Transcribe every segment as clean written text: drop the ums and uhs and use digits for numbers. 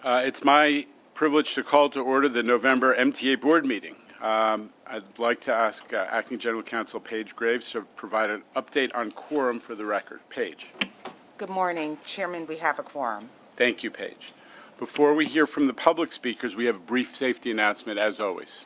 It's my privilege to call to order the November MTA board meeting. I'd like to ask Acting General Counsel Paige Graves to provide an update on quorum for the record. Paige. Good morning, Chairman. We have a quorum. Thank you, Paige. Before we hear from the public speakers, we have a brief safety announcement, as always.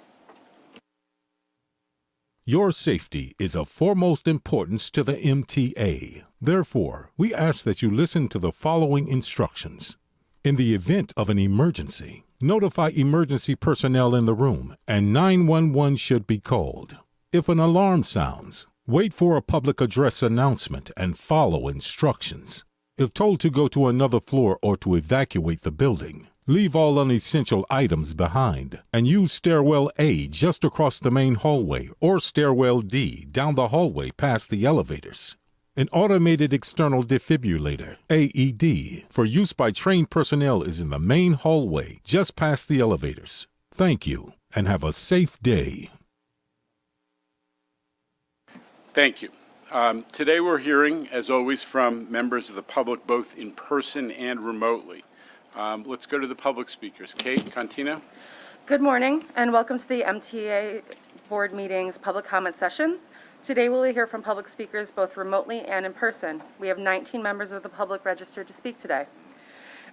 Your safety is of foremost importance to the MTA. Therefore, we ask that you listen to the following instructions. In the event of an emergency, notify emergency personnel in the room and 911 should be called. If an alarm sounds, wait for a public address announcement and follow instructions. If told to go to another floor or to evacuate the building, leave all unessential items behind and use stairwell A just across the main hallway or stairwell D down the hallway past the elevators. An automated external defibrillator, AED, for use by trained personnel is in the main hallway just past the elevators. Thank you and have a safe day. Thank you. Today we're hearing, as always, from members of the public, both in person and remotely. Let's go to the public speakers. Kate Contino. Good morning and welcome to the MTA board meeting's public comment session. Today we'll hear from public speakers both remotely and in person. We have 19 members of the public registered to speak today.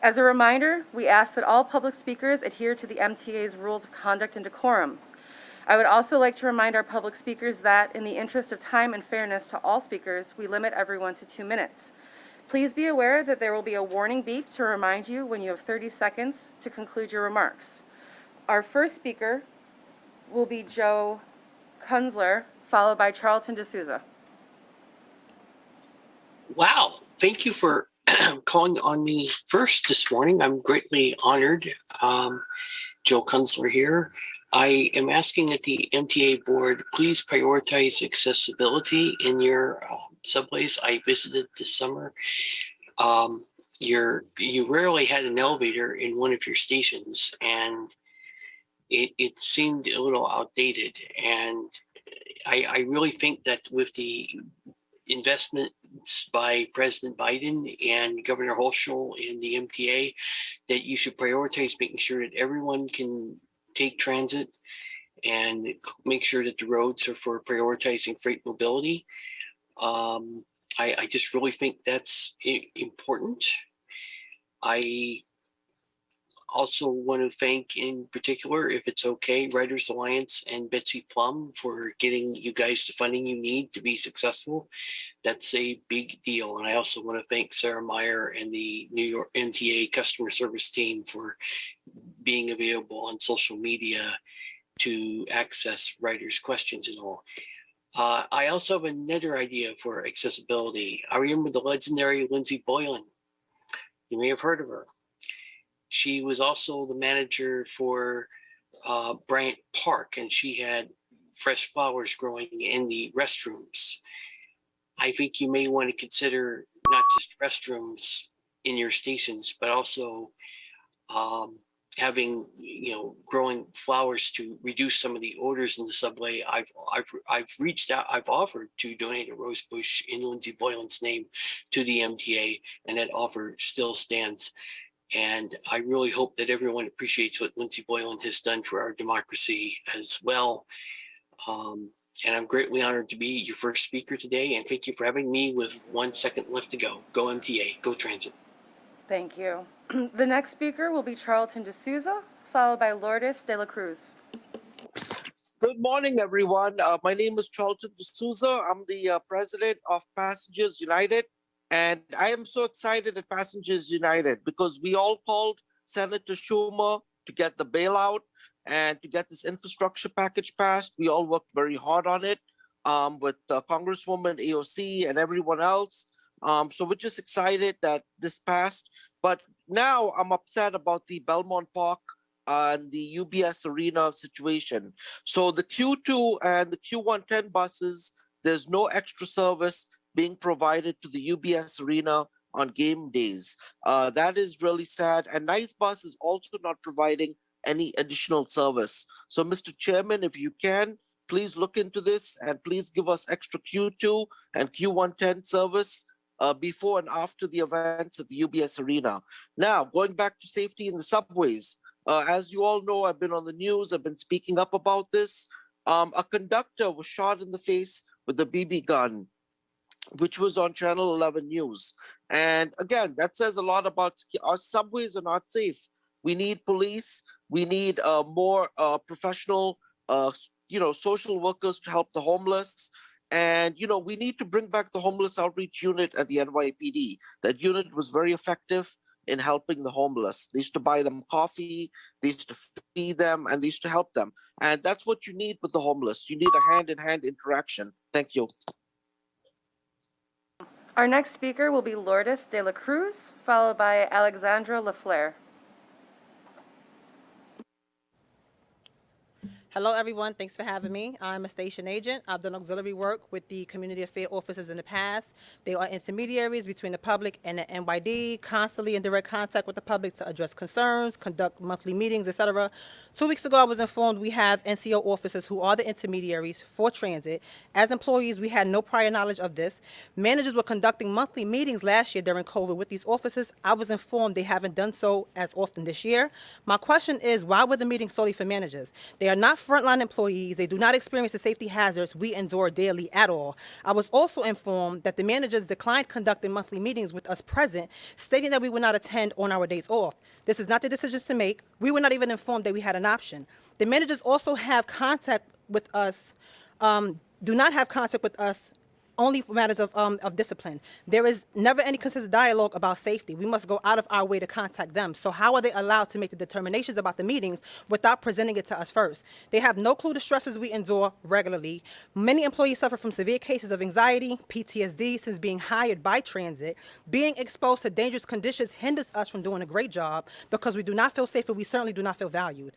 As a reminder, we ask that all public speakers adhere to the MTA's rules of conduct and decorum. I would also like to remind our public speakers that in the interest of time and fairness to all speakers, we limit everyone to 2 minutes. Please be aware that there will be a warning beep to remind you when you have 30 seconds to conclude your remarks. Our first speaker will be Joe Kunzler, followed by Charlton D'Souza. Wow, thank you for calling on me first this morning. I'm greatly honored. Joe Kunzler here. I am asking that the MTA board please prioritize accessibility in your subways. I visited this summer. You rarely had an elevator in one of your stations, and it seemed a little outdated. And I really think that with the investments by President Biden and Governor Hochul in the MTA, that you should prioritize making sure that everyone can take transit and make sure that the roads are for prioritizing freight mobility. I just really think that's important. I also want to thank, in particular, if it's okay, Writers Alliance and Betsy Plum for getting you guys the funding you need to be successful. That's a big deal. And I also want to thank Sarah Meyer and the New York MTA customer service team for being available on social media to access writers' questions and all. I also have another idea for accessibility. I remember the legendary Lindsay Boylan. You may have heard of her. She was also the manager for Bryant Park, and she had fresh flowers growing in the restrooms. I think you may want to consider not just restrooms in your stations, but also having, growing flowers to reduce some of the odors in the subway. I've reached out, I've offered to donate a rose bush in Lindsay Boylan's name to the MTA, and that offer still stands. And I really hope that everyone appreciates what Lindsay Boylan has done for our democracy as well. And I'm greatly honored to be your first speaker today. And thank you for having me with 1 second left to go. Go MTA, go transit. Thank you. The next speaker will be Charlton D'Souza, followed by Lourdes de la Cruz. Good morning, everyone. My name is Charlton D'Souza. I'm the president of Passengers United. And I am so excited at Passengers United because we all called Senator Schumer to get the bailout and to get this infrastructure package passed. We all worked very hard on it with Congresswoman AOC and everyone else. So we're just excited that this passed. But now I'm upset about the Belmont Park and the UBS Arena situation. So the Q2 and the Q110 buses, there's no extra service being provided to the UBS Arena on game days. That is really sad. And Nice Bus is also not providing any additional service. So Mr. Chairman, if you can, please look into this and please give us extra Q2 and Q110 service before and after the events at the UBS Arena. Now, going back to safety in the subways, as you all know, I've been on the news, I've been speaking up about this. A conductor was shot in the face with a BB gun, which was on Channel 11 News. And again, that says a lot about our subways are not safe. We need police. We need more professional, social workers to help the homeless. And, we need to bring back the homeless outreach unit at the NYPD. That unit was very effective in helping the homeless. They used to buy them coffee, they used to feed them, and they used to help them. And that's what you need with the homeless. You need a hand-in-hand interaction. Thank you. Our next speaker will be Lourdes de la Cruz, followed by Alexandra Lafleur. Hello, everyone. Thanks for having me. I'm a station agent. I've done auxiliary work with the community affairs officers in the past. They are intermediaries between the public and the NYD, constantly in direct contact with the public to address concerns, conduct monthly meetings, etc. 2 weeks ago, I was informed we have NCO officers who are the intermediaries for transit. As employees, we had no prior knowledge of this. Managers were conducting monthly meetings last year during COVID with these officers. I was informed they haven't done so as often this year. My question is, why were the meetings solely for managers? They are not frontline employees. They do not experience the safety hazards we endure daily at all. I was also informed that the managers declined conducting monthly meetings with us present, stating that we would not attend on our days off. This is not the decisions to make. We were not even informed that we had an option. The managers also have contact with us, do not have contact with us only for matters of discipline. There is never any consistent dialogue about safety. We must go out of our way to contact them. So how are they allowed to make the determinations about the meetings without presenting it to us first? They have no clue the stresses we endure regularly. Many employees suffer from severe cases of anxiety, PTSD since being hired by transit. Being exposed to dangerous conditions hinders us from doing a great job because we do not feel safe and we certainly do not feel valued.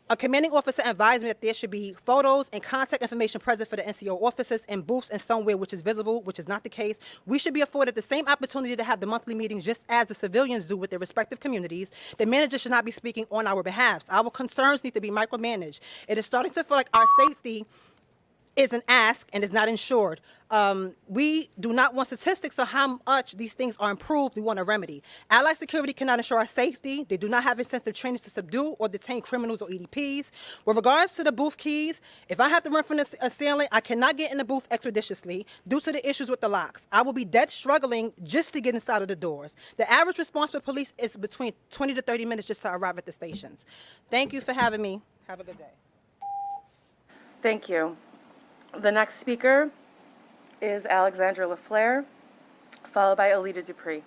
A commanding officer advised me that there should be photos and contact information present for the NCO officers in booths and somewhere which is visible, which is not the case. We should be afforded the same opportunity to have the monthly meetings just as the civilians do with their respective communities. The manager should not be speaking on our behalf. Our concerns need to be micromanaged. It is starting to feel like our safety is an ask and is not insured. We do not want statistics on how much these things are improved. We want a remedy. Allied security cannot ensure our safety. They do not have intensive training to subdue or detain criminals or EDPs. With regards to the booth keys, if I have to run from a ceiling, I cannot get in the booth expeditiously due to the issues with the locks. I will be dead struggling just to get inside of the doors. The average response for police is between 20 to 30 minutes just to arrive at the stations. Thank you for having me. Have a good day. Thank you. The next speaker is Alexandra Lafleur, followed by Alita Dupree.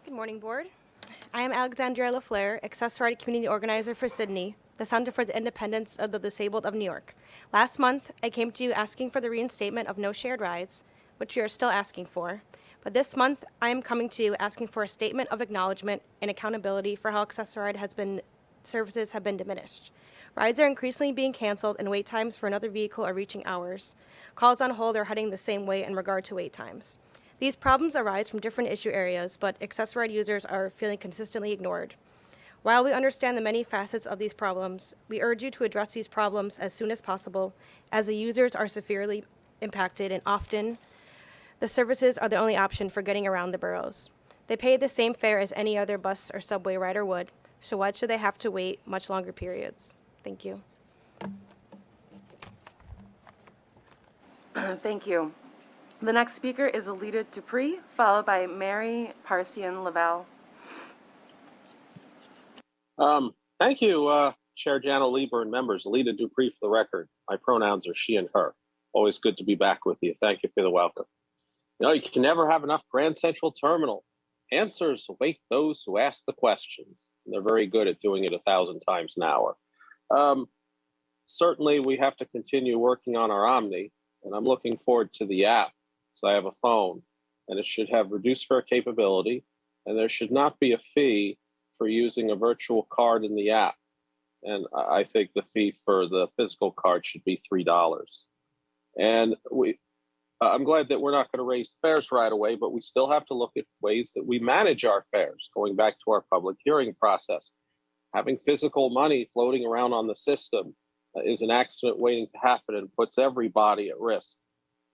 Good morning, Board. I am Alexandria Lafleur, Accessory Community Organizer for Sydney, the Center for the Independence of the Disabled of New York. Last month, I came to you asking for the reinstatement of no shared rides, which we are still asking for. But this month, I am coming to you asking for a statement of acknowledgement and accountability for how Accessory services have been diminished. Rides are increasingly being canceled and wait times for another vehicle are reaching hours. Calls on hold are heading the same way in regard to wait times. These problems arise from different issue areas, but Accessory users are feeling consistently ignored. While we understand the many facets of these problems, we urge you to address these problems as soon as possible, as the users are severely impacted and often the services are the only option for getting around the boroughs. They pay the same fare as any other bus or subway rider would, so why should they have to wait much longer periods? Thank you. Thank you. The next speaker is Alita Dupree, followed by Mary Parsian Lavelle. Thank you, Chair Jano Lieber and members. Alita Dupree for the record. My pronouns are she and her. Always good to be back with you. Thank you for the welcome. You can never have enough Grand Central Terminal. Answers await those who ask the questions. And they're very good at doing it 1,000 times an hour. Certainly, we have to continue working on our Omni, and I'm looking forward to the app because I have a phone, and it should have reduced fare capability, and there should not be a fee for using a virtual card in the app. And I think the fee for the physical card should be $3. And I'm glad that we're not going to raise fares right away, but we still have to look at ways that we manage our fares, going back to our public hearing process. Having physical money floating around on the system is an accident waiting to happen and puts everybody at risk,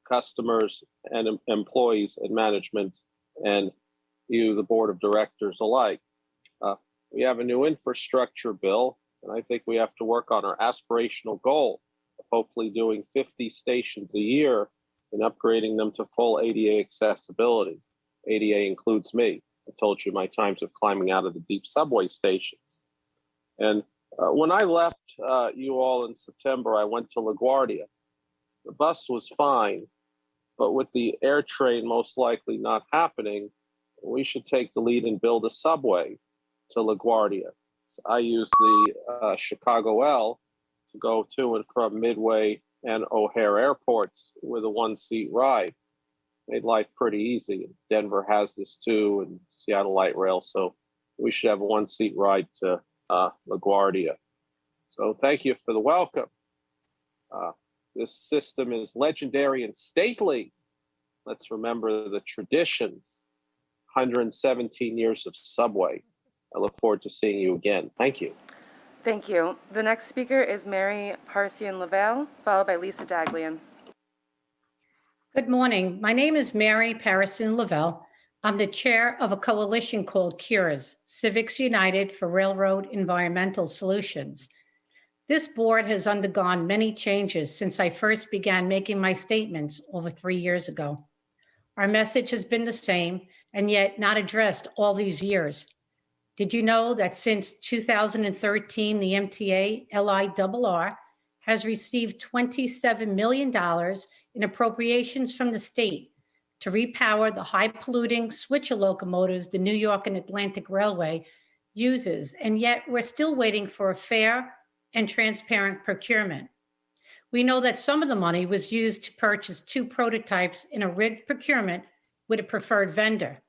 customers and employees and management and you, the board of directors alike. We have a new infrastructure bill, and I think we have to work on our aspirational goal of hopefully doing 50 stations a year and upgrading them to full ADA accessibility. ADA includes me. I told you my times of climbing out of the deep subway stations. And when I left you all in September, I went to LaGuardia. The bus was fine, but with the air train most likely not happening, we should take the lead and build a subway to LaGuardia. So I use the Chicago L to go to and from Midway and O'Hare airports with a one-seat ride. Made life pretty easy. Denver has this too, and Seattle Light Rail. So we should have a one-seat ride to LaGuardia. So thank you for the welcome. This system is legendary and stately. Let's remember the traditions. 117 years of subway. I look forward to seeing you again. Thank you. Thank you. The next speaker is Mary Parsian-Lavelle, followed by Lisa Daglian. Good morning. My name is Mary Parison-Lavelle. I'm the chair of a coalition called CURES, Civics United for Railroad Environmental Solutions. This board has undergone many changes since I first began making my statements over 3 years ago. Our message has been the same and yet not addressed all these years. Did you know that since 2013, the MTA LIRR has received $27 million in appropriations from the state to repower the high-polluting switcher locomotives the New York and Atlantic Railway uses, and yet we're still waiting for a fair and transparent procurement. We know that some of the money was used to purchase 2 prototypes in a rigged procurement with a preferred vendor.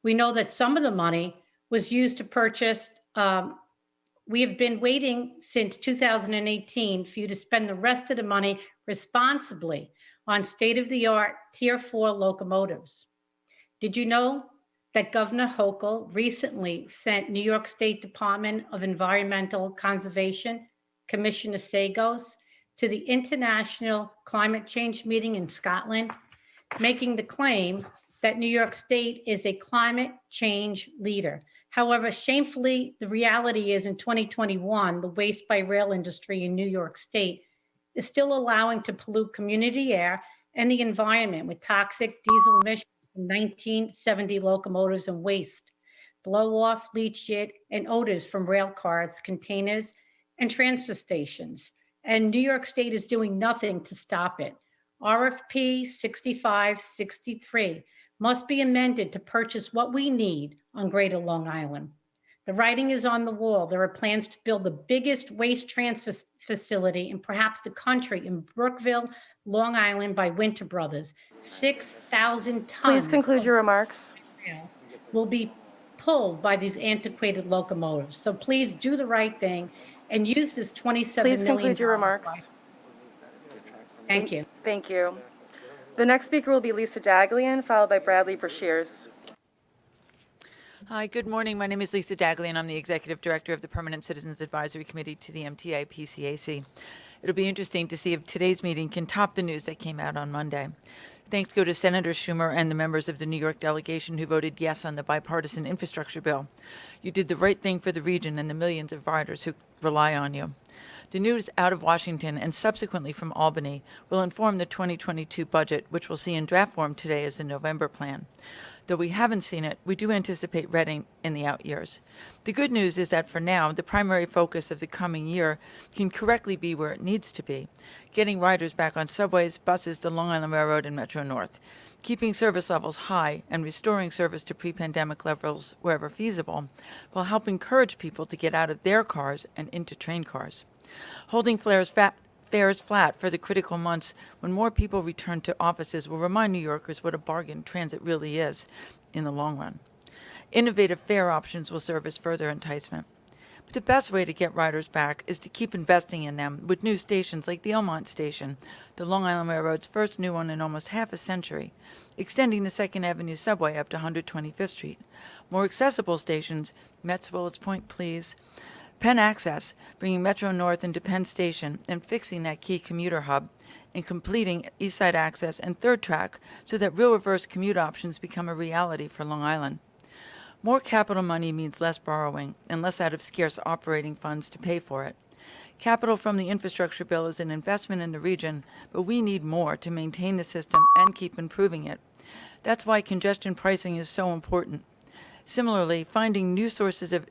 We know that some of the money was used to purchase, we have been waiting since 2018 for you to spend the rest of the money responsibly on state-of-the-art Tier 4 locomotives. Did you know that Governor Hochul recently sent New York State Department of Environmental Conservation Commissioner Sagos to the International Climate Change meeting in Scotland, making the claim that New York State is a climate change leader? However, shamefully, the reality is in 2021, the waste by rail industry in New York State is still allowing to pollute community air and the environment with toxic diesel emissions from 1970 locomotives and waste, blow-off, leachate, and odors from rail cars, containers, and transfer stations. And New York State is doing nothing to stop it. RFP 6563 must be amended to purchase what we need on Greater Long Island. The writing is on the wall. There are plans to build the biggest waste transfer facility in perhaps the country in Brookville, Long Island by Winter Brothers. 6,000 tons. Please conclude your remarks. Will be pulled by these antiquated locomotives. So please do the right thing and use this $27 million. Please conclude your remarks. Thank you. Thank you. The next speaker will be Lisa Daglian, followed by Bradley Brashears. Hi, good morning. My name is Lisa Daglian. I'm the Executive Director of the Permanent Citizens Advisory Committee to the MTA PCAC. It'll be interesting to see if today's meeting can top the news that came out on Monday. Thanks go to Senator Schumer and the members of the New York delegation who voted yes on the bipartisan infrastructure bill. You did the right thing for the region and the millions of riders who rely on you. The news out of Washington and subsequently from Albany will inform the 2022 budget, which we'll see in draft form today as the November plan. Though we haven't seen it, we do anticipate reading in the out years. The good news is that for now, the primary focus of the coming year can correctly be where it needs to be, getting riders back on subways, buses, the Long Island Railroad, and Metro North, keeping service levels high and restoring service to pre-pandemic levels wherever feasible, while helping encourage people to get out of their cars and into train cars. Holding fares flat for the critical months when more people return to offices will remind New Yorkers what a bargain transit really is in the long run. Innovative fare options will serve as further enticement. But the best way to get riders back is to keep investing in them with new stations like the Elmont Station, the Long Island Railroad's first new one in almost half a century, extending the 2nd Avenue subway up to 125th Street. More accessible stations, Met's Willets Point, please, Penn Access, bringing Metro North into Penn Station and fixing that key commuter hub, and completing East Side Access and Third Track so that real reverse commute options become a reality for Long Island. More capital money means less borrowing and less out of scarce operating funds to pay for it. Capital from the infrastructure bill is an investment in the region, but we need more to maintain the system and keep improving it. That's why congestion pricing is so important. Similarly, finding new sources of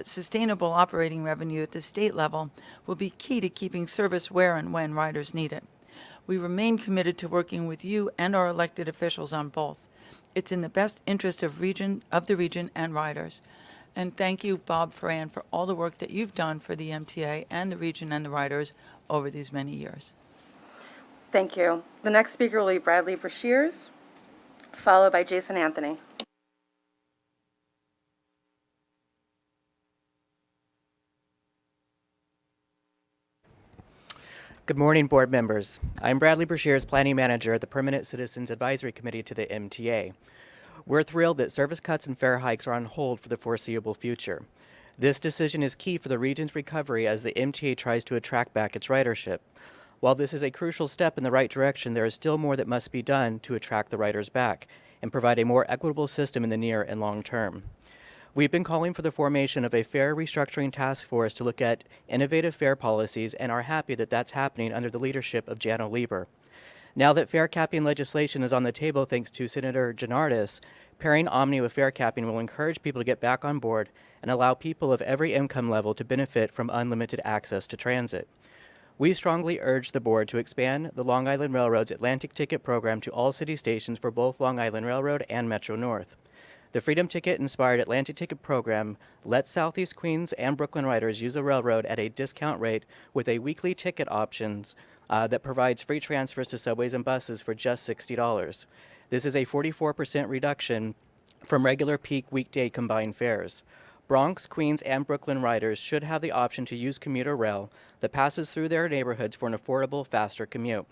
sustainable operating revenue at the state level will be key to keeping service where and when riders need it. We remain committed to working with you and our elected officials on both. It's in the best interest of the region and riders. And thank you, Bob Ferran, for all the work that you've done for the MTA and the region and the riders over these many years. Thank you. The next speaker will be Bradley Brashears, followed by Jason Anthony. Good morning, board members. I'm Bradley Brashears, Planning Manager at the Permanent Citizens Advisory Committee to the MTA. We're thrilled that service cuts and fare hikes are on hold for the foreseeable future. This decision is key for the region's recovery as the MTA tries to attract back its ridership. While this is a crucial step in the right direction, there is still more that must be done to attract the riders back and provide a more equitable system in the near and long term. We've been calling for the formation of a fare restructuring task force to look at innovative fare policies and are happy that that's happening under the leadership of Janno Lieber. Now that fare capping legislation is on the table thanks to Senator Gianardis, pairing Omni with fare capping will encourage people to get back on board and allow people of every income level to benefit from unlimited access to transit. We strongly urge the board to expand the Long Island Railroad's Atlantic Ticket program to all city stations for both Long Island Railroad and Metro North. The Freedom Ticket-inspired Atlantic Ticket program lets Southeast Queens and Brooklyn riders use the railroad at a discount rate with a weekly ticket options that provides free transfers to subways and buses for just $60. This is a 44% reduction from regular peak weekday combined fares. Bronx, Queens, and Brooklyn riders should have the option to use commuter rail that passes through their neighborhoods for an affordable, faster commute.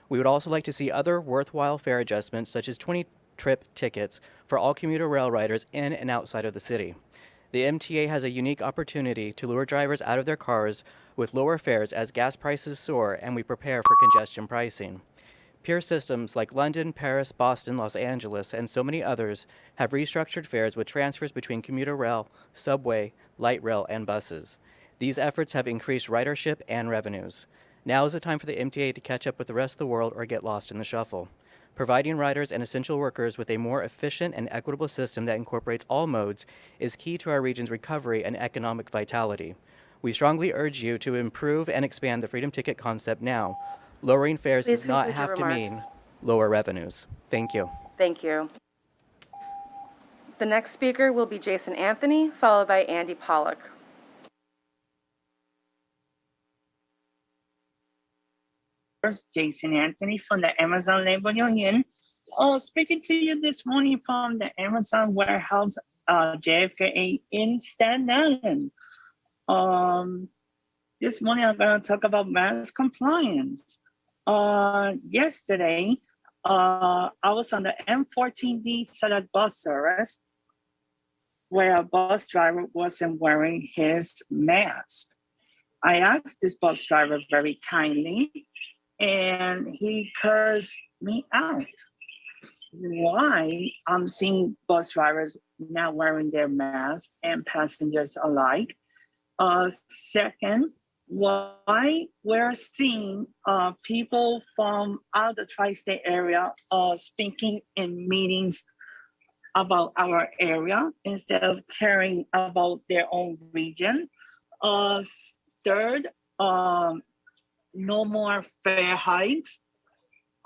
We would also like to see other worthwhile fare adjustments, such as 20-trip tickets for all commuter rail riders in and outside of the city. The MTA has a unique opportunity to lure drivers out of their cars with lower fares as gas prices soar and we prepare for congestion pricing. Peer systems like London, Paris, Boston, Los Angeles, and so many others have restructured fares with transfers between commuter rail, subway, light rail, and buses. These efforts have increased ridership and revenues. Now is the time for the MTA to catch up with the rest of the world or get lost in the shuffle. Providing riders and essential workers with a more efficient and equitable system that incorporates all modes is key to our region's recovery and economic vitality. We strongly urge you to improve and expand the Freedom Ticket concept now. Lowering fares Please does not conclude your have to remarks. mean lower revenues. Thank you. Thank you. The next speaker will be Jason Anthony, followed by Andy Pollock. Jason Anthony from the Amazon Labor Union. Speaking to you this morning from the Amazon warehouse, JFK in Staten Island. This morning I'm going to talk about mass compliance. Yesterday, I was on the M14D Salad bus service where a bus driver wasn't wearing his mask. I asked this bus driver very kindly, and he cursed me out. Why I'm seeing bus drivers not wearing their masks and passengers alike. Second, why we're seeing people from out of the tri-state area speaking in meetings about our area instead of caring about their own region. Third, no more fare hikes.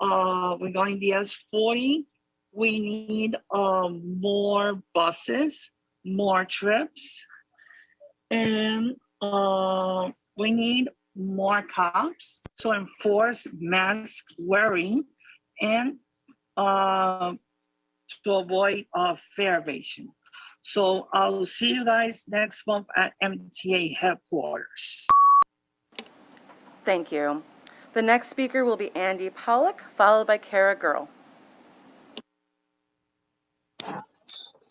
Regarding the S40, we need more buses, more trips, and we need more cops to enforce mask wearing and to avoid fare evasion. So I'll see you guys next month at MTA headquarters. Thank you. The next speaker will be Andy Pollock, followed by Kara Girl.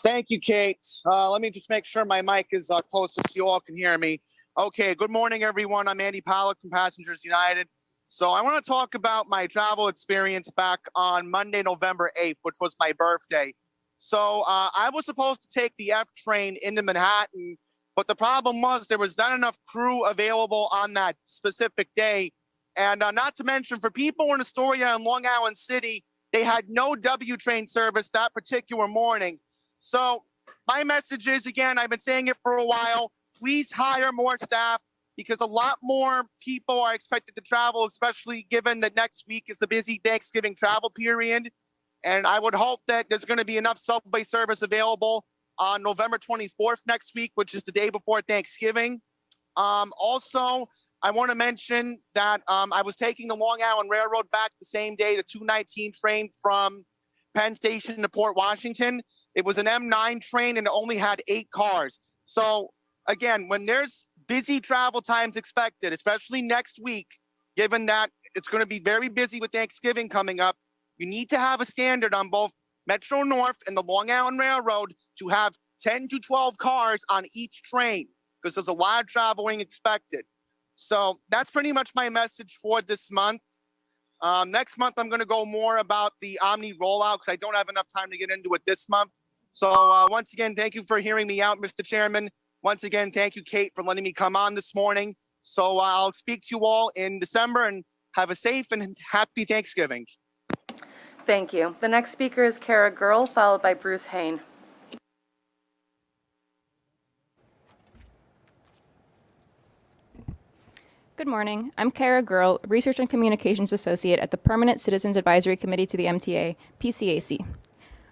Thank you, Kate. Let me just make sure my mic is close so you all can hear me. Okay, good morning, everyone. I'm Andy Pollock from Passengers United. So I want to talk about my travel experience back on Monday, November 8th, which was my birthday. So I was supposed to take the F train into Manhattan, but the problem was there was not enough crew available on that specific day. And not to mention, for people in Astoria and Long Island City, they had no W train service that particular morning. So my message is, again, I've been saying it for a while, please hire more staff because a lot more people are expected to travel, especially given that next week is the busy Thanksgiving travel period. And I would hope that there's going to be enough subway service available on November 24th next week, which is the day before Thanksgiving. Also, I want to mention that I was taking the Long Island Railroad back the same day, the 219 train from Penn Station to Port Washington. It was an M9 train and it only had 8 cars. So again, when there's busy travel times expected, especially next week, given that it's going to be very busy with Thanksgiving coming up, you need to have a standard on both Metro North and the Long Island Railroad to have 10 to 12 cars on each train because there's a lot of traveling expected. So that's pretty much my message for this month. Next month, I'm going to go more about the Omni rollout because I don't have enough time to get into it this month. So once again, thank you for hearing me out, Mr. Chairman. Once again, thank you, Kate, for letting me come on this morning. So I'll speak to you all in December and have a safe and happy Thanksgiving. Thank you. The next speaker is Kara Girl, followed by Bruce Hain. Good morning. I'm Kara Girl, Research and Communications Associate at the Permanent Citizens Advisory Committee to the MTA, PCAC.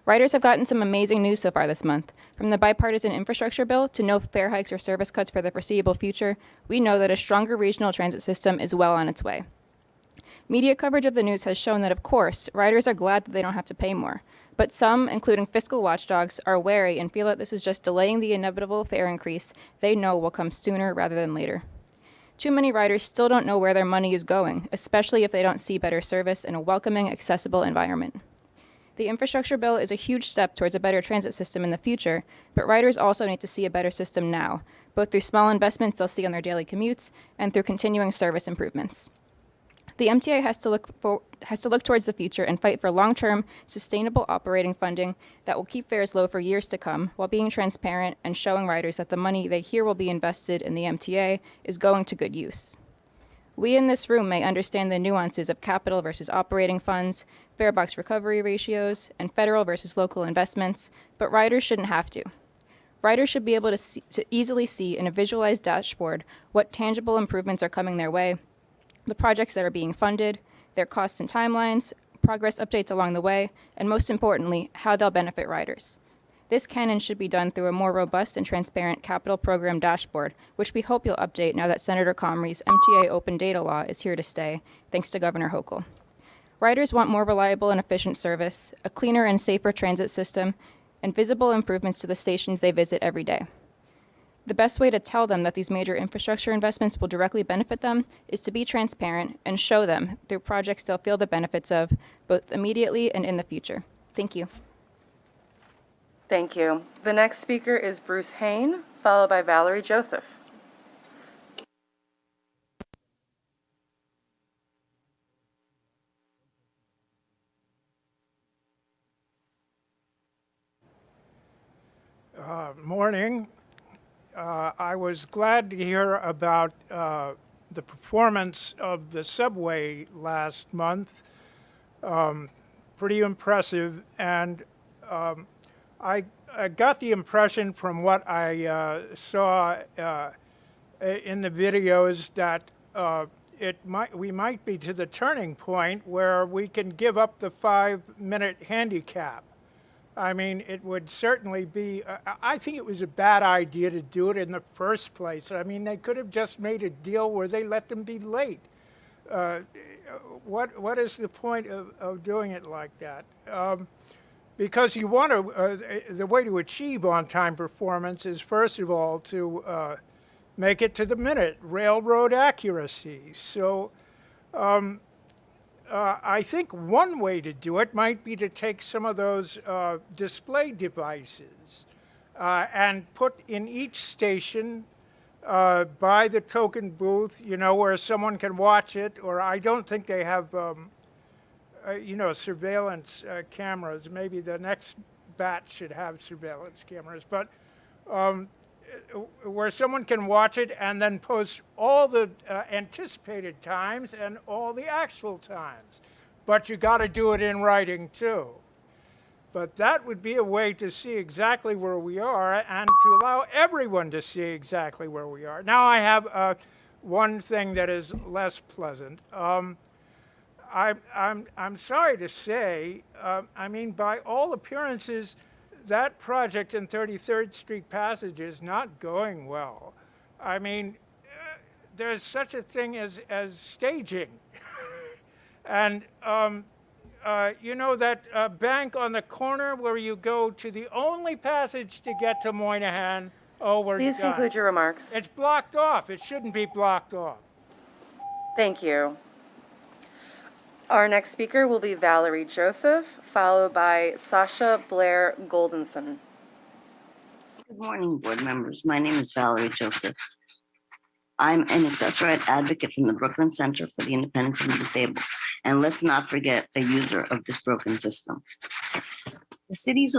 Riders have gotten some amazing news so far this month. From the bipartisan infrastructure bill to no fare hikes or service cuts for the foreseeable future, we know that a stronger regional transit system is well on its way. Media coverage of the news has shown that, of course, riders are glad that they don't have to pay more. But some, including fiscal watchdogs, are wary and feel that this is just delaying the inevitable fare increase they know will come sooner rather than later. Too many riders still don't know where their money is going, especially if they don't see better service in a welcoming, accessible environment. The infrastructure bill is a huge step towards a better transit system in the future, but riders also need to see a better system now, both through small investments they'll see on their daily commutes and through continuing service improvements. The MTA has to look towards the future and fight for long-term, sustainable operating funding that will keep fares low for years to come, while being transparent and showing riders that the money they hear will be invested in the MTA is going to good use. We in this room may understand the nuances of capital versus operating funds, fare box recovery ratios, and federal versus local investments, but riders shouldn't have to. Riders should be able to easily see in a visualized dashboard what tangible improvements are coming their way, the projects that are being funded, their costs and timelines, progress updates along the way, and most importantly, how they'll benefit riders. This can and should be done through a more robust and transparent capital program dashboard, which we hope you'll update now that Senator Comrie's MTA open data law is here to stay, thanks to Governor Hochul. Riders want more reliable and efficient service, a cleaner and safer transit system, and visible improvements to the stations they visit every day. The best way to tell them that these major infrastructure investments will directly benefit them is to be transparent and show them through projects they'll feel the benefits of, both immediately and in the future. Thank you. Thank you. The next speaker is Bruce Hain, followed by Valerie Joseph. Morning. I was glad to hear about the performance of the subway last month. Pretty impressive, and I got the impression from what I saw in the videos that we might be to the turning point where we can give up the 5-minute handicap. I mean, it would certainly be, I think it was a bad idea to do it in the first place. I mean, they could have just made a deal where they let them be late. What is the point of doing it like that? Because you want to, the way to achieve on-time performance is, first of all, to make it to the minute, railroad accuracy. So I think one way to do it might be to take some of those display devices and put in each station by the token booth, where someone can watch it, or I don't think they have, surveillance cameras. Maybe the next batch should have surveillance cameras, but where someone can watch it and then post all the anticipated times and all the actual times. But you got to do it in writing too. But that would be a way to see exactly where we are and to allow everyone to see exactly where we are. Now I have one thing that is less pleasant. I'm sorry to say, by all appearances, that project in 33rd Street Passage is not going well. There's such a thing as staging. And that bank on the corner where you go to the only passage to get to Moynihan, we're Please done. conclude your remarks. It's blocked off. It shouldn't be blocked off. Thank you. Our next speaker will be Valerie Joseph, followed by Sasha Blair Goldenson. Good morning, board members. My name is Valerie Joseph. I'm an accessory right advocate from the Brooklyn Center for the Independence of the Disabled. And let's not forget a user of this broken system. The city's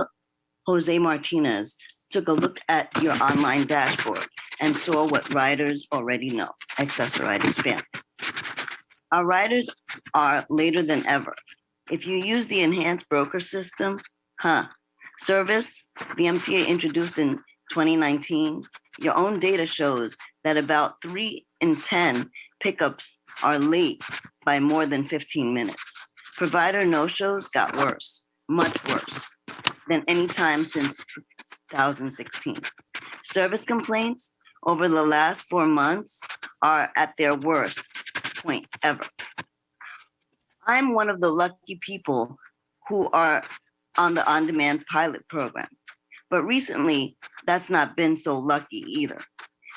Jose Martinez took a look at your online dashboard and saw what riders already know, accessoritis spam. Our riders are later than ever. If you use the enhanced broker system, service the MTA introduced in 2019, your own data shows that about 3 in 10 pickups are late by more than 15 minutes. Provider no-shows got worse, much worse than any time since 2016. Service complaints over the last 4 months are at their worst point ever. I'm one of the lucky people who are on the on-demand pilot program, but recently that's not been so lucky either.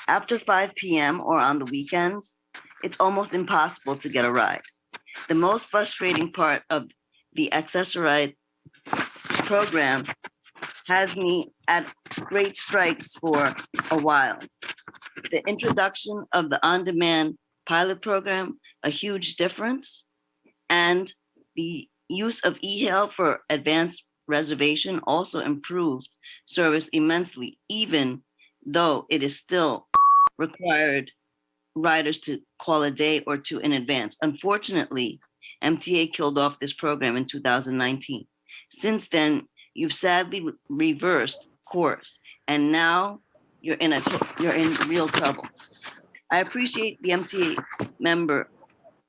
After 5 p.m. or on the weekends, it's almost impossible to get a ride. The most frustrating part of the accessorized program has me at great strikes for a while. The introduction of the on-demand pilot program, a huge difference, and the use of e-hail for advanced reservation also improved service immensely, even though it is still required riders to call a day or two in advance. Unfortunately, MTA killed off this program in 2019. Since then, you've sadly reversed course, and now you're in real trouble. I appreciate the MTA member,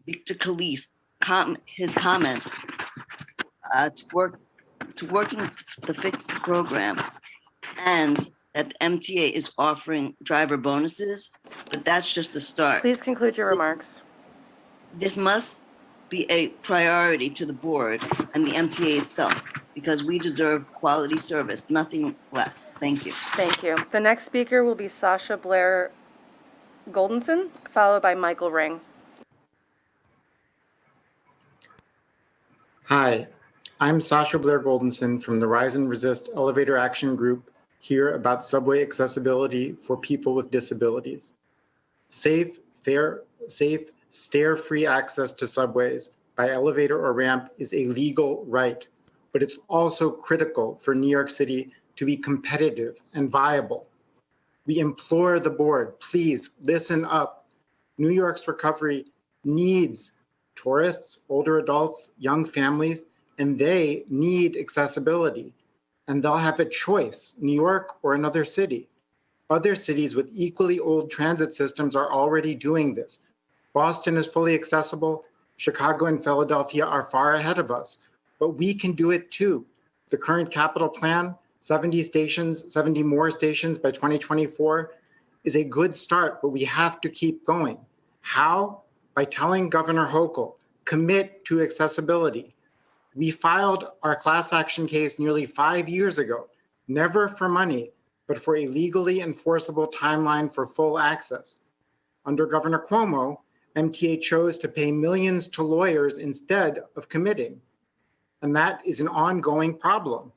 Victor Calise, his comment to working to fix the program, and that MTA is offering driver bonuses, but that's just the start. Please conclude your remarks. This must be a priority to the board and the MTA itself, because we deserve quality service, nothing less. Thank you. Thank you. The next speaker will be Sasha Blair Goldenson, followed by Michael Ring. Hi, I'm Sasha Blair Goldenson from the Rise and Resist Elevator Action Group, here about subway accessibility for people with disabilities. Safe, stair-free access to subways by elevator or ramp is a legal right, but it's also critical for New York City to be competitive and viable. We implore the board, please listen up. New York's recovery needs tourists, older adults, young families, and they need accessibility. And they'll have a choice, New York or another city. Other cities with equally old transit systems are already doing this. Boston is fully accessible. Chicago and Philadelphia are far ahead of us, but we can do it too. The current capital plan, 70 more stations by 2024, is a good start, but we have to keep going. How? By telling Governor Hochul, commit to accessibility. We filed our class action case nearly 5 years ago, never for money, but for a legally enforceable timeline for full access. Under Governor Cuomo, MTA chose to pay millions to lawyers instead of committing. And that is an ongoing problem.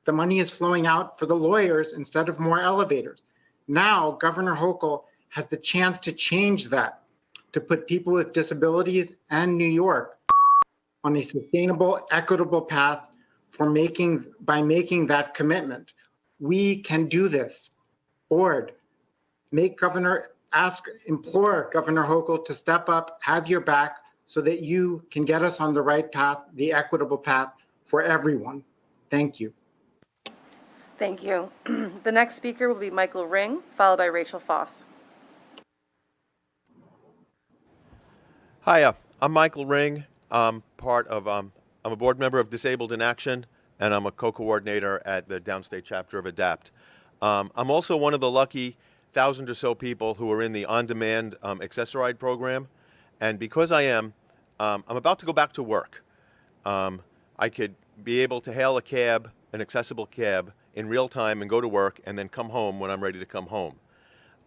The money is flowing out for the lawyers instead of more elevators. Now, Governor Hochul has the chance to change that, to put people with disabilities and New York on a sustainable, equitable path by making that commitment. We can do this. Board, implore Governor Hochul to step up, have your back, so that you can get us on the right path, the equitable path for everyone. Thank you. Thank you. The next speaker will be Michael Ring, followed by Rachel Foss. Hi, I'm Michael Ring. I'm a board member of Disabled in Action, and I'm a co-coordinator at the downstate chapter of ADAPT. I'm also one of the lucky 1,000 or so people who are in the on-demand accessoride program, and because I am, I'm about to go back to work. I could be able to hail a cab, an accessible cab, in real time and go to work and then come home when I'm ready to come home.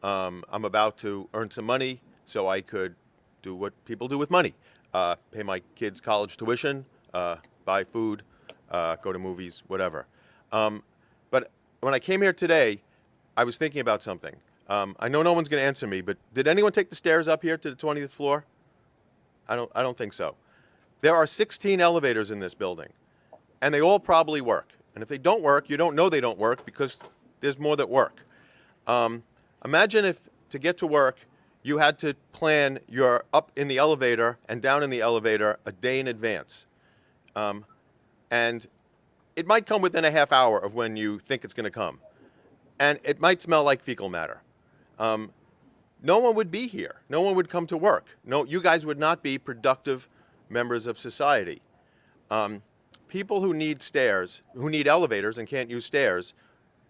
I'm about to earn some money so I could do what people do with money. Pay my kids' college tuition, buy food, go to movies, whatever. But when I came here today, I was thinking about something. I know no one's going to answer me, but did anyone take the stairs up here to the 20th floor? I don't think so. There are 16 elevators in this building, and they all probably work. And if they don't work, you don't know they don't work because there's more that work. Imagine if, to get to work, you had to plan your up in the elevator and down in the elevator a day in advance. And it might come within a half hour of when you think it's going to come. And it might smell like fecal matter. No one would be here. No one would come to work. No, you guys would not be productive members of society. People who need stairs, who need elevators and can't use stairs,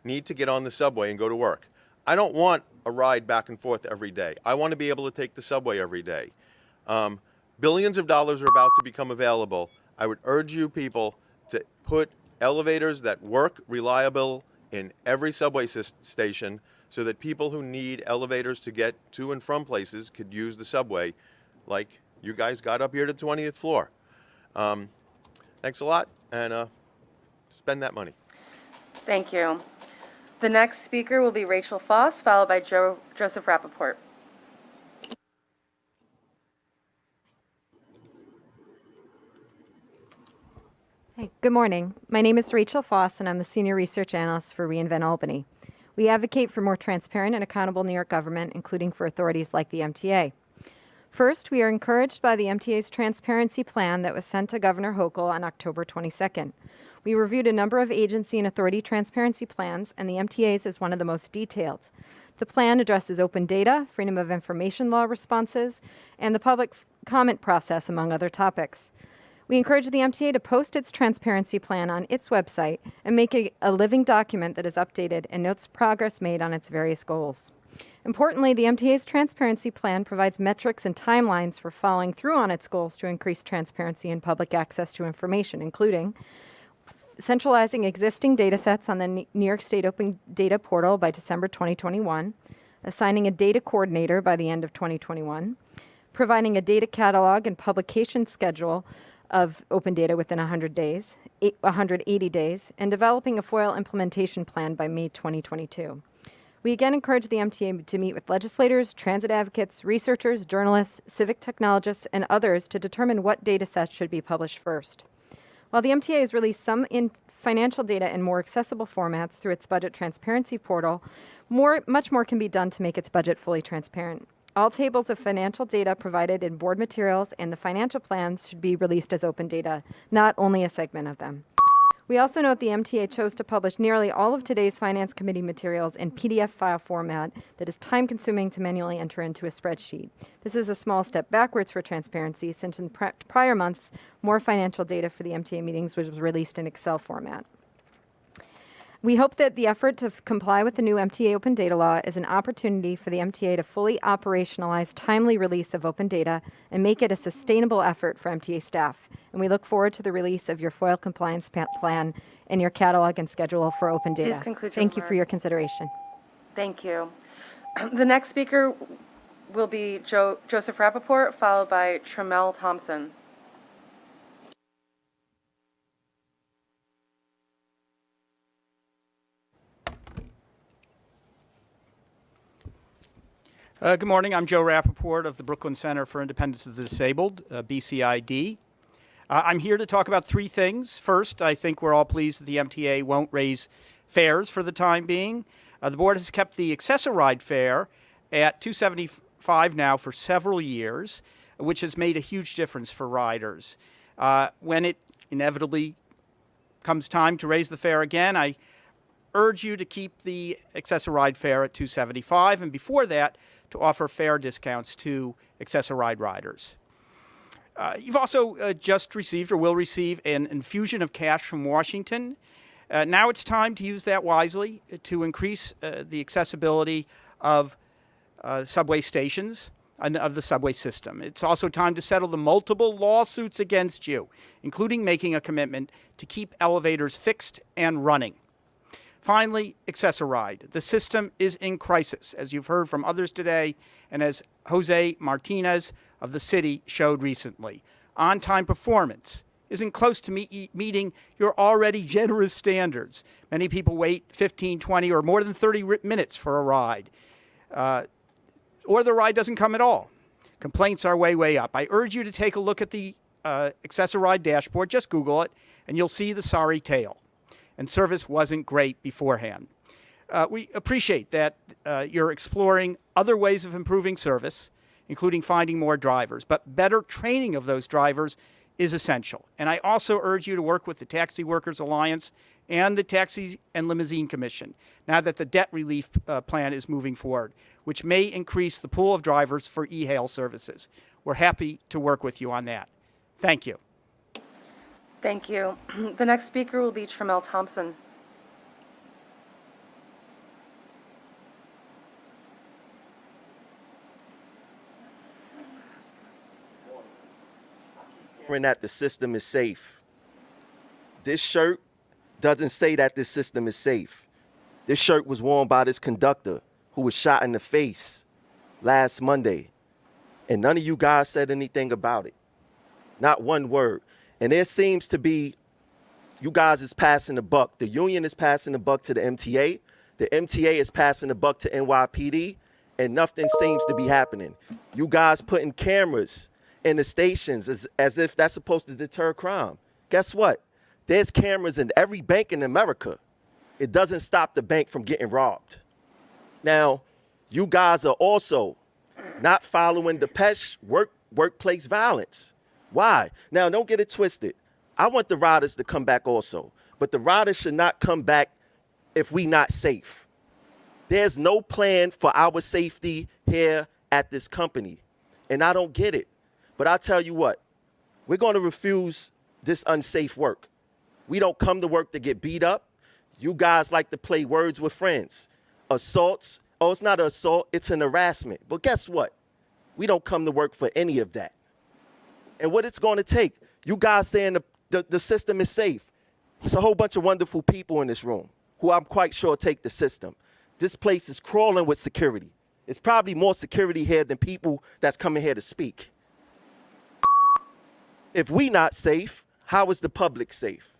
need to get on the subway and go to work. I don't want a ride back and forth every day. I want to be able to take the subway every day. Billions of dollars are about to become available. I would urge you people to put elevators that work reliable in every subway station so that people who need elevators to get to and from places could use the subway like you guys got up here to the 20th floor. Thanks a lot, and spend that money. Thank you. The next speaker will be Rachel Foss, followed by Joseph Rappaport. Hey, good morning. My name is Rachel Foss, and I'm the Senior Research Analyst for reInvent Albany. We advocate for more transparent and accountable New York government, including for authorities like the MTA. First, we are encouraged by the MTA's transparency plan that was sent to Governor Hochul on October 22nd. We reviewed a number of agency and authority transparency plans, and the MTA's is one of the most detailed. The plan addresses open data, freedom of information law responses, and the public comment process, among other topics. We encourage the MTA to post its transparency plan on its website and make it a living document that is updated and notes progress made on its various goals. Importantly, the MTA's transparency plan provides metrics and timelines for following through on its goals to increase transparency and public access to information, including centralizing existing data sets on the New York State Open Data Portal by December 2021, assigning a data coordinator by the end of 2021, providing a data catalog and publication schedule of open data within 180 days, and developing a FOIL implementation plan by May 2022. We again encourage the MTA to meet with legislators, transit advocates, researchers, journalists, civic technologists, and others to determine what data sets should be published first. While the MTA has released some financial data in more accessible formats through its budget transparency portal, much more can be done to make its budget fully transparent. All tables of financial data provided in board materials and the financial plans should be released as open data, not only a segment of them. We also note the MTA chose to publish nearly all of today's Finance Committee materials in PDF file format that is time-consuming to manually enter into a spreadsheet. This is a small step backwards for transparency, since in prior months, more financial data for the MTA meetings was released in Excel format. We hope that the effort to comply with the new MTA open data law is an opportunity for the MTA to fully operationalize timely release of open data and make it a sustainable effort for MTA staff. And we look forward to the release of your FOIL compliance plan and your catalog and schedule for open data. Please conclude your Thank you for your remarks. consideration. Thank you. The next speaker will be Joseph Rappaport, followed by Tremel Thompson. Good morning. I'm Joe Rappaport of the Brooklyn Center for Independence of the Disabled, BCID. I'm here to talk about three things. First, I think we're all pleased that the MTA won't raise fares for the time being. The board has kept the Access-a-Ride fare at $275 now for several years, which has made a huge difference for riders. When it inevitably comes time to raise the fare again, I urge you to keep the Access-a-Ride fare at $275, and before that, to offer fare discounts to Access-a-Ride riders. You've also just received or will receive an infusion of cash from Washington. Now it's time to use that wisely to increase the accessibility of subway stations and of the subway system. It's also time to settle the multiple lawsuits against you, including making a commitment to keep elevators fixed and running. Finally, Access-a-Ride. The system is in crisis, as you've heard from others today, and as Jose Martinez of the city showed recently. On-time performance isn't close to meeting your already generous standards. Many people wait 15, 20, or more than 30 minutes for a ride, or the ride doesn't come at all. Complaints are way up. I urge you to take a look at the Access-a-Ride dashboard. Just Google it, and you'll see the sorry tale. And service wasn't great beforehand. We appreciate that you're exploring other ways of improving service, including finding more drivers, but better training of those drivers is essential. And I also urge you to work with the Taxi Workers Alliance and the Taxi and Limousine Commission, now that the debt relief plan is moving forward, which may increase the pool of drivers for e-hail services. We're happy to work with you on that. Thank you. Thank you. The next speaker will be Tramell Thompson. That the system is safe. This shirt doesn't say that this system is safe. This shirt was worn by this conductor who was shot in the face last Monday, and none of you guys said anything about it. Not one word. And there seems to be, you guys is passing the buck. The union is passing the buck to the MTA. The MTA is passing the buck to NYPD, and nothing seems to be happening. You guys putting cameras in the stations as if that's supposed to deter crime. Guess what? There's cameras in every bank in America. It doesn't stop the bank from getting robbed. Now, you guys are also not following the PESH workplace violence. Why? Now, don't get it twisted. I want the riders to come back also, but the riders should not come back if we not safe. There's no plan for our safety here at this company, and I don't get it. But I'll tell you what, we're going to refuse this unsafe work. We don't come to work to get beat up. You guys like to play words with friends. Assaults, oh, it's not an assault, it's an harassment. But guess what? We don't come to work for any of that. And what it's going to take, you guys saying the system is safe. It's a whole bunch of wonderful people in this room who I'm quite sure take the system. This place is crawling with security. It's probably more security here than people that's coming here to speak. If we not safe, how is the public safe?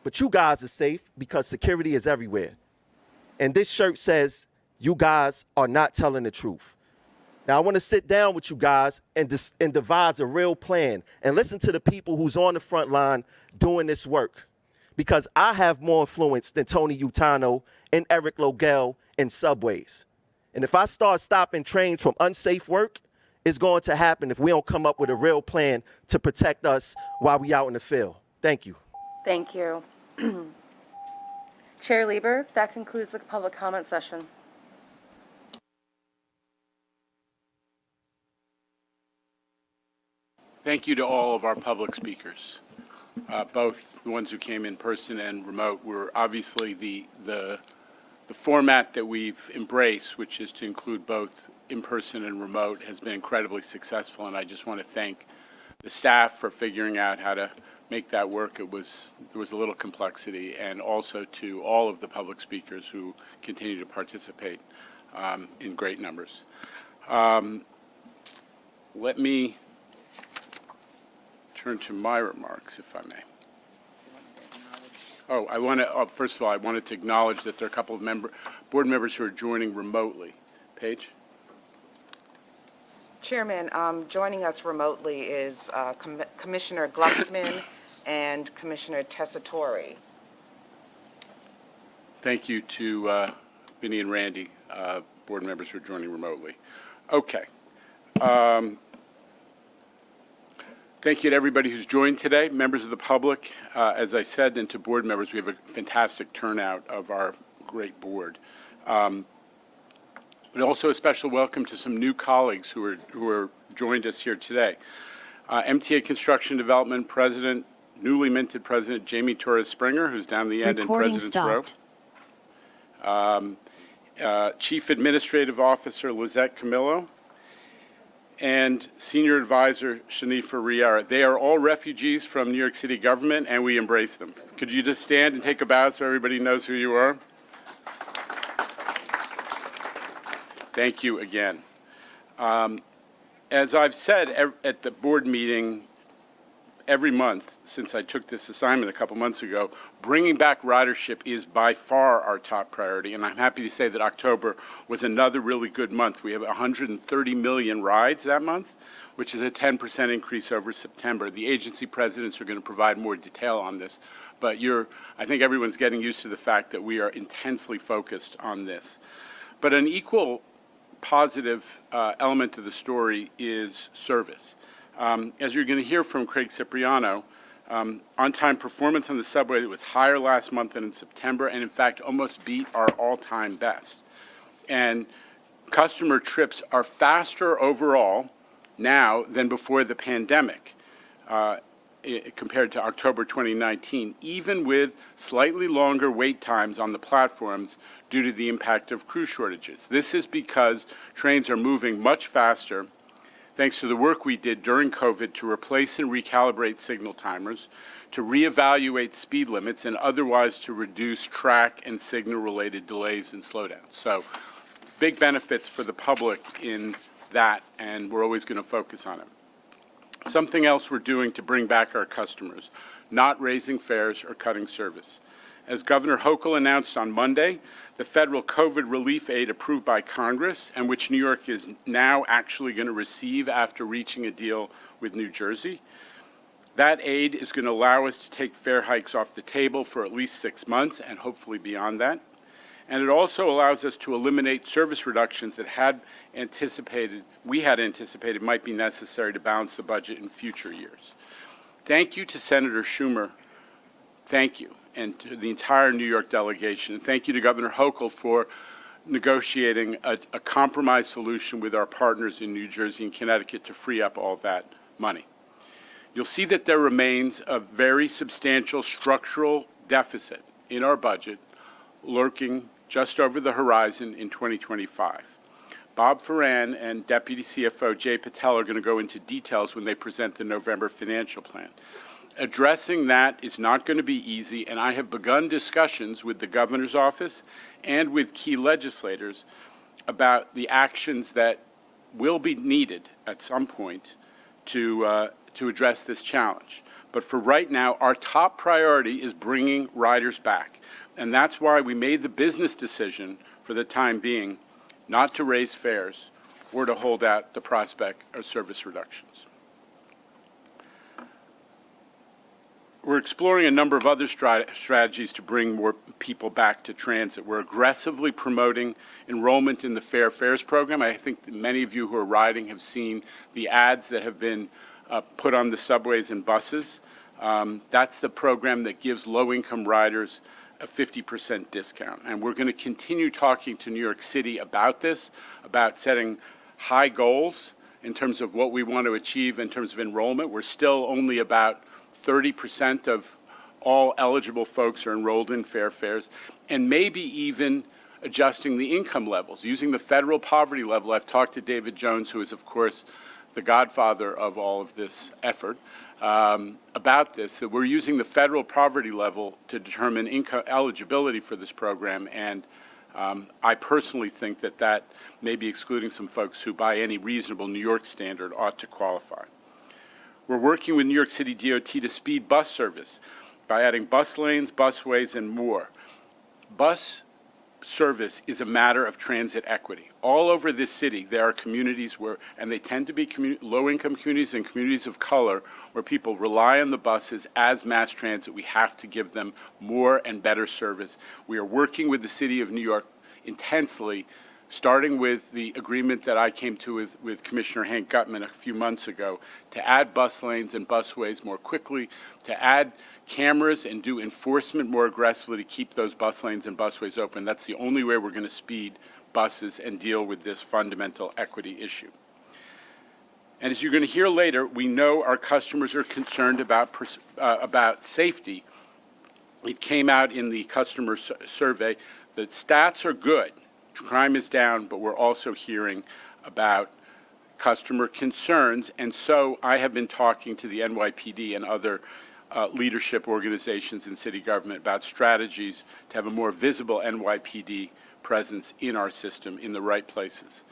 But you guys are safe because security is everywhere. And this shirt says you guys are not telling the truth. Now, I want to sit down with you guys and devise a real plan and listen to the people who's on the front line doing this work. Because I have more influence than Tony Utano and Eric Logel in subways. And if I start stopping trains from unsafe work, it's going to happen if we don't come up with a real plan to protect us while we out in the field. Thank you. Thank you. Chair Lieber, that concludes the public comment session. Thank you to all of our public speakers, both the ones who came in person and remote. We're obviously the format that we've embraced, which is to include both in-person and remote, has been incredibly successful, and I just want to thank the staff for figuring out how to make that work. There was a little complexity, and also to all of the public speakers who continue to participate in great numbers. Let me turn to my remarks, if I may. Oh, I want to, first of all, I wanted to acknowledge that there are a couple of board members who are joining remotely. Paige? Chairman, joining us remotely is Commissioner Glucksman and Commissioner Tessitore. Thank you to Vinnie and Randy, board members who are joining remotely. Okay. Thank you to everybody who's joined today, members of the public. As I said, and to board members, we have a fantastic turnout of our great board. But also a special welcome to some new colleagues who are joined us here today. MTA Construction Development President, newly minted President Jamie Torres Springer, who's down the end Recording in President's Row. Chief Administrative Officer Lizette Camillo, and Senior Advisor Shanifa Riara. They are all refugees from New York City government, and we embrace them. Could you just stand and take a bow so everybody knows who you are? Thank you again. As I've said at the board meeting every month since I took this assignment a couple months ago, bringing back ridership is by far our top priority, and I'm happy to say that October was another really good month. We have 130 million rides that month, which is a 10% increase over September. The agency presidents are going to provide more detail on this, but I think everyone's getting used to the fact that we are intensely focused on this. But an equal positive element to the story is service. As you're going to hear from Craig Cipriano, on-time performance on the subway was higher last month than in September, and in fact almost beat our all-time best. And customer trips are faster overall now than before the pandemic, compared to October 2019, even with slightly longer wait times on the platforms due to the impact of crew shortages. This is because trains are moving much faster thanks to the work we did during COVID to replace and recalibrate signal timers, to reevaluate speed limits, and otherwise to reduce track and signal-related delays and slowdowns. So big benefits for the public in that, and we're always going to focus on it. Something else we're doing to bring back our customers, not raising fares or cutting service. As Governor Hochul announced on Monday, the federal COVID relief aid approved by Congress, and which New York is now actually going to receive after reaching a deal with New Jersey, that aid is going to allow us to take fare hikes off the table for at least 6 months and hopefully beyond that. And it also allows us to eliminate service reductions that we had anticipated might be necessary to balance the budget in future years. Thank you to Senator Schumer. Thank you. And to the entire New York delegation. And thank you to Governor Hochul for negotiating a compromise solution with our partners in New Jersey and Connecticut to free up all that money. You'll see that there remains a very substantial structural deficit in our budget lurking just over the horizon in 2025. Bob Ferran and Deputy CFO Jay Patel are going to go into details when they present the November financial plan. Addressing that is not going to be easy, and I have begun discussions with the governor's office and with key legislators about the actions that will be needed at some point to address this challenge. But for right now, our top priority is bringing riders back, and that's why we made the business decision for the time being not to raise fares or to hold out the prospect of service reductions. We're exploring a number of other strategies to bring more people back to transit. We're aggressively promoting enrollment in the Fair Fares program. I think many of you who are riding have seen the ads that have been put on the subways and buses. That's the program that gives low-income riders a 50% discount. And we're going to continue talking to New York City about this, about setting high goals in terms of what we want to achieve in terms of enrollment. We're still only about 30% of all eligible folks are enrolled in Fair Fares, and maybe even adjusting the income levels, using the federal poverty level. I've talked to David Jones, who is, of course, the godfather of all of this effort, about this, that we're using the federal poverty level to determine income eligibility for this program, and I personally think that that may be excluding some folks who, by any reasonable New York standard, ought to qualify. We're working with New York City DOT to speed bus service by adding bus lanes, busways, and more. Bus service is a matter of transit equity. All over this city, there are communities where, and they tend to be low-income communities and communities of color, where people rely on the buses as mass transit. We have to give them more and better service. We are working with the City of New York intensely, starting with the agreement that I came to with Commissioner Hank Gutman a few months ago, to add bus lanes and busways more quickly, to add cameras and do enforcement more aggressively to keep those bus lanes and busways open. That's the only way we're going to speed buses and deal with this fundamental equity issue. And as you're going to hear later, we know our customers are concerned about safety. It came out in the customer survey. The stats are good. Crime is down, but we're also hearing about customer concerns. And so I have been talking to the NYPD and other leadership organizations in city government about strategies to have a more visible NYPD presence in our system in the right places.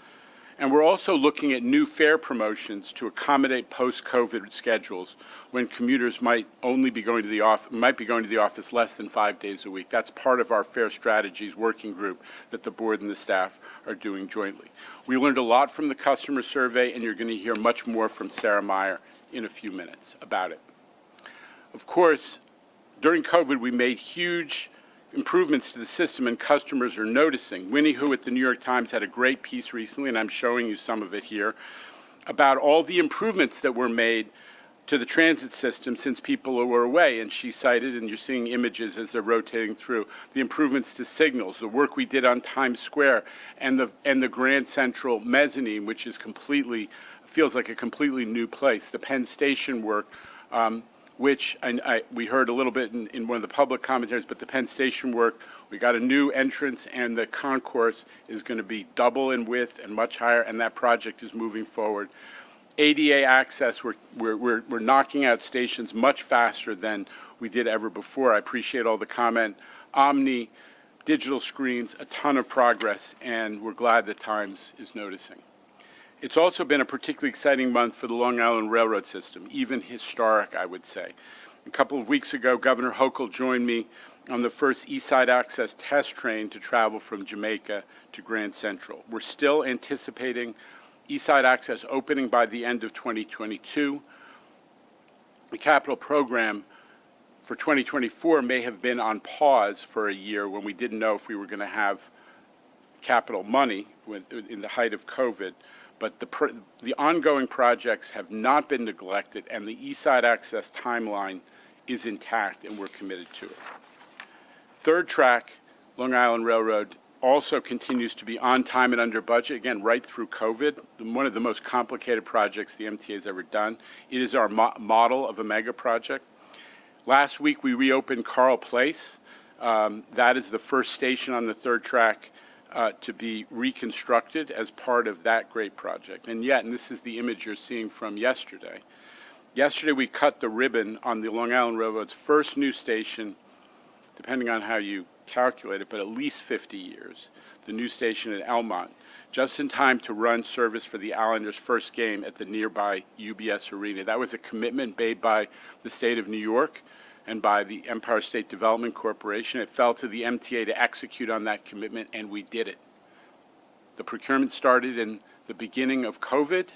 And we're also looking at new fare promotions to accommodate post-COVID schedules when commuters might be going to the office less than 5 days a week. That's part of our fare strategies working group that the board and the staff are doing jointly. We learned a lot from the customer survey, and you're going to hear much more from Sarah Meyer in a few minutes about it. Of course, during COVID, we made huge improvements to the system, and customers are noticing. Winnie Hu at the New York Times had a great piece recently, and I'm showing you some of it here, about all the improvements that were made to the transit system since people were away. And she cited, and you're seeing images as they're rotating through, the improvements to signals, the work we did on Times Square, and the Grand Central mezzanine, which is feels like a completely new place. The Penn Station work, which we heard a little bit in one of the public commentaries, but the Penn Station work, we got a new entrance, and the concourse is going to be double in width and much higher, and that project is moving forward. ADA access, we're knocking out stations much faster than we did ever before. I appreciate all the comment. Omni, digital screens, a ton of progress, and we're glad the Times is noticing. It's also been a particularly exciting month for the Long Island Railroad system, even historic, I would say. A couple of weeks ago, Governor Hochul joined me on the first East Side Access test train to travel from Jamaica to Grand Central. We're still anticipating East Side Access opening by the end of 2022. The capital program for 2024 may have been on pause for a year when we didn't know if we were going to have capital money in the height of COVID. But the ongoing projects have not been neglected, and the East Side Access timeline is intact, and we're committed to it. Third track, Long Island Railroad, also continues to be on time and under budget, again, right through COVID, one of the most complicated projects the MTA has ever done. It is our model of a mega project. Last week, we reopened Carl Place. That is the first station on the third track to be reconstructed as part of that great project. And this is the image you're seeing from yesterday. Yesterday, we cut the ribbon on the Long Island Railroad's first new station, depending on how you calculate it, but at least 50 years, the new station at Elmont, just in time to run service for the Islanders' first game at the nearby UBS Arena. That was a commitment made by the state of New York and by the Empire State Development Corporation. It fell to the MTA to execute on that commitment, and we did it. The procurement started in the beginning of COVID,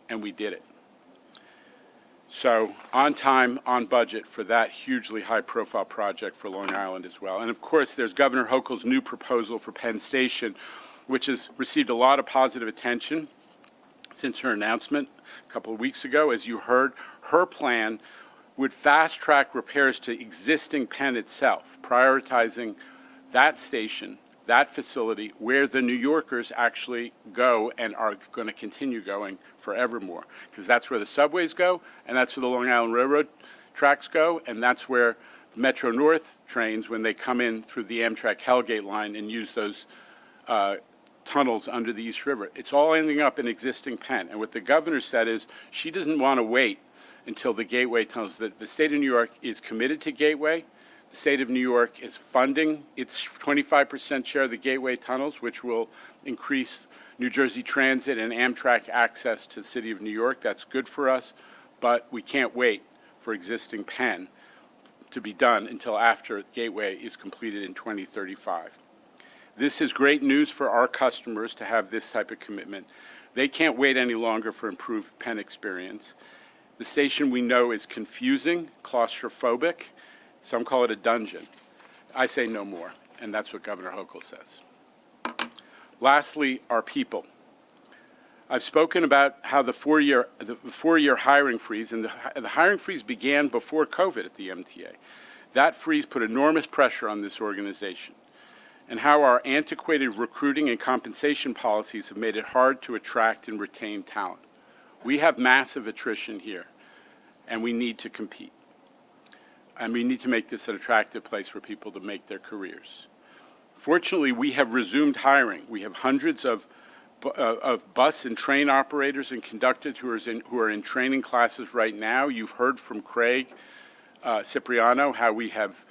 and we did it. So on time, on budget for that hugely high-profile project for Long Island as well. And of course, there's Governor Hochul's new proposal for Penn Station, which has received a lot of positive attention since her announcement a couple of weeks ago. As you heard, her plan would fast-track repairs to existing Penn itself, prioritizing that station, that facility, where the New Yorkers actually go and are going to continue going forevermore, because that's where the subways go, and that's where the Long Island Railroad tracks go, and that's where the Metro North trains, when they come in through the Amtrak Hellgate line and use those tunnels under the East River. It's all ending up in existing Penn. And what the governor said is she doesn't want to wait until the Gateway tunnels. The state of New York is committed to Gateway. The state of New York is funding its 25% share of the Gateway tunnels, which will increase New Jersey Transit and Amtrak access to the city of New York. That's good for us, but we can't wait for existing Penn to be done until after Gateway is completed in 2035. This is great news for our customers to have this type of commitment. They can't wait any longer for improved Penn experience. The station we know is confusing, claustrophobic. Some call it a dungeon. I say no more, and that's what Governor Hochul says. Lastly, our people. I've spoken about how the four-year hiring freeze, and the hiring freeze began before COVID at the MTA. That freeze put enormous pressure on this organization, and how our antiquated recruiting and compensation policies have made it hard to attract and retain talent. We have massive attrition here, and we need to compete. And we need to make this an attractive place for people to make their careers. Fortunately, we have resumed hiring. We have hundreds of bus and train operators and conductors who are in training classes right now. You've heard from Craig Cipriano how we have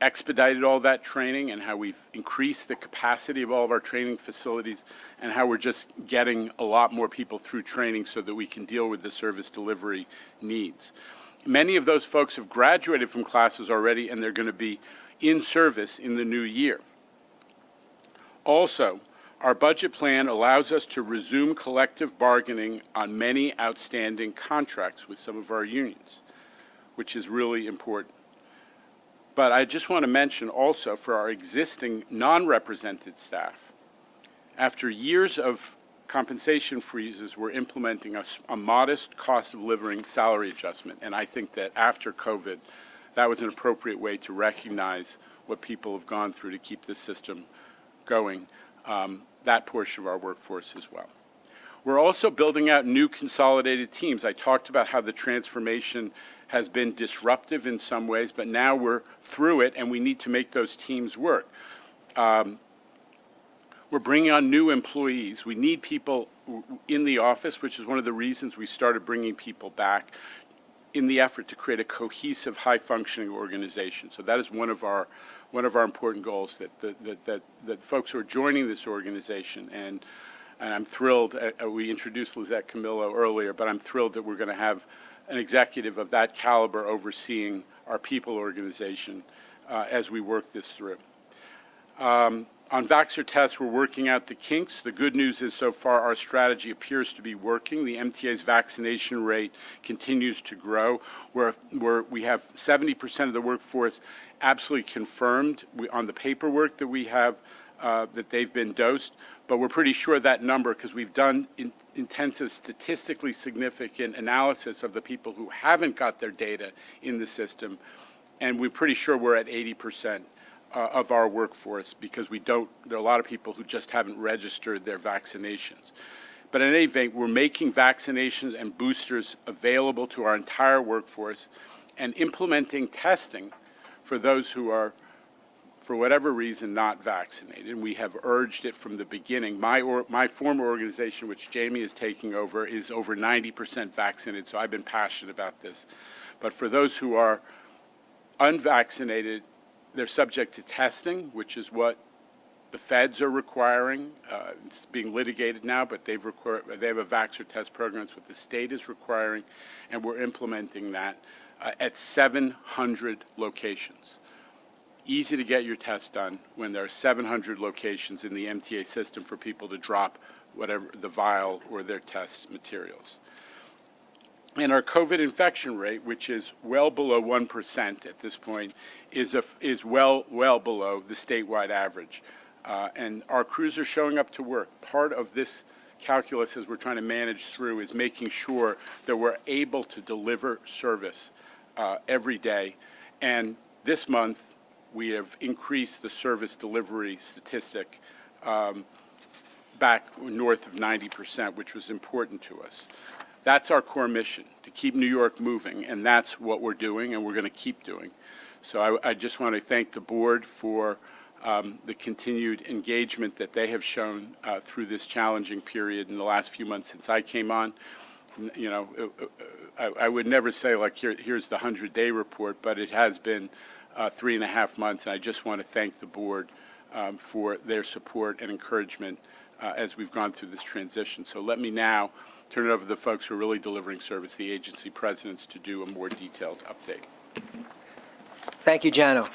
expedited all that training and how we've increased the capacity of all of our training facilities and how we're just getting a lot more people through training so that we can deal with the service delivery needs. Many of those folks have graduated from classes already, and they're going to be in service in the new year. Also, our budget plan allows us to resume collective bargaining on many outstanding contracts with some of our unions, which is really important. But I just want to mention also for our existing non-represented staff, after years of compensation freezes, we're implementing a modest cost of living salary adjustment. And I think that after COVID, that was an appropriate way to recognize what people have gone through to keep this system going, that portion of our workforce as well. We're also building out new consolidated teams. I talked about how the transformation has been disruptive in some ways, but now we're through it and we need to make those teams work. We're bringing on new employees. We need people in the office, which is one of the reasons we started bringing people back in the effort to create a cohesive, high-functioning organization. So that is one of our important goals, that folks who are joining this organization, and I'm thrilled, we introduced Lizette Camillo earlier, but I'm thrilled that we're going to have an executive of that caliber overseeing our people organization as we work this through. On Vaxxer tests, we're working out the kinks. The good news is so far our strategy appears to be working. The MTA's vaccination rate continues to grow. We have 70% of the workforce absolutely confirmed on the paperwork that we have that they've been dosed, but we're pretty sure that number, because we've done intensive statistically significant analysis of the people who haven't got their data in the system, and we're pretty sure we're at 80%. Of our workforce, because there are a lot of people who just haven't registered their vaccinations. But in any event, we're making vaccinations and boosters available to our entire workforce and implementing testing for those who are, for whatever reason, not vaccinated. And we have urged it from the beginning. My former organization, which Jamie is taking over, is over 90% vaccinated, so I've been passionate about this. But for those who are unvaccinated, they're subject to testing, which is what the feds are requiring. It's being litigated now, but they have a Vaxxer test program. It's what the state is requiring, and we're implementing that at 700 locations. Easy to get your test done when there are 700 locations in the MTA system for people to drop whatever the vial or their test materials. And our COVID infection rate, which is well below 1% at this point, is well below the statewide average. And our crews are showing up to work. Part of this calculus as we're trying to manage through is making sure that we're able to deliver service every day. And this month, we have increased the service delivery statistic back north of 90%, which was important to us. That's our core mission, to keep New York moving, and that's what we're doing, and we're going to keep doing. So I just want to thank the board for the continued engagement that they have shown through this challenging period in the last few months since I came on. You know, I would never say, like, here's the 100-day report, but it has been 3.5 months, and I just want to thank the board for their support and encouragement as we've gone through this transition. So let me now turn it over to the folks who are really delivering service, the agency presidents, to do a more detailed update. Thank you, Jano.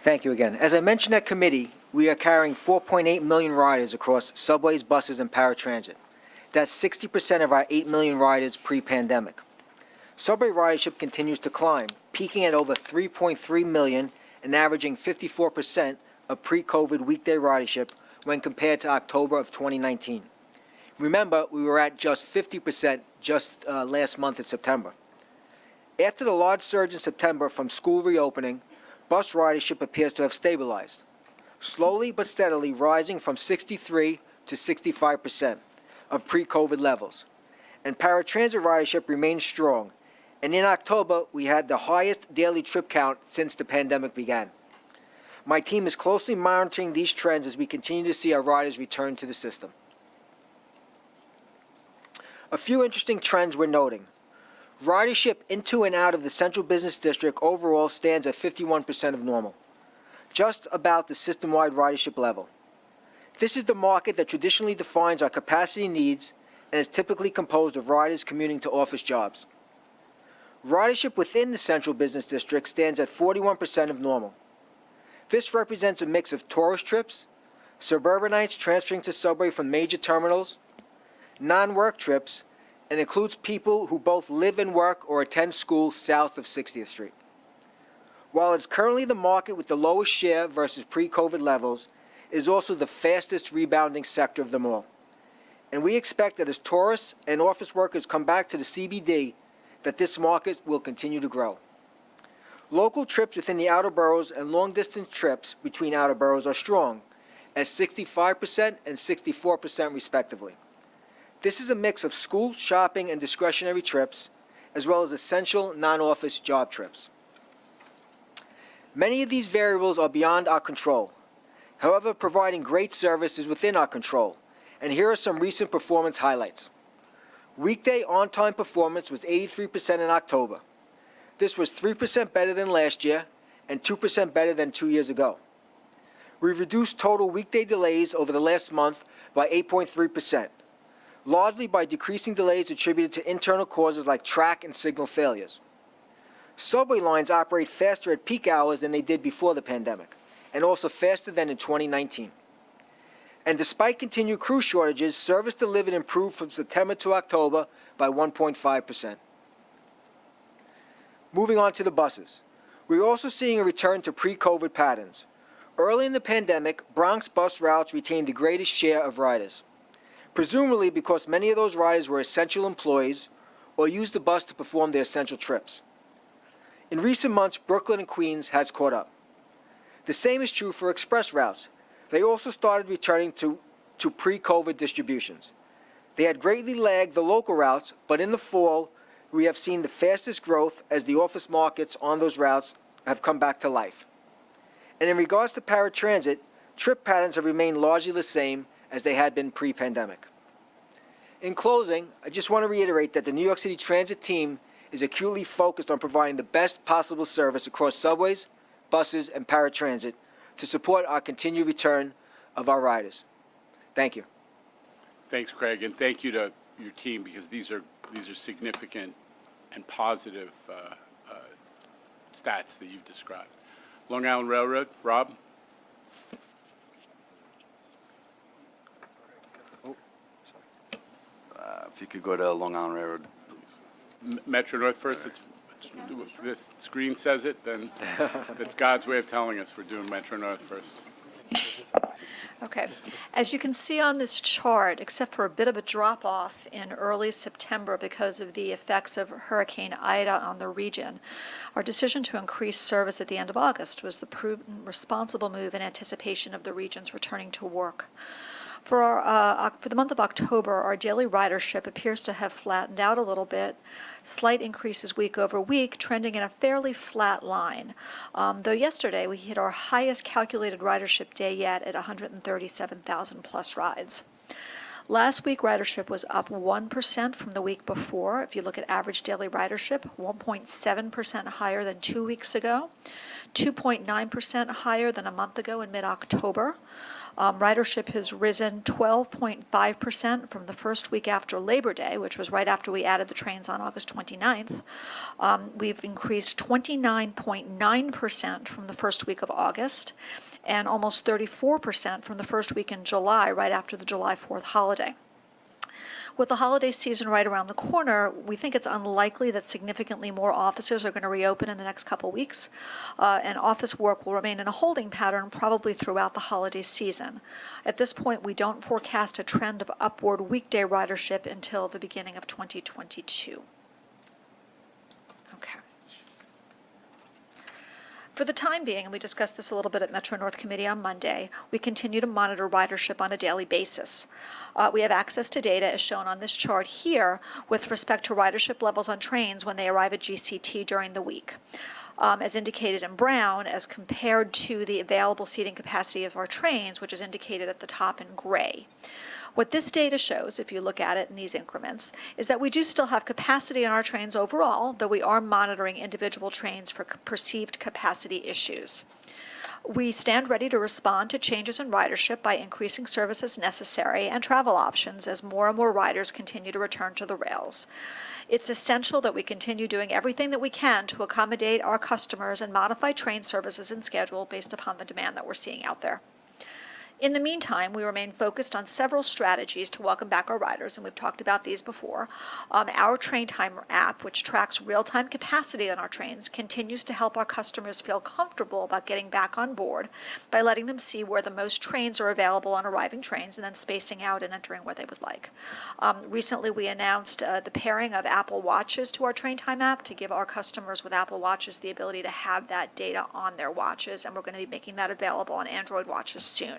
Thank you again. As I mentioned at committee, we are carrying 4.8 million riders across subways, buses, and paratransit. That's 60% of our 8 million riders pre-pandemic. Subway ridership continues to climb, peaking at over 3.3 million and averaging 54% of pre-COVID weekday ridership when compared to October of 2019. Remember, we were at just 50% last month in September. After the large surge in September from school reopening, bus ridership appears to have stabilized, slowly but steadily rising from 63 to 65% of pre-COVID levels. And paratransit ridership remains strong, and in October, we had the highest daily trip count since the pandemic began. My team is closely monitoring these trends as we continue to see our riders return to the system. A few interesting trends we're noting. Ridership into and out of the Central Business District overall stands at 51% of normal, just about the system-wide ridership level. This is the market that traditionally defines our capacity needs and is typically composed of riders commuting to office jobs. Ridership within the Central Business District stands at 41% of normal. This represents a mix of tourist trips, suburbanites transferring to subway from major terminals, non-work trips, and includes people who both live and work or attend school south of 60th Street. While it's currently the market with the lowest share versus pre-COVID levels, it is also the fastest rebounding sector of them all. And we expect that as tourists and office workers come back to the CBD, that this market will continue to grow. Local trips within the outer boroughs and long-distance trips between outer boroughs are strong, at 65% and 64% respectively. This is a mix of school, shopping, and discretionary trips, as well as essential non-office job trips. Many of these variables are beyond our control. However, providing great service is within our control, and here are some recent performance highlights. Weekday on-time performance was 83% in October. This was 3% better than last year and 2% better than 2 years ago. We've reduced total weekday delays over the last month by 8.3%. Largely by decreasing delays attributed to internal causes like track and signal failures. Subway lines operate faster at peak hours than they did before the pandemic, and also faster than in 2019. And despite continued crew shortages, service delivered improved from September to October by 1.5%. Moving on to the buses. We're also seeing a return to pre-COVID patterns. Early in the pandemic, Bronx bus routes retained the greatest share of riders, presumably because many of those riders were essential employees or used the bus to perform their essential trips. In recent months, Brooklyn and Queens has caught up. The same is true for express routes. They also started returning to pre-COVID distributions. They had greatly lagged the local routes, but in the fall, we have seen the fastest growth as the office markets on those routes have come back to life. And in regards to paratransit, trip patterns have remained largely the same as they had been pre-pandemic. In closing, I just want to reiterate that the New York City Transit team is acutely focused on providing the best possible service across subways, buses, and paratransit to support our continued return of our riders. Thank you. Thanks, Craig, and thank you to your team because these are significant and positive stats that you've described. Long Island Railroad, Rob? If you could go to Long Island Railroad, please. Metro North first. If this screen says it, then it's God's way of telling us we're doing Metro North first. Okay. As you can see on this chart, except for a bit of a drop-off in early September because of the effects of Hurricane Ida on the region, our decision to increase service at the end of August was the prudent, responsible move in anticipation of the region's returning to work. For the month of October, our daily ridership appears to have flattened out a little bit, slight increases week over week, trending in a fairly flat line. Though yesterday we hit our highest calculated ridership day yet at 137,000 plus rides. Last week, ridership was up 1% from the week before. If you look at average daily ridership, 1.7% higher than 2 weeks ago, 2.9% higher than a month ago in mid-October. Ridership has risen 12.5% from the first week after Labor Day, which was right after we added the trains on August 29th. We've increased 29.9% from the first week of August, and almost 34% from the first week in July, right after the July 4th holiday. With the holiday season right around the corner, we think it's unlikely that significantly more offices are going to reopen in the next couple weeks, and office work will remain in a holding pattern probably throughout the holiday season. At this point, we don't forecast a trend of upward weekday ridership until the beginning of 2022. Okay. For the time being, and we discussed this a little bit at Metro North Committee on Monday, we continue to monitor ridership on a daily basis. We have access to data as shown on this chart here with respect to ridership levels on trains when they arrive at GCT during the week. As indicated in brown, as compared to the available seating capacity of our trains, which is indicated at the top in gray. What this data shows, if you look at it in these increments, is that we do still have capacity on our trains overall, though we are monitoring individual trains for perceived capacity issues. We stand ready to respond to changes in ridership by increasing service as necessary and travel options as more and more riders continue to return to the rails. It's essential that we continue doing everything that we can to accommodate our customers and modify train services and schedule based upon the demand that we're seeing out there. In the meantime, we remain focused on several strategies to welcome back our riders, and we've talked about these before. Our Train Timer app, which tracks real-time capacity on our trains, continues to help our customers feel comfortable about getting back on board by letting them see where the most trains are available on arriving trains and then spacing out and entering what they would like. Recently, we announced the pairing of Apple Watches to our Train Time app to give our customers with Apple Watches the ability to have that data on their watches, and we're going to be making that available on Android watches soon.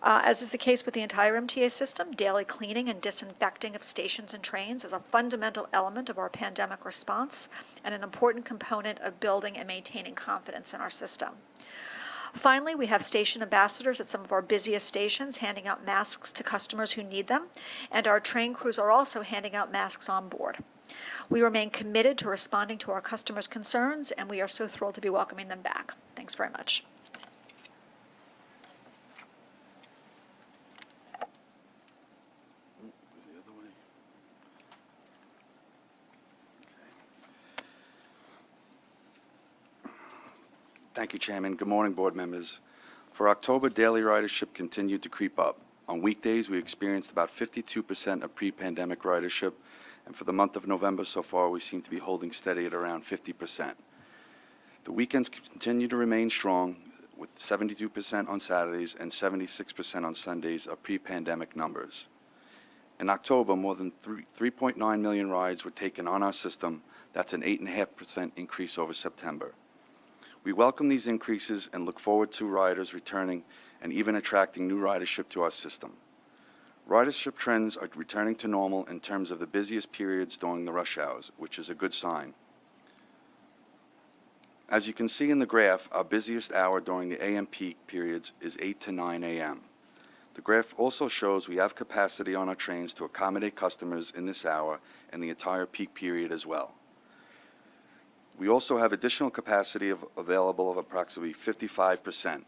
As is the case with the entire MTA system, daily cleaning and disinfecting of stations and trains is a fundamental element of our pandemic response and an important component of building and maintaining confidence in our system. Finally, we have station ambassadors at some of our busiest stations handing out masks to customers who need them, and our train crews are also handing out masks on board. We remain committed to responding to our customers' concerns, and we are so thrilled to be welcoming them back. Thanks very much. Thank you, Chairman. Good morning, board members. For October, daily ridership continued to creep up. On weekdays, we experienced about 52% of pre-pandemic ridership, and for the month of November so far, we seem to be holding steady at around 50%. The weekends continue to remain strong, with 72% on Saturdays and 76% on Sundays of pre-pandemic numbers. In October, more than 3.9 million rides were taken on our system. That's an 8.5% increase over September. We welcome these increases and look forward to riders returning and even attracting new ridership to our system. Ridership trends are returning to normal in terms of the busiest periods during the rush hours, which is a good sign. As you can see in the graph, our busiest hour during the AM peak periods is 8 to 9 a.m. The graph also shows we have capacity on our trains to accommodate customers in this hour and the entire peak period as well. We also have additional capacity available of approximately 55%.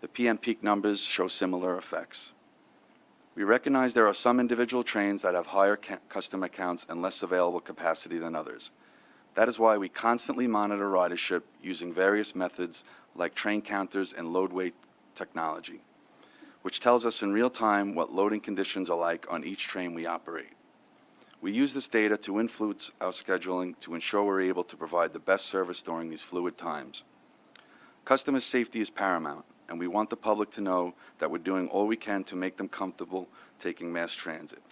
The PM peak numbers show similar effects. We recognize there are some individual trains that have higher customer counts and less available capacity than others. That is why we constantly monitor ridership using various methods like train counters and load weight technology, which tells us in real time what loading conditions are like on each train we operate. We use this data to influence our scheduling to ensure we're able to provide the best service during these fluid times. Customer safety is paramount, and we want the public to know that we're doing all we can to make them comfortable taking mass transit.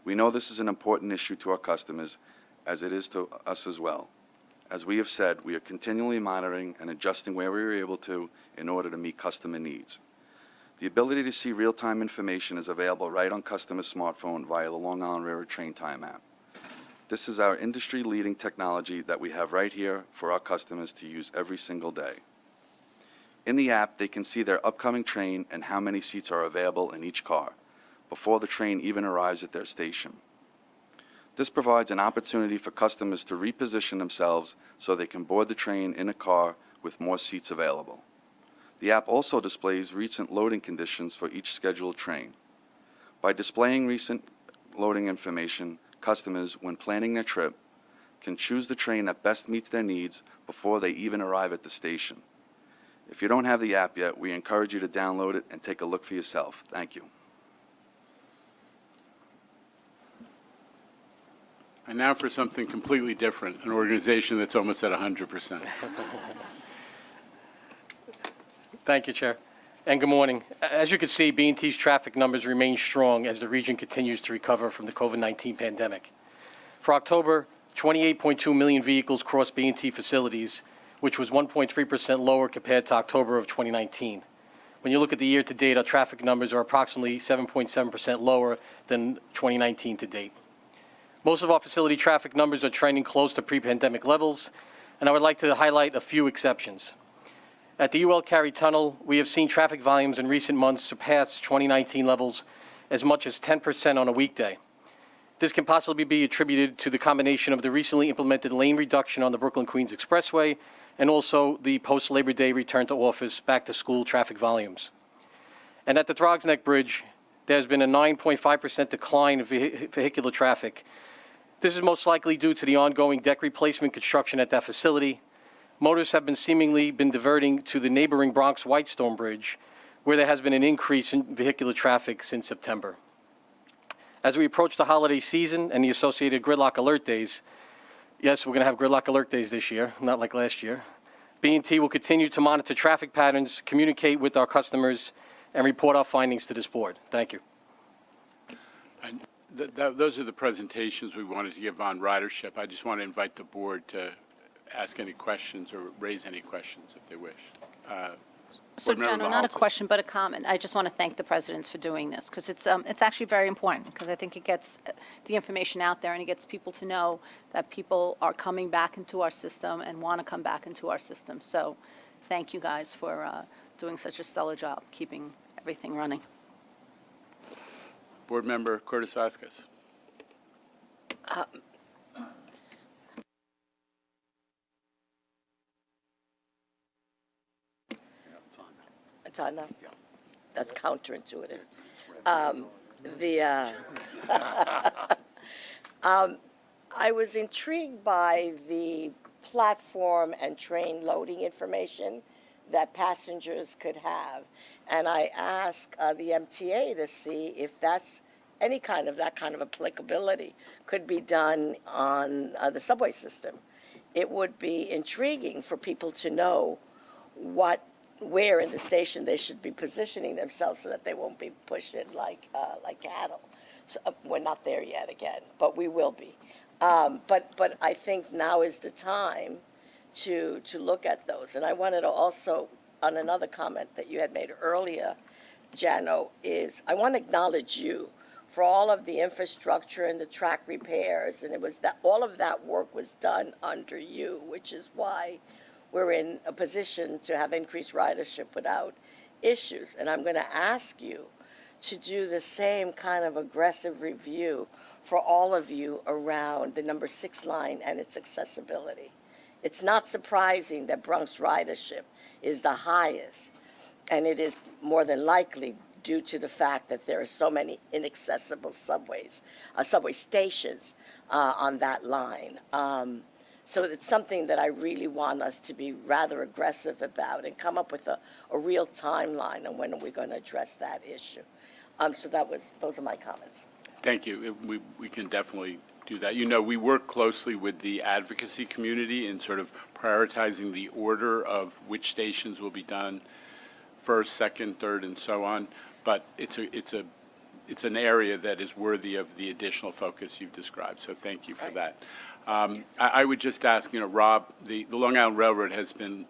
We know this is an important issue to our customers, as it is to us as well. As we have said, we are continually monitoring and adjusting where we are able to in order to meet customer needs. The ability to see real-time information is available right on customer smartphone via the Long Island Railroad Train Time app. This is our industry-leading technology that we have right here for our customers to use every single day. In the app, they can see their upcoming train and how many seats are available in each car. before the train even arrives at their station. This provides an opportunity for customers to reposition themselves so they can board the train in a car with more seats available. The app also displays recent loading conditions for each scheduled train. By displaying recent loading information, customers, when planning their trip, can choose the train that best meets their needs before they even arrive at the station. If you don't have the app yet, we encourage you to download it and take a look for yourself. Thank you. And now for something completely different, an organization that's almost at 100%. Thank you, Chair. And good morning. As you can see, B&T's traffic numbers remain strong as the region continues to recover from the COVID-19 pandemic. For October, 28.2 million vehicles crossed B&T facilities, which was 1.3% lower compared to October of 2019. When you look at the year-to-date, our traffic numbers are approximately 7.7% lower than 2019 to date. Most of our facility traffic numbers are trending close to pre-pandemic levels, and I would like to highlight a few exceptions. At the UL Cary Tunnel, we have seen traffic volumes in recent months surpass 2019 levels as much as 10% on a weekday. This can possibly be attributed to the combination of the recently implemented lane reduction on the Brooklyn-Queens Expressway and also the post-Labor Day return to office, back-to-school traffic volumes. And at the Throgs Neck Bridge, there's been a 9.5% decline in vehicular traffic. This is most likely due to the ongoing deck replacement construction at that facility. Motorists have seemingly been diverting to the neighboring Bronx Whitestone Bridge, where there has been an increase in vehicular traffic since September. As we approach the holiday season and the associated gridlock alert days, yes, we're going to have gridlock alert days this year, not like last year. B&T will continue to monitor traffic patterns, communicate with our customers, and report our findings to this board. Thank you. And those are the presentations we wanted to give on ridership. I just want to invite the board to ask any questions or raise any questions if they wish. So, Board Member General, not a Mahalta. question, but a comment. I just want to thank the presidents for doing this, because it's actually very important, because I think it gets the information out there and it gets people to know that people are coming back into our system and want to come back into our system. So thank you guys for doing such a stellar job keeping everything running. Board Member Curtis Vasquez. It's on now? Yeah. That's counterintuitive. I was intrigued by the platform and train loading information that passengers could have. And I asked the MTA to see if that's any kind of that kind of applicability could be done on the subway system. It would be intriguing for people to know where in the station they should be positioning themselves so that they won't be pushed in like cattle. So, we're not there yet again, but we will be. But I think now is the time to look at those. And I wanted to also, on another comment that you had made earlier, Jano, is I want to acknowledge you for all of the infrastructure and the track repairs, and it was that all of that work was done under you, which is why we're in a position to have increased ridership without issues. And I'm going to ask you to do the same kind of aggressive review for all of you around the number 6 line and its accessibility. It's not surprising that Bronx ridership is the highest, and it is more than likely due to the fact that there are so many inaccessible subway stations on that line. So it's something that I really want us to be rather aggressive about and come up with a real timeline on when we're going to address that issue. So those are my comments. Thank you. We can definitely do that. You know, we work closely with the advocacy community in sort of prioritizing the order of which stations will be done first, second, third, and so on. But it's an area that is worthy of the additional focus you've described. So thank you for that. I would just ask, you know, Rob, the Long Island Railroad has been,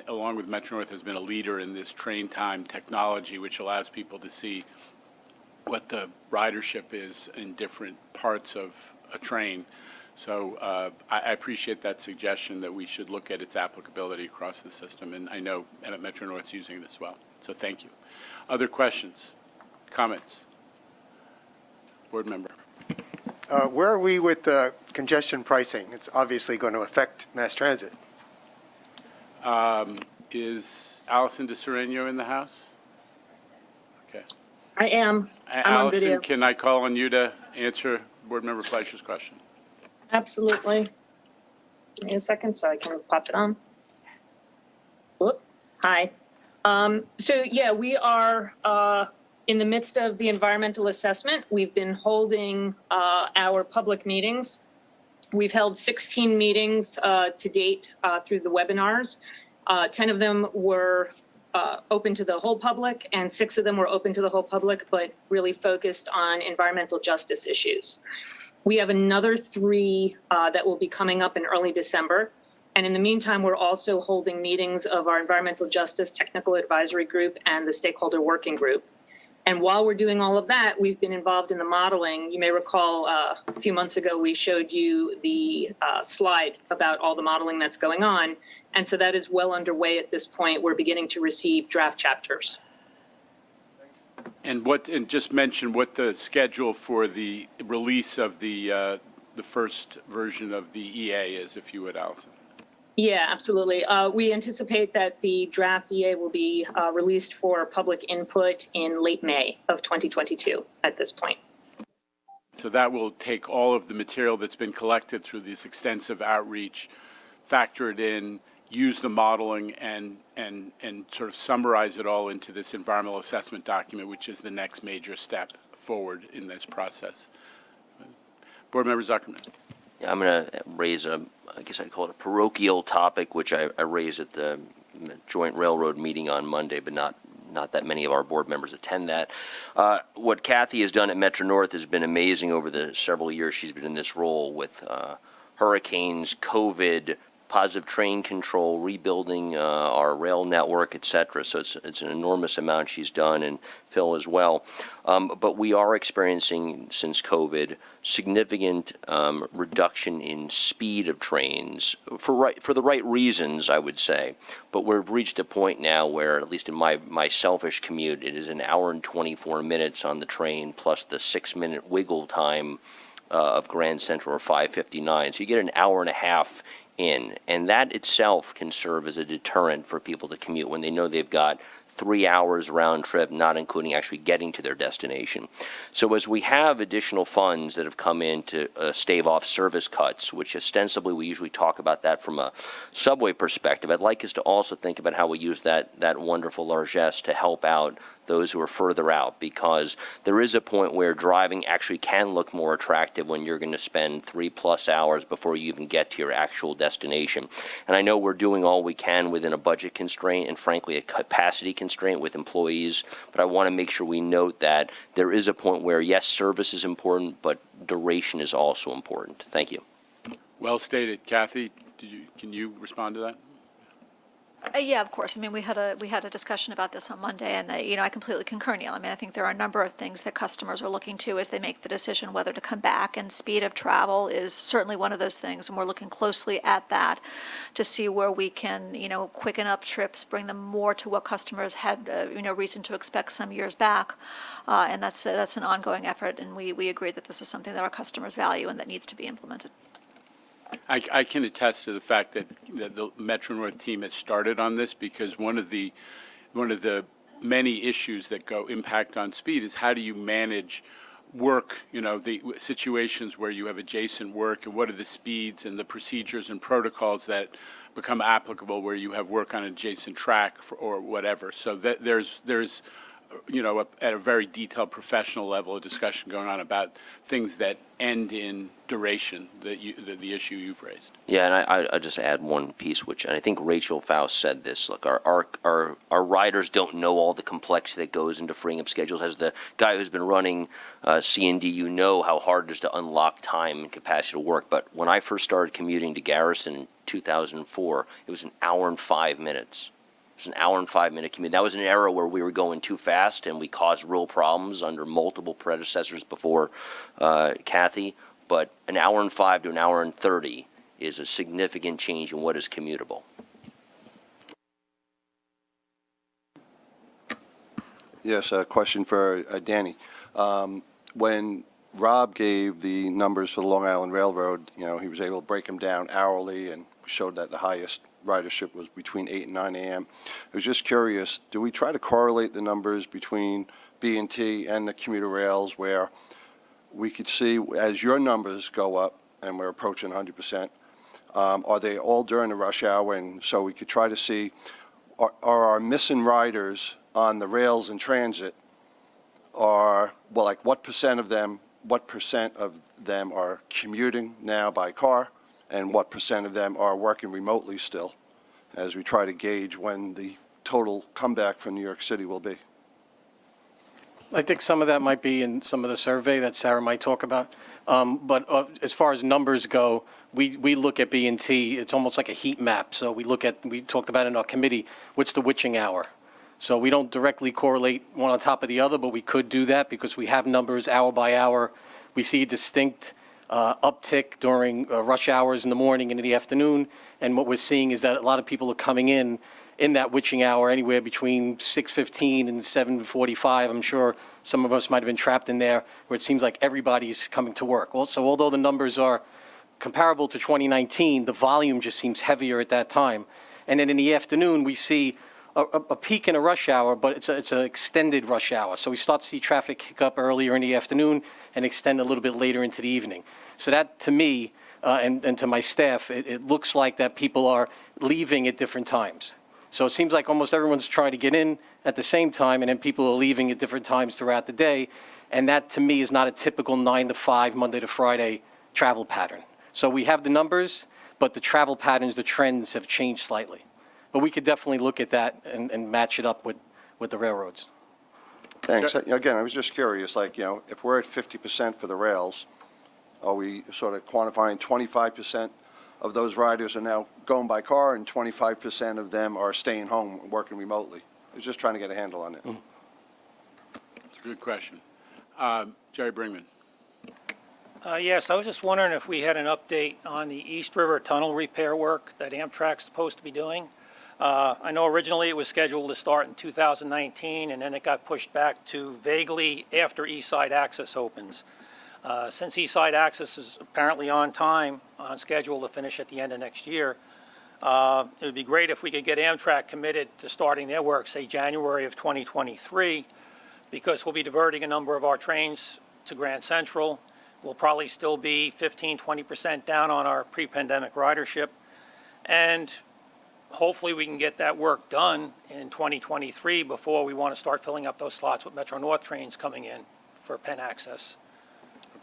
along with Metro North, has been a leader in this train time technology, which allows people to see what the ridership is in different parts of a train. So I appreciate that suggestion that we should look at its applicability across the system, and I know Metro North's using it as well. So thank you. Other questions, comments? Board member. Where are we with congestion pricing? It's obviously going to affect mass transit. Is Allison DeSereno in the house? Okay. I am. I'm on Allison, video. can I call on you to answer Board Member Fleischer's question? Absolutely. Give me a second so I can pop it on. Whoop. Hi. So yeah, we are in the midst of the environmental assessment. We've been holding our public meetings. We've held 16 meetings to date through the webinars. 10 of them were open to the whole public, and 6 of them were open to the whole public, but really focused on environmental justice issues. We have another 3 that will be coming up in early December. And in the meantime, we're also holding meetings of our Environmental Justice Technical Advisory Group and the Stakeholder Working Group. And while we're doing all of that, we've been involved in the modeling. You may recall a few months ago, we showed you the slide about all the modeling that's going on. And so that is well underway at this point. We're beginning to receive draft chapters. And just mention what the schedule for the release of the first version of the EA is, if you would, Allison. Yeah, absolutely. We anticipate that the draft EA will be released for public input in late May of 2022 at this point. So that will take all of the material that's been collected through this extensive outreach, factor it in, use the modeling, and sort of summarize it all into this environmental assessment document, which is the next major step forward in this process. Board Member Zuckerman. Yeah, I'm going to raise I guess I'd call it a parochial topic, which I raised at the joint railroad meeting on Monday, but not that many of our board members attend that. What Kathy has done at Metro North has been amazing over the several years she's been in this role with hurricanes, COVID, positive train control, rebuilding our rail network, et cetera. So it's an enormous amount she's done, and Phil as well. But we are experiencing, since COVID, significant reduction in speed of trains for the right reasons, I would say. But we've reached a point now where, at least in my selfish commute, it is an hour and 24 minutes on the train plus the 6-minute wiggle time of Grand Central or 559. So you get an hour and a half in, and that itself can serve as a deterrent for people to commute when they know they've got 3 hours round trip, not including actually getting to their destination. So as we have additional funds that have come in to stave off service cuts, which ostensibly we usually talk about that from a subway perspective, I'd like us to also think about how we use that wonderful largesse to help out those who are further out, because there is a point where driving actually can look more attractive when you're going to spend 3+ hours before you even get to your actual destination. And I know we're doing all we can within a budget constraint and frankly a capacity constraint with employees, but I want to make sure we note that there is a point where, yes, service is important, but duration is also important. Thank you. Well stated. Kathy, can you respond to that? Yeah, of course. I mean, we had a discussion about this on Monday, and I completely concur, Neil. I mean, I think there are a number of things that customers are looking to as they make the decision whether to come back, and speed of travel is certainly one of those things, and we're looking closely at that to see where we can, quicken up trips, bring them more to what customers had, reason to expect some years back, and that's an ongoing effort, and we agree that this is something that our customers value and that needs to be implemented. I can attest to the fact that the Metro North team has started on this, because one of the many issues that impact on speed is how do you manage work, the situations where you have adjacent work, and what are the speeds and the procedures and protocols that become applicable where you have work on an adjacent track or whatever. So that there's at a very detailed professional level, a discussion going on about things that end in duration, the issue you've raised. Yeah, and I just add one piece, and I think Rachel Faust said this. Look, our riders don't know all the complexity that goes into freeing up schedules. As the guy who's been running C&D, you know how hard it is to unlock time and capacity to work. But when I first started commuting to Garrison in 2004, it was an hour and 5 minutes. It was an hour and 5-minute commute. That was an era where we were going too fast, and we caused real problems under multiple predecessors before Kathy. But an hour and 5 to an hour and 30 is a significant change in what is commutable. Yes, a question for Danny. When Rob gave the numbers for the Long Island Railroad, he was able to break them down hourly and showed that the highest ridership was between 8 and 9 a.m. I was just curious, do we try to correlate the numbers between B&T and the commuter rails where we could see as your numbers go up and we're approaching 100%, are they all during the rush hour? And so we could try to see, are our missing riders on the rails in transit what percent of them are commuting now by car, and what percent of them are working remotely still, as we try to gauge when the total comeback from New York City will be. I think some of that might be in some of the survey that Sarah might talk about. But as far as numbers go, we look at B&T, it's almost like a heat map. So we talked about in our committee, what's the witching hour? So we don't directly correlate one on top of the other, but we could do that because we have numbers hour by hour. We see a distinct uptick during rush hours in the morning and in the afternoon. And what we're seeing is that a lot of people are coming in that witching hour, anywhere between 6:15 and 7:45. I'm sure some of us might have been trapped in there, where it seems like everybody's coming to work. Also, although the numbers are comparable to 2019, the volume just seems heavier at that time. And then in the afternoon, we see a peak in a rush hour, but it's an extended rush hour. So we start to see traffic kick up earlier in the afternoon and extend a little bit later into the evening. So that, to me, and to my staff, it looks like that people are leaving at different times. So it seems like almost everyone's trying to get in at the same time, and then people are leaving at different times throughout the day. And that, to me, is not a typical 9 to 5, Monday to Friday travel pattern. So we have the numbers, but the travel patterns, the trends have changed slightly. But we could definitely look at that and match it up with the railroads. Thanks. Again, I was just curious, if we're at 50% for the rails, are we sort of quantifying 25% of those riders are now going by car and 25% of them are staying home, working remotely? I was just trying to get a handle on it. It's a good question. Jerry Brinkman. Yes, I was just wondering if we had an update on the East River Tunnel repair work that Amtrak's supposed to be doing. I know originally it was scheduled to start in 2019, and then it got pushed back to vaguely after East Side Access opens. Since East Side Access is apparently on schedule to finish at the end of next year, it would be great if we could get Amtrak committed to starting their work, say January of 2023, because we'll be diverting a number of our trains to Grand Central. We'll probably still be 15-20% down on our pre-pandemic ridership, and hopefully we can get that work done in 2023 before we want to start filling up those slots with Metro North trains coming in for Penn access.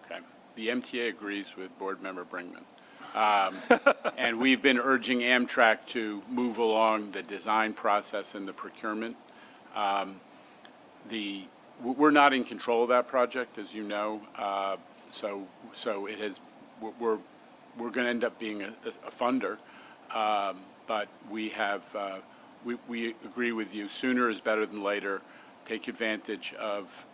Okay. The MTA agrees with Board Member Brinkman. And we've been urging Amtrak to move along the design process and the procurement. We're not in control of that project, as you know. So it has. We're going to end up being a funder, but we have. We agree with you. Sooner is better than later. Take advantage of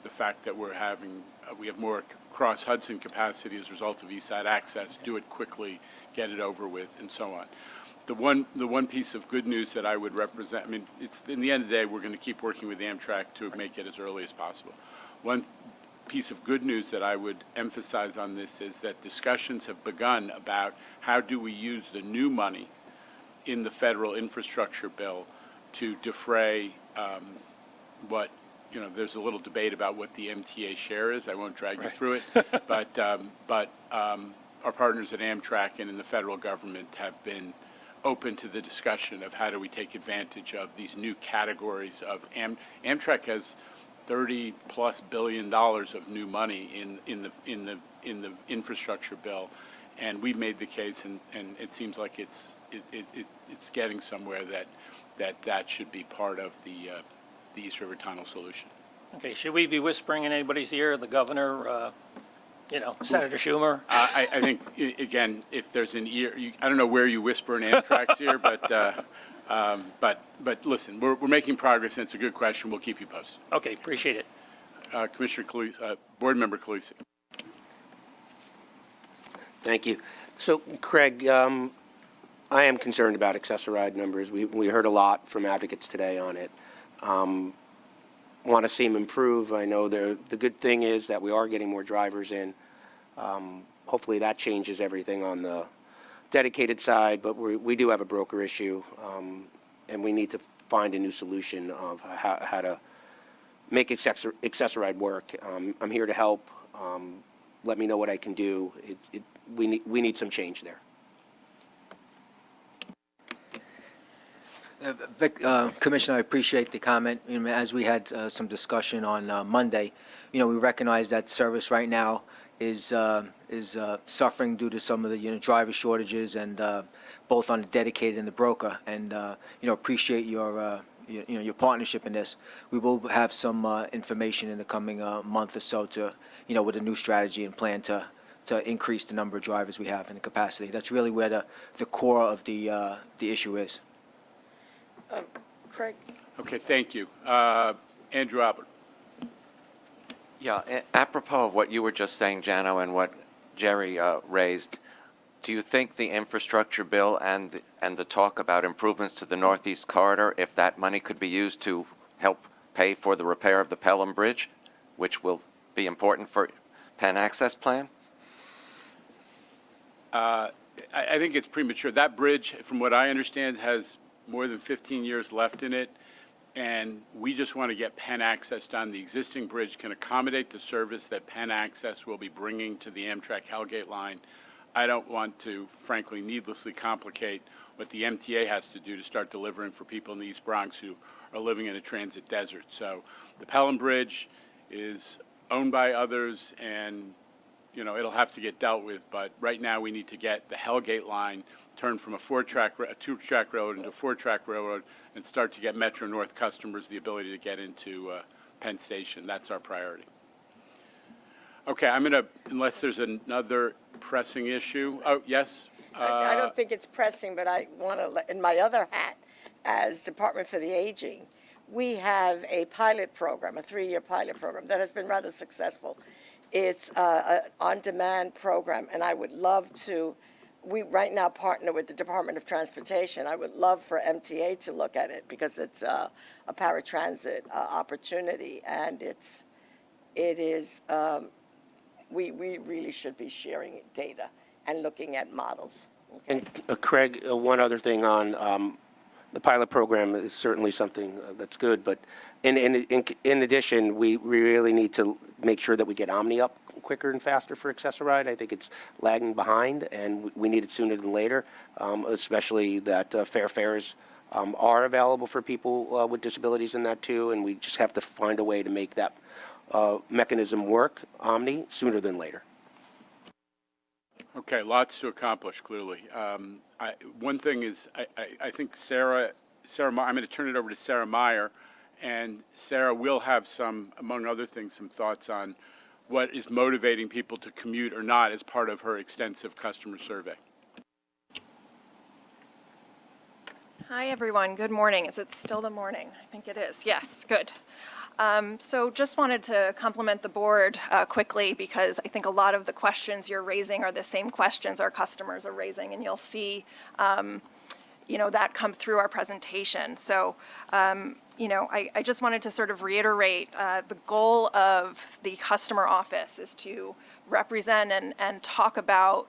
the fact that we have more cross Hudson capacity as a result of East Side Access. Do it quickly, get it over with, and so on. The one piece of good news that I would represent. I mean, it's in the end of the day, we're going to keep working with Amtrak to make it as early as possible. One piece of good news that I would emphasize on this is that discussions have begun about how do we use the new money in the federal infrastructure bill to defray what, there's a little debate about what the MTA share is. I won't drag you through it, but our partners at Amtrak and in the federal government have been open to the discussion of how do we take advantage of these new categories of Amtrak has $30+ billion of new money in the infrastructure bill, and we've made the case, and it seems like it's getting somewhere that should be part of the East River Tunnel solution. Okay, should we be whispering in anybody's ear, the governor, Senator Schumer? I think again, if there's an ear, I don't know where you whisper in Amtrak's ear, but listen, we're making progress, and it's a good question. We'll keep you posted. Okay, appreciate it. Commissioner Calise, Board Member Calise. Thank you. So, Craig, I am concerned about accessoride numbers. We heard a lot from advocates today on it. want to see them improve. I know the good thing is that we are getting more drivers in. Hopefully that changes everything on the dedicated side, but we do have a broker issue, and we need to find a new solution of how to make Access-a-Ride work. I'm here to help. Let me know what I can do. We need some change there. Commissioner, I appreciate the comment. As we had some discussion on Monday, we recognize that service right now is suffering due to some of the driver shortages, and both on the dedicated and the broker. And appreciate your your partnership in this. We will have some information in the coming month or so to with a new strategy and plan to increase the number of drivers we have and the capacity. That's really where the core of the issue is. Craig? Okay, thank you. Andrew Albert. Yeah, apropos of what you were just saying, Jano, and what Jerry raised, do you think the infrastructure bill and the talk about improvements to the Northeast Corridor, if that money could be used to help pay for the repair of the Pelham Bridge, which will be important for Penn Access Plan? I think it's premature. That bridge, from what I understand, has more than 15 years left in it, and we just want to get Penn Access done. The existing bridge can accommodate the service that Penn Access will be bringing to the Amtrak Hellgate line. I don't want to, frankly, needlessly complicate what the MTA has to do to start delivering for people in the East Bronx who are living in a transit desert. So the Pelham Bridge is owned by others, and it'll have to get dealt with. But right now we need to get the Hellgate line turned from a two-track railroad into a four-track railroad and start to get Metro North customers the ability to get into Penn Station. That's our priority. Okay, I'm going to, unless there's another pressing issue. Oh, yes? I don't think it's pressing, but I want to, in my other hat as Department for the Aging, we have a pilot program, a 3-year pilot program that has been rather successful. It's an on-demand program, and I would love to, we right now partner with the Department of Transportation. I would love for MTA to look at it because it's a paratransit opportunity, and we really should be sharing data and looking at models. Okay? And Craig, one other thing on the pilot program is certainly something that's good, but in addition, we really need to make sure that we get Omni up quicker and faster for Access-a-Ride. I think it's lagging behind, and we need it sooner than later, especially that fair fares are available for people with disabilities in that too, and we just have to find a way to make that mechanism work, Omni, sooner than later. Okay, lots to accomplish, clearly. One thing is, I think Sarah, I'm going to turn it over to Sarah Meyer, and Sarah will have some, among other things, some thoughts on what is motivating people to commute or not as part of her extensive customer survey. Hi, everyone. Good morning. Is it still the morning? I think it is. Yes, good. So just wanted to compliment the board quickly, because I think a lot of the questions you're raising are the same questions our customers are raising, and you'll see that come through our presentation. So I just wanted to sort of reiterate the goal of the customer office is to represent and talk about,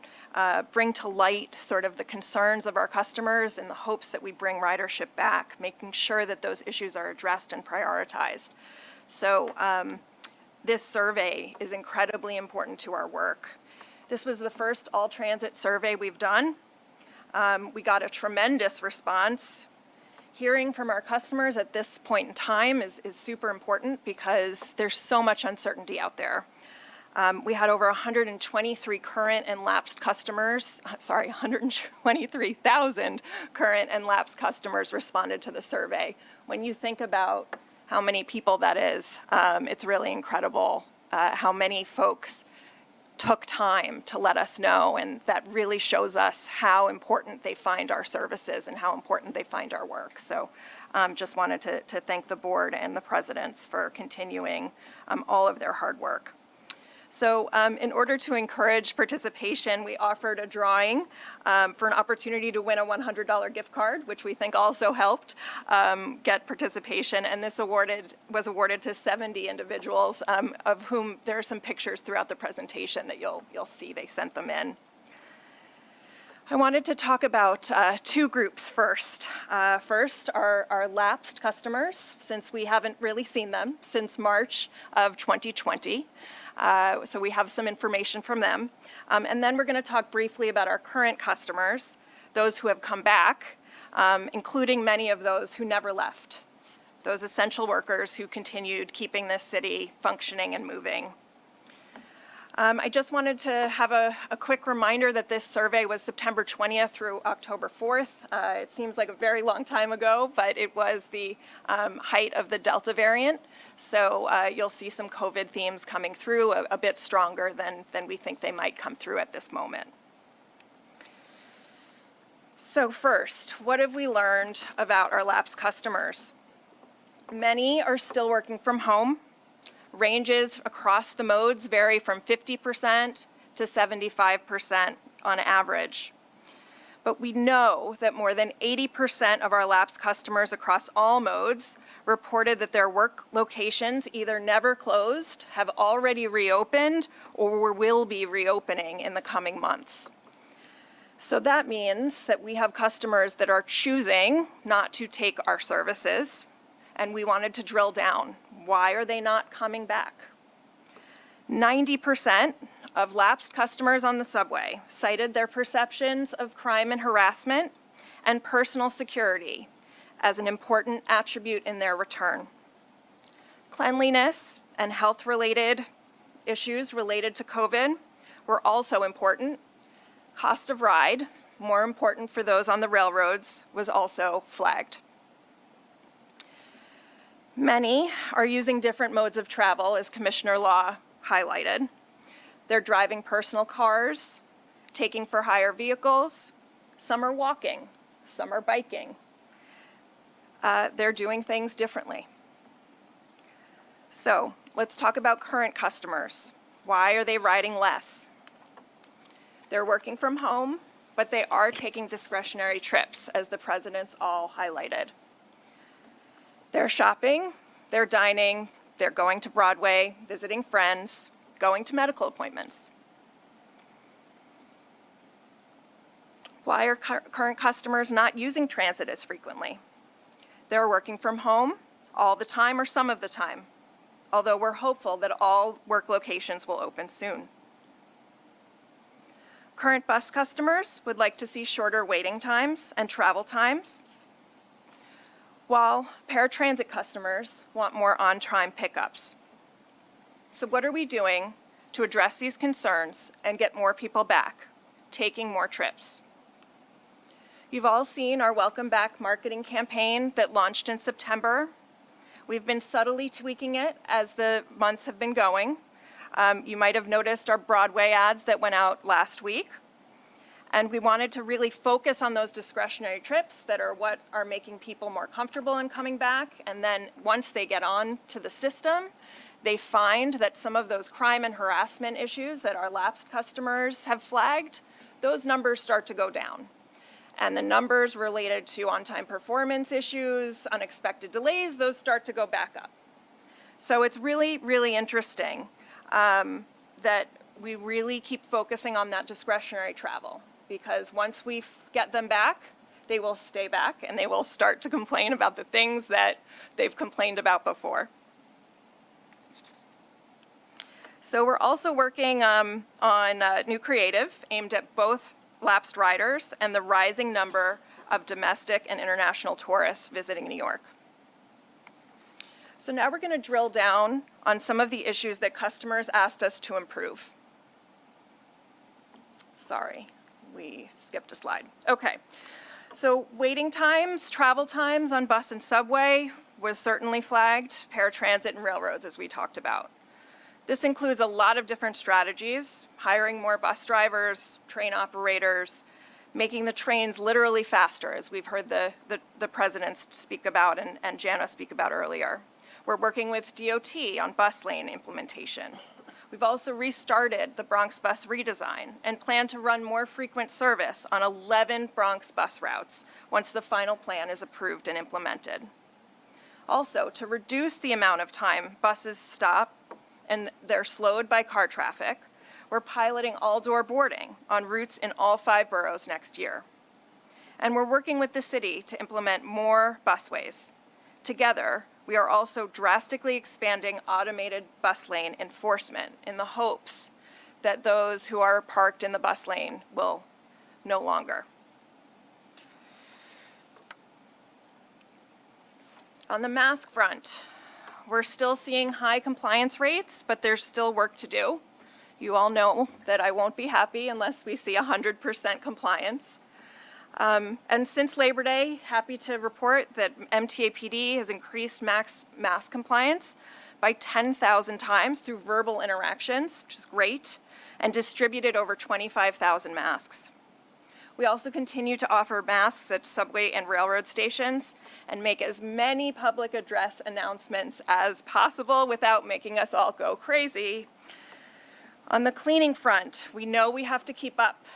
bring to light sort of the concerns of our customers in the hopes that we bring ridership back, making sure that those issues are addressed and prioritized. So this survey is incredibly important to our work. This was the first all-transit survey we've done. We got a tremendous response. Hearing from our customers at this point in time is super important because there's so much uncertainty out there. We had over 123 current and lapsed customers, 123,000 current and lapsed customers responded to the survey. When you think about how many people that is, it's really incredible how many folks took time to let us know, and that really shows us how important they find our services and how important they find our work. So just wanted to thank the board and the presidents for continuing all of their hard work. So in order to encourage participation, we offered a drawing for an opportunity to win a $100 gift card, which we think also helped get participation. And this was awarded to 70 individuals, of whom there are some pictures throughout the presentation that you'll see. They sent them in. I wanted to talk about two groups first. First are our lapsed customers, since we haven't really seen them since March of 2020. So we have some information from them. And then we're going to talk briefly about our current customers, those who have come back, including many of those who never left, those essential workers who continued keeping this city functioning and moving. I just wanted to have a quick reminder that this survey was September 20th through October 4th. It seems like a very long time ago, but it was the height of the Delta variant. So you'll see some COVID themes coming through a bit stronger than we think they might come through at this moment. So first, what have we learned about our lapsed customers? Many are still working from home. Ranges across the modes vary from 50% to 75% on average. But we know that more than 80% of our lapsed customers across all modes reported that their work locations either never closed, have already reopened, or will be reopening in the coming months. So that means that we have customers that are choosing not to take our services, and we wanted to drill down. Why are they not coming back? 90% of lapsed customers on the subway cited their perceptions of crime and harassment and personal security as an important attribute in their return. Cleanliness and health-related issues related to COVID were also important. Cost of ride, more important for those on the railroads, was also flagged. Many are using different modes of travel, as Commissioner Law highlighted. They're driving personal cars, taking for hire vehicles. Some are walking, some are biking. They're doing things differently. So let's talk about current customers. Why are they riding less? They're working from home, but they are taking discretionary trips, as the presidents all highlighted. They're shopping, they're dining, they're going to Broadway, visiting friends, going to medical appointments. Why are current customers not using transit as frequently? They're working from home all the time or some of the time, although we're hopeful that all work locations will open soon. Current bus customers would like to see shorter waiting times and travel times, while paratransit customers want more on-time pickups. So what are we doing to address these concerns and get more people back, taking more trips? You've all seen our Welcome Back marketing campaign that launched in September. We've been subtly tweaking it as the months have been going. You might have noticed our Broadway ads that went out last week. And we wanted to really focus on those discretionary trips that are what are making people more comfortable in coming back. And then once they get on to the system, they find that some of those crime and harassment issues that our lapsed customers have flagged, those numbers start to go down. And the numbers related to on-time performance issues, unexpected delays, those start to go back up. So it's really, really interesting that we really keep focusing on that discretionary travel, because once we get them back, they will stay back and they will start to complain about the things that they've complained about before. So we're also working on new creative aimed at both lapsed riders and the rising number of domestic and international tourists visiting New York. So now we're going to drill down on some of the issues that customers asked us to improve. Sorry, we skipped a slide. Okay, so waiting times, travel times on bus and subway was certainly flagged, paratransit and railroads, as we talked about. This includes a lot of different strategies: hiring more bus drivers, train operators, making the trains literally faster, as we've heard the presidents speak about and Jana speak about earlier. We're working with DOT on bus lane implementation. We've also restarted the Bronx bus redesign and plan to run more frequent service on 11 Bronx bus routes once the final plan is approved and implemented. Also, to reduce the amount of time buses stop and they're slowed by car traffic, we're piloting all-door boarding on routes in all 5 boroughs next year. And we're working with the city to implement more busways. Together, we are also drastically expanding automated bus lane enforcement in the hopes that those who are parked in the bus lane will no longer. On the mask front, we're still seeing high compliance rates, but there's still work to do. You all know that I won't be happy unless we see 100% compliance. And since Labor Day, happy to report that MTA PD has increased mask compliance by 10,000 times through verbal interactions, which is great, and distributed over 25,000 masks. We also continue to offer masks at subway and railroad stations and make as many public address announcements as possible without making us all go crazy. On the cleaning front, we know we have to keep up.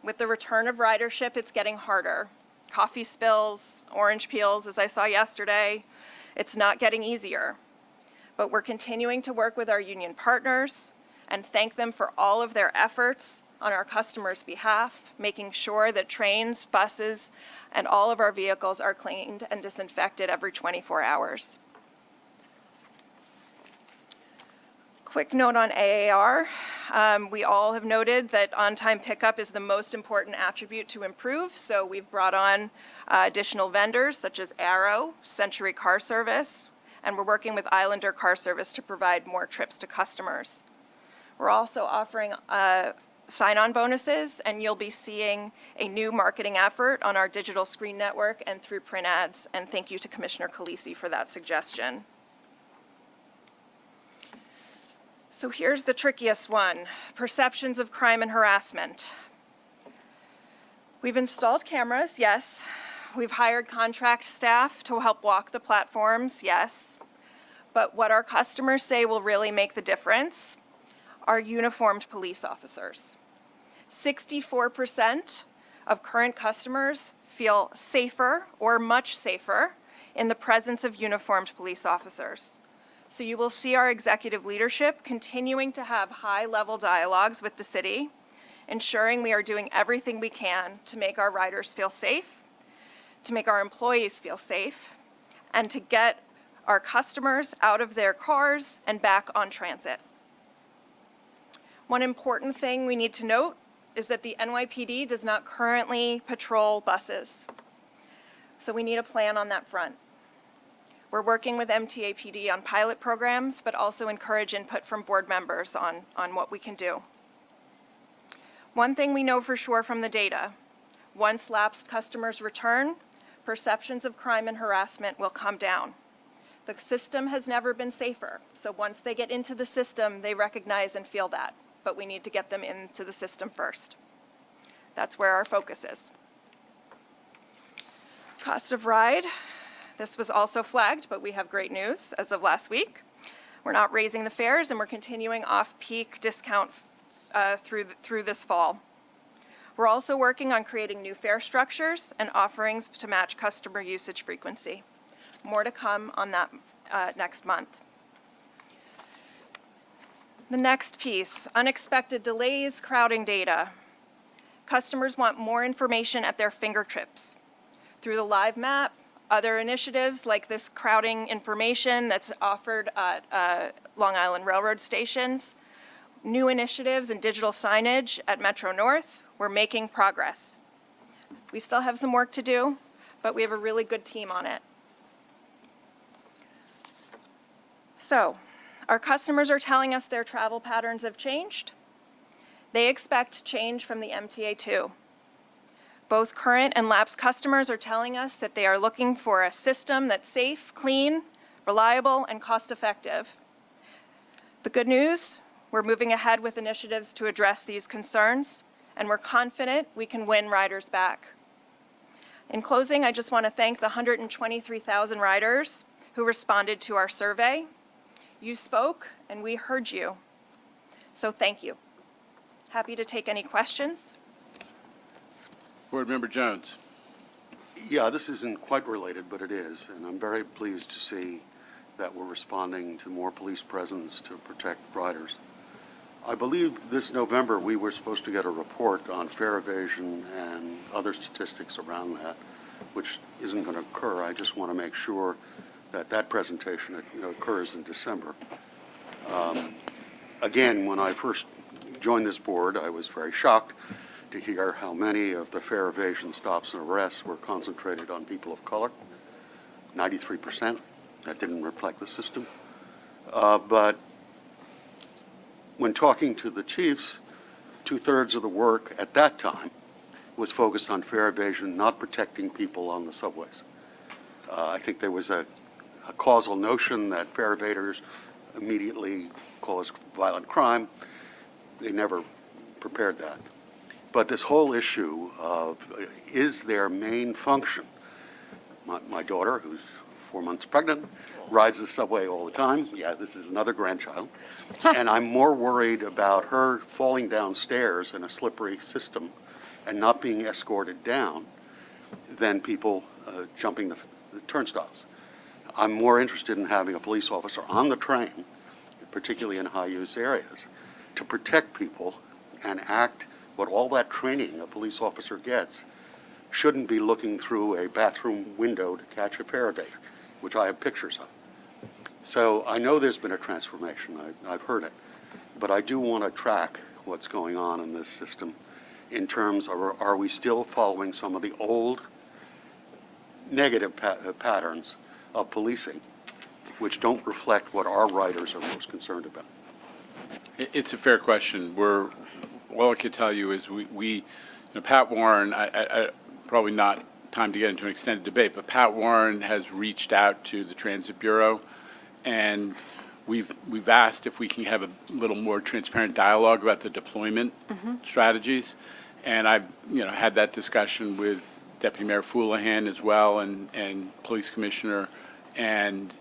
With the return of ridership, it's getting harder. Coffee spills, orange peels, as I saw yesterday, it's not getting easier. But we're continuing to work with our union partners and thank them for all of their efforts on our customers' behalf, making sure that trains, buses, and all of our vehicles are cleaned and disinfected every 24 hours. Quick note on AAR. We all have noted that on-time pickup is the most important attribute to improve, so we've brought on additional vendors such as Arrow, Century Car Service, and we're working with Islander Car Service to provide more trips to customers. We're also offering sign-on bonuses, and you'll be seeing a new marketing effort on our digital screen network and through print ads, and thank you to Commissioner Khaleesi for that suggestion. So here's the trickiest one, perceptions of crime and harassment. We've installed cameras, yes. We've hired contract staff to help walk the platforms, yes. But what our customers say will really make the difference are uniformed police officers. 64% of current customers feel safer or much safer in the presence of uniformed police officers. So you will see our executive leadership continuing to have high-level dialogues with the city, ensuring we are doing everything we can to make our riders feel safe, to make our employees feel safe, and to get our customers out of their cars and back on transit. One important thing we need to note is that the NYPD does not currently patrol buses. So we need a plan on that front. We're working with MTA PD on pilot programs, but also encourage input from board members on what we can do. One thing we know for sure from the data, once lapsed customers return, perceptions of crime and harassment will come down. The system has never been safer, so once they get into the system, they recognize and feel that, but we need to get them into the system first. That's where our focus is. Cost of ride. This was also flagged, but we have great news as of last week. We're not raising the fares, and we're continuing off-peak discount through this fall. We're also working on creating new fare structures and offerings to match customer usage frequency. More to come on that next month. The next piece, unexpected delays, crowding data. Customers want more information at their fingertips. Through the live map, other initiatives like this crowding information that's offered at Long Island Railroad stations, new initiatives and digital signage at Metro North, we're making progress. We still have some work to do, but we have a really good team on it. So, our customers are telling us their travel patterns have changed. They expect change from the MTA too. Both current and lapsed customers are telling us that they are looking for a system that's safe, clean, reliable, and cost-effective. The good news, we're moving ahead with initiatives to address these concerns, and we're confident we can win riders back. In closing, I just want to thank the 123,000 riders who responded to our survey. You spoke, and we heard you. So thank you. Happy to take any questions. Board Member Jones. Yeah, this isn't quite related, but it is, and I'm very pleased to see that we're responding to more police presence to protect riders. I believe this November we were supposed to get a report on fare evasion and other statistics around that, which isn't going to occur. I just want to make sure that that presentation occurs in December. Again, when I first joined this board, I was very shocked to hear how many of the fare evasion stops and arrests were concentrated on people of color, 93%. That didn't reflect the system. But when talking to the chiefs, 2/3 of the work at that time was focused on fare evasion, not protecting people on the subways. I think there was a causal notion that fare evaders immediately cause violent crime. They never prepared that. But this whole issue of is their main function, my daughter, who's 4 months pregnant, rides the subway all the time. Yeah, this is another grandchild. And I'm more worried about her falling downstairs in a slippery system and not being escorted down than people jumping the turnstiles. I'm more interested in having a police officer on the train, particularly in high-use areas, to protect people and act what all that training a police officer gets shouldn't be looking through a bathroom window to catch a fare evader, which I have pictures of. So I know there's been a transformation. I've heard it. But I do want to track what's going on in this system in terms of are we still following some of the old negative patterns of policing, which don't reflect what our riders are most concerned about. It's a fair question. All I can tell you is Pat Warren, probably not time to get into an extended debate, but Pat Warren has reached out to the Transit Bureau, and we've asked if we can have a little more transparent dialogue about the deployment strategies. And I've had that discussion with Deputy Mayor Foulahan as well and Police Commissioner, and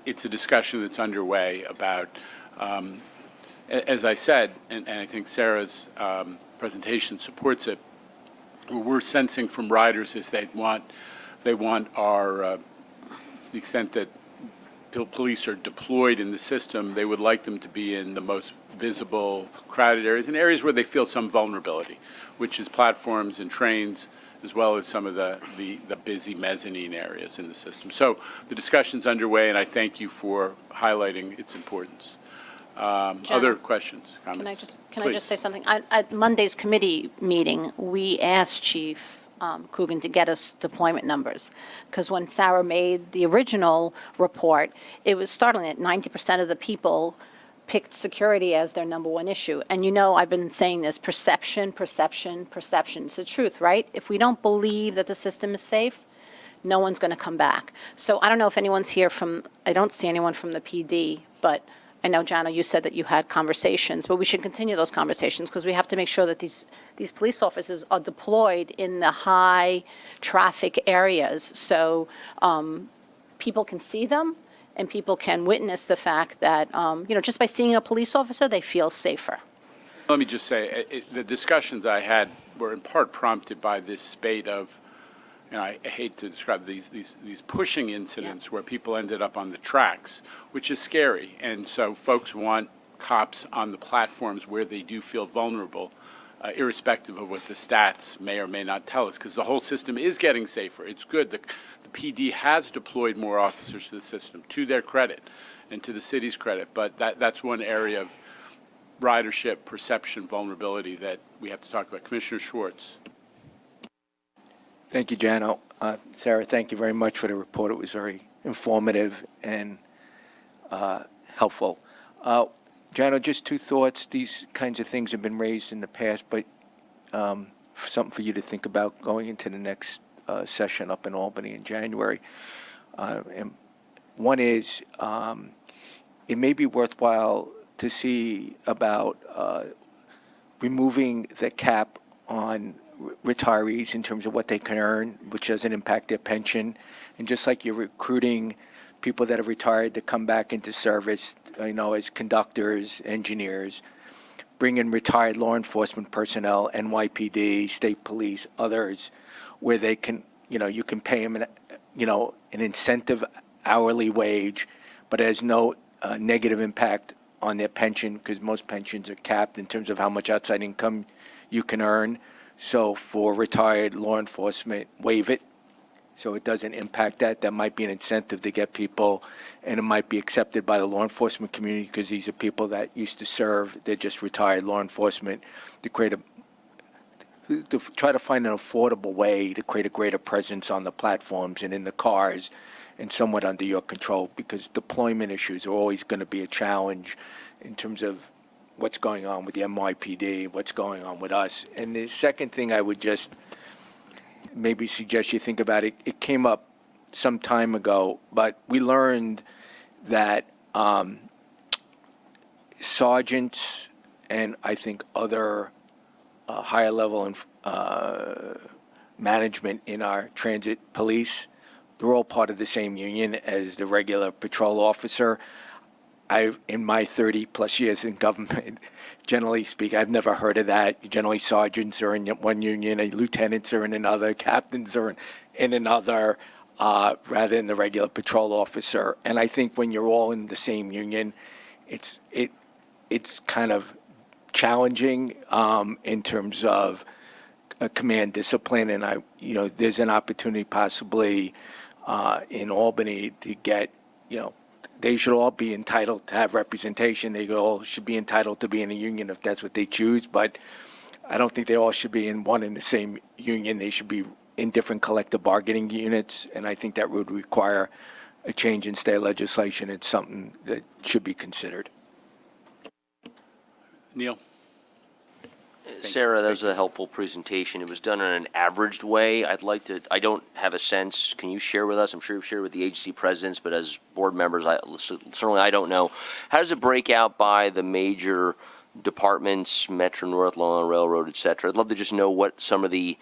it's a discussion that's underway about, as I said, and I think Sarah's presentation supports it, what we're sensing from riders is they want our, to the extent that police are deployed in the system, they would like them to be in the most visible, crowded areas, and areas where they feel some vulnerability, which is platforms and trains, as well as some of the busy mezzanine areas in the system. So the discussion's underway, and I thank you for highlighting its importance. Other questions, comments? Can I just say something? At Monday's committee meeting, we asked Chief Coogan to get us deployment numbers, because when Sarah made the original report, it was startling that 90% of the people picked security as their number one issue. And I've been saying this, perception. It's the truth, right? If we don't believe that the system is safe, no one's going to come back. So I don't know if anyone's here I don't see anyone from the PD, but I know, Jana, you said that you had conversations, but we should continue those conversations because we have to make sure that these police officers are deployed in the high traffic areas so people can see them and people can witness the fact that, just by seeing a police officer, they feel safer. Let me just say, the discussions I had were in part prompted by this spate of, I hate to describe these pushing incidents where people ended up on the tracks, which is scary. And so folks want cops on the platforms where they do feel vulnerable, irrespective of what the stats may or may not tell us, because the whole system is getting safer. It's good. The PD has deployed more officers to the system, to their credit and to the city's credit. But that's one area of ridership, perception, vulnerability that we have to talk about. Commissioner Schwartz. Thank you, Jano. Sarah, thank you very much for the report. It was very informative and helpful. Jano, just two thoughts. These kinds of things have been raised in the past, but something for you to think about going into the next session up in Albany in January. And one is it may be worthwhile to see about removing the cap on retirees in terms of what they can earn, which doesn't impact their pension. And just like you're recruiting people that have retired to come back into service, as conductors, engineers, bring in retired law enforcement personnel, NYPD, state police, others, where they can, you can pay them an incentive hourly wage, but it has no negative impact on their pension, because most pensions are capped in terms of how much outside income you can earn. So for retired law enforcement, waive it, so it doesn't impact that. That might be an incentive to get people, and it might be accepted by the law enforcement community, because these are people that used to serve. They're just retired law enforcement, to try to find an affordable way to create a greater presence on the platforms and in the cars, and somewhat under your control, because deployment issues are always going to be a challenge in terms of what's going on with the NYPD, what's going on with us. And the second thing I would just maybe suggest you think about, it came up some time ago, but we learned that sergeants and I think other higher level management in our transit police, they're all part of the same union as the regular patrol officer. In my 30-plus years in government, generally speaking, I've never heard of that. Generally, sergeants are in one union, lieutenants are in another, captains are in another, rather than the regular patrol officer. And I think when you're all in the same union, it's kind of challenging in terms of command discipline. And there's an opportunity possibly in Albany to get, they should all be entitled to have representation. They all should be entitled to be in a union if that's what they choose. But I don't think they all should be in the same union. They should be in different collective bargaining units. And I think that would require a change in state legislation. It's something that should be considered. Neil? Sarah, that was a helpful presentation. It was done in an averaged way. I don't have a sense. Can you share with us? I'm sure you've shared with the agency presidents, but as board members, certainly I don't know. How does it break out by the major departments, Metro North, Long Island Railroad, et cetera? I'd love to just know what some of the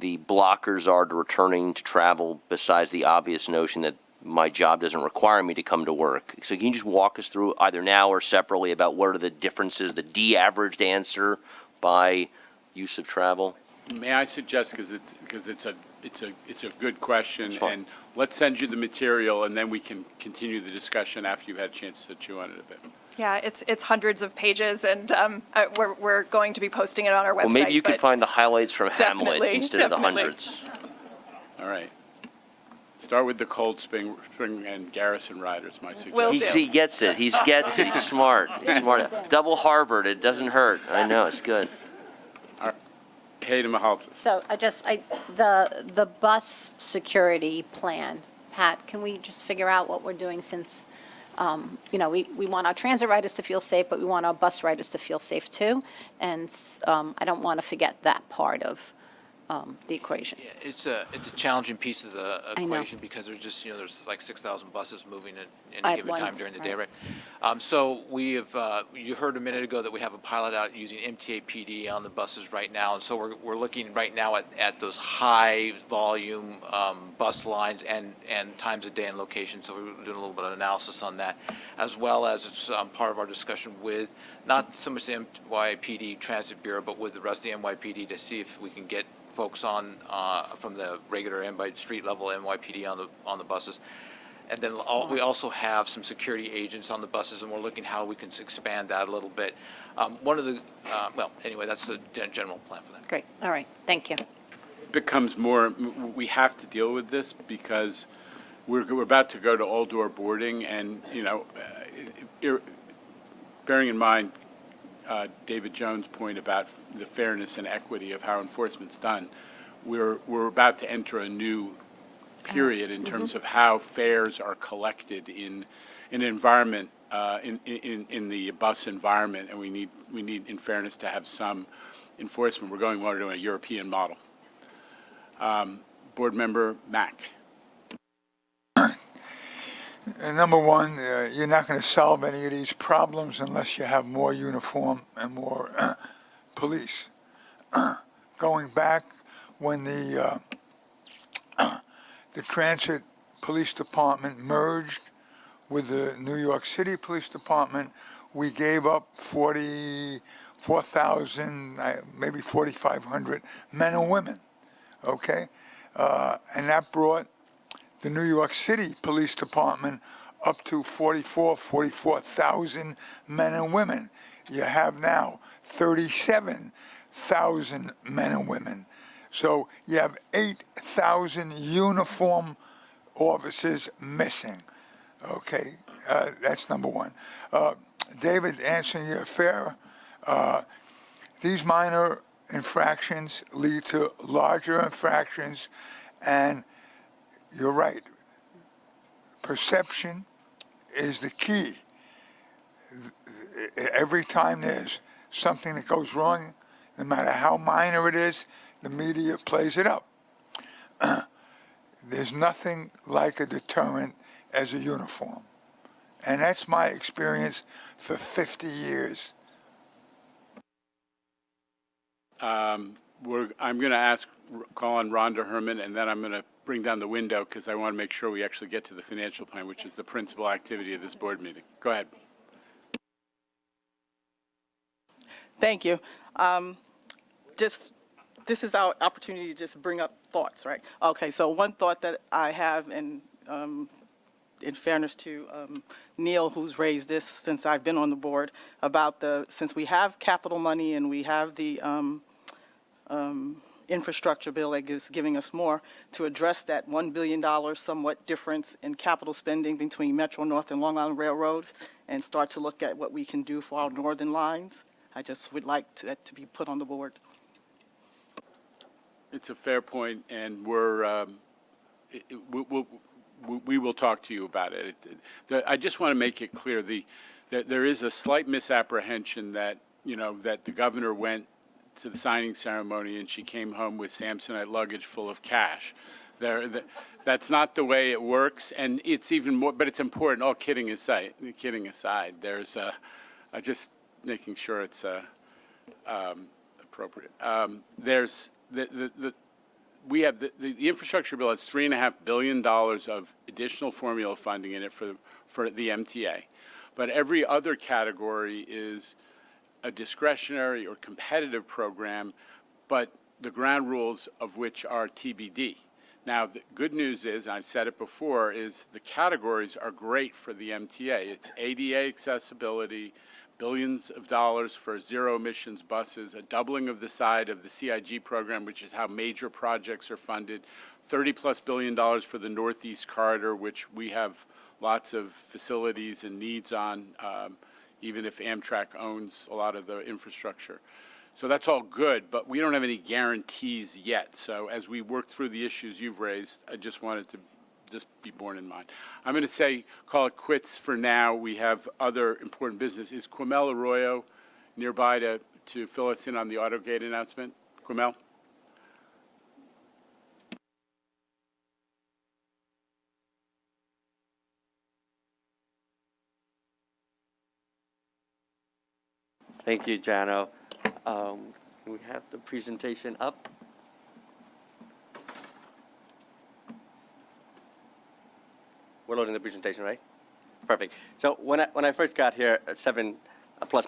blockers are to returning to travel, besides the obvious notion that my job doesn't require me to come to work. So can you just walk us through, either now or separately, about what are the differences, the de-averaged answer by use of travel? May I suggest, because it's a good question, and let's send you the material, and then we can continue the discussion after you've had a chance to chew on it a bit. Yeah, it's hundreds of pages, and we're going to be posting it on our website. Well, maybe you could fiuld find the highlights from Hamlet Definitely, instead of the hundreds. All right. Start with the Cold Spring and Garrison Riders, my suggestion. Will do. He gets it. He's smart. He's smart. Double Harvard. It doesn't hurt. I know. It's good. All right. Hayden Mahalta. So the bus security plan, Pat, can we just figure out what we're doing, since, we want our transit riders to feel safe, but we want our bus riders to feel safe too. And I don't want to forget that part of the equation. Yeah, it's a challenging piece of the I know. equation, because there's like 6,000 buses moving at At any given time once, during the day, right. right? So we have, you heard a minute ago that we have a pilot out using MTA PD on the buses right now, and so we're looking right now at those high volume bus lines and times of day and location. So we're doing a little bit of analysis on that, as well as it's part of our discussion with not so much the NYPD Transit Bureau, but with the rest of the NYPD, to see if we can get folks on from the regular street level NYPD on the buses. And then we also have some security agents on the buses, and we're looking how we can expand that a little bit. Anyway, that's the general plan for that. Great. All right. Thank you. Becomes more, we have to deal with this because we're about to go to all-door boarding, and, bearing in mind David Jones' point about the fairness and equity of how enforcement's done, we're about to enter a new period in terms of how fares are collected in an environment, in the bus environment, and we need, in fairness, to have some enforcement. We're going more to a European model. Board Member Mack. Number one, you're not going to solve any of these problems unless you have more uniform and more police. Going back when the Transit Police Department merged with the New York City Police Department, we gave up 40 4,000, maybe 4,500 men and women, okay? And that brought the New York City Police Department up to 44,000 men and women. You have now 37,000 men and women. So you have 8,000 uniform officers missing. Okay, that's number one. David, answering your fair, these minor infractions lead to larger infractions, and you're right. Perception is the key. Every time there's something that goes wrong, no matter how minor it is, the media plays it up. There's nothing like a deterrent as a uniform. And that's my experience for 50 years. I'm going to call on Rhonda Herman, and then I'm going to bring down the window because I want to make sure we actually get to the financial plan, which is the principal activity of this board meeting. Go ahead. Thank you. This is our opportunity to just bring up thoughts, right? Okay, so one thought that I have, and in fairness to Neil, who's raised this since I've been on the board, about since we have capital money and we have the infrastructure bill that is giving us more to address that $1 billion somewhat difference in capital spending between Metro North and Long Island Railroad, and start to look at what we can do for our northern lines. I just would like that to be put on the board. It's a fair point, and we will talk to you about it. I just want to make it clear that there is a slight misapprehension that that the governor went to the signing ceremony and she came home with Samsonite luggage full of cash. That's not the way it works, and it's even more. But it's important. All kidding aside, there's just making sure it's appropriate. There's we have the infrastructure bill has $3.5 billion of additional formula funding in it for the MTA, but every other category is a discretionary or competitive program, but the ground rules of which are TBD. Now, the good news is, and I've said it before, is the categories are great for the MTA. It's ADA accessibility, billions of dollars for zero emissions buses, a doubling of the size of the CIG program, which is how major projects are funded, $30+ billion for the Northeast Corridor, which we have lots of facilities and needs on, even if Amtrak owns a lot of the infrastructure. So that's all good, but we don't have any guarantees yet. So as we work through the issues you've raised, I just wanted to just be borne in mind. I'm going to call it quits for now. We have other important business. Is Quamel Arroyo nearby to fill us in on the AutoGate announcement? Quamel? Thank you, Jano. We have the presentation up. We're loading the presentation, right? Perfect. So when I first got here 7+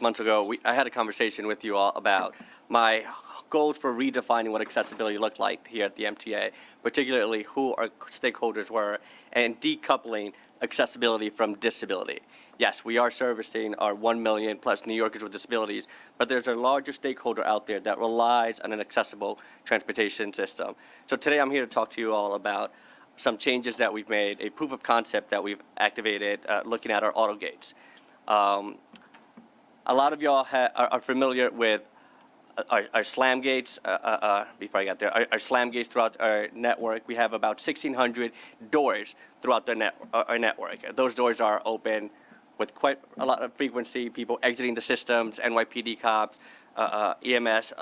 months ago, I had a conversation with you all about my goals for redefining what accessibility looked like here at the MTA, particularly who our stakeholders were, and decoupling accessibility from disability. Yes, we are servicing our 1 million plus New Yorkers with disabilities, but there's a larger stakeholder out there that relies on an accessible transportation system. So today I'm here to talk to you all about some changes that we've made, a proof of concept that we've activated looking at our auto gates. A lot of y'all are familiar with our slam gates. Before I got there, our slam gates throughout our network. We have about 1,600 doors throughout our network. Those doors are open with quite a lot of frequency, people exiting the systems, NYPD cops, EMS.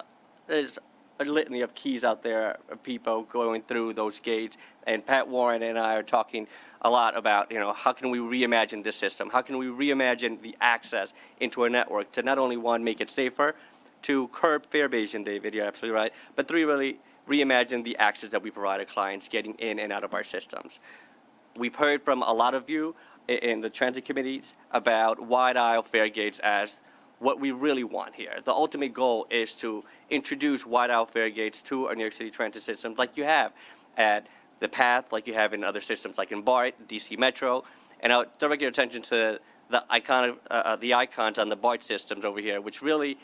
There's a litany of keys out there of people going through those gates. And Pat Warren and I are talking a lot about, how can we reimagine this system? How can we reimagine the access into our network to not only, one, make it safer, to curb fare evasion, David, you're absolutely right, but three, really reimagine the access that we provide our clients getting in and out of our systems. We've heard from a lot of you in the transit committees about wide aisle fare gates as what we really want here. The ultimate goal is to introduce wide-out fare gates to our New York City transit system like you have at the Path, like you have in other systems like in BART, DC Metro. And I'll direct your attention to the icons on the BART systems over here, which really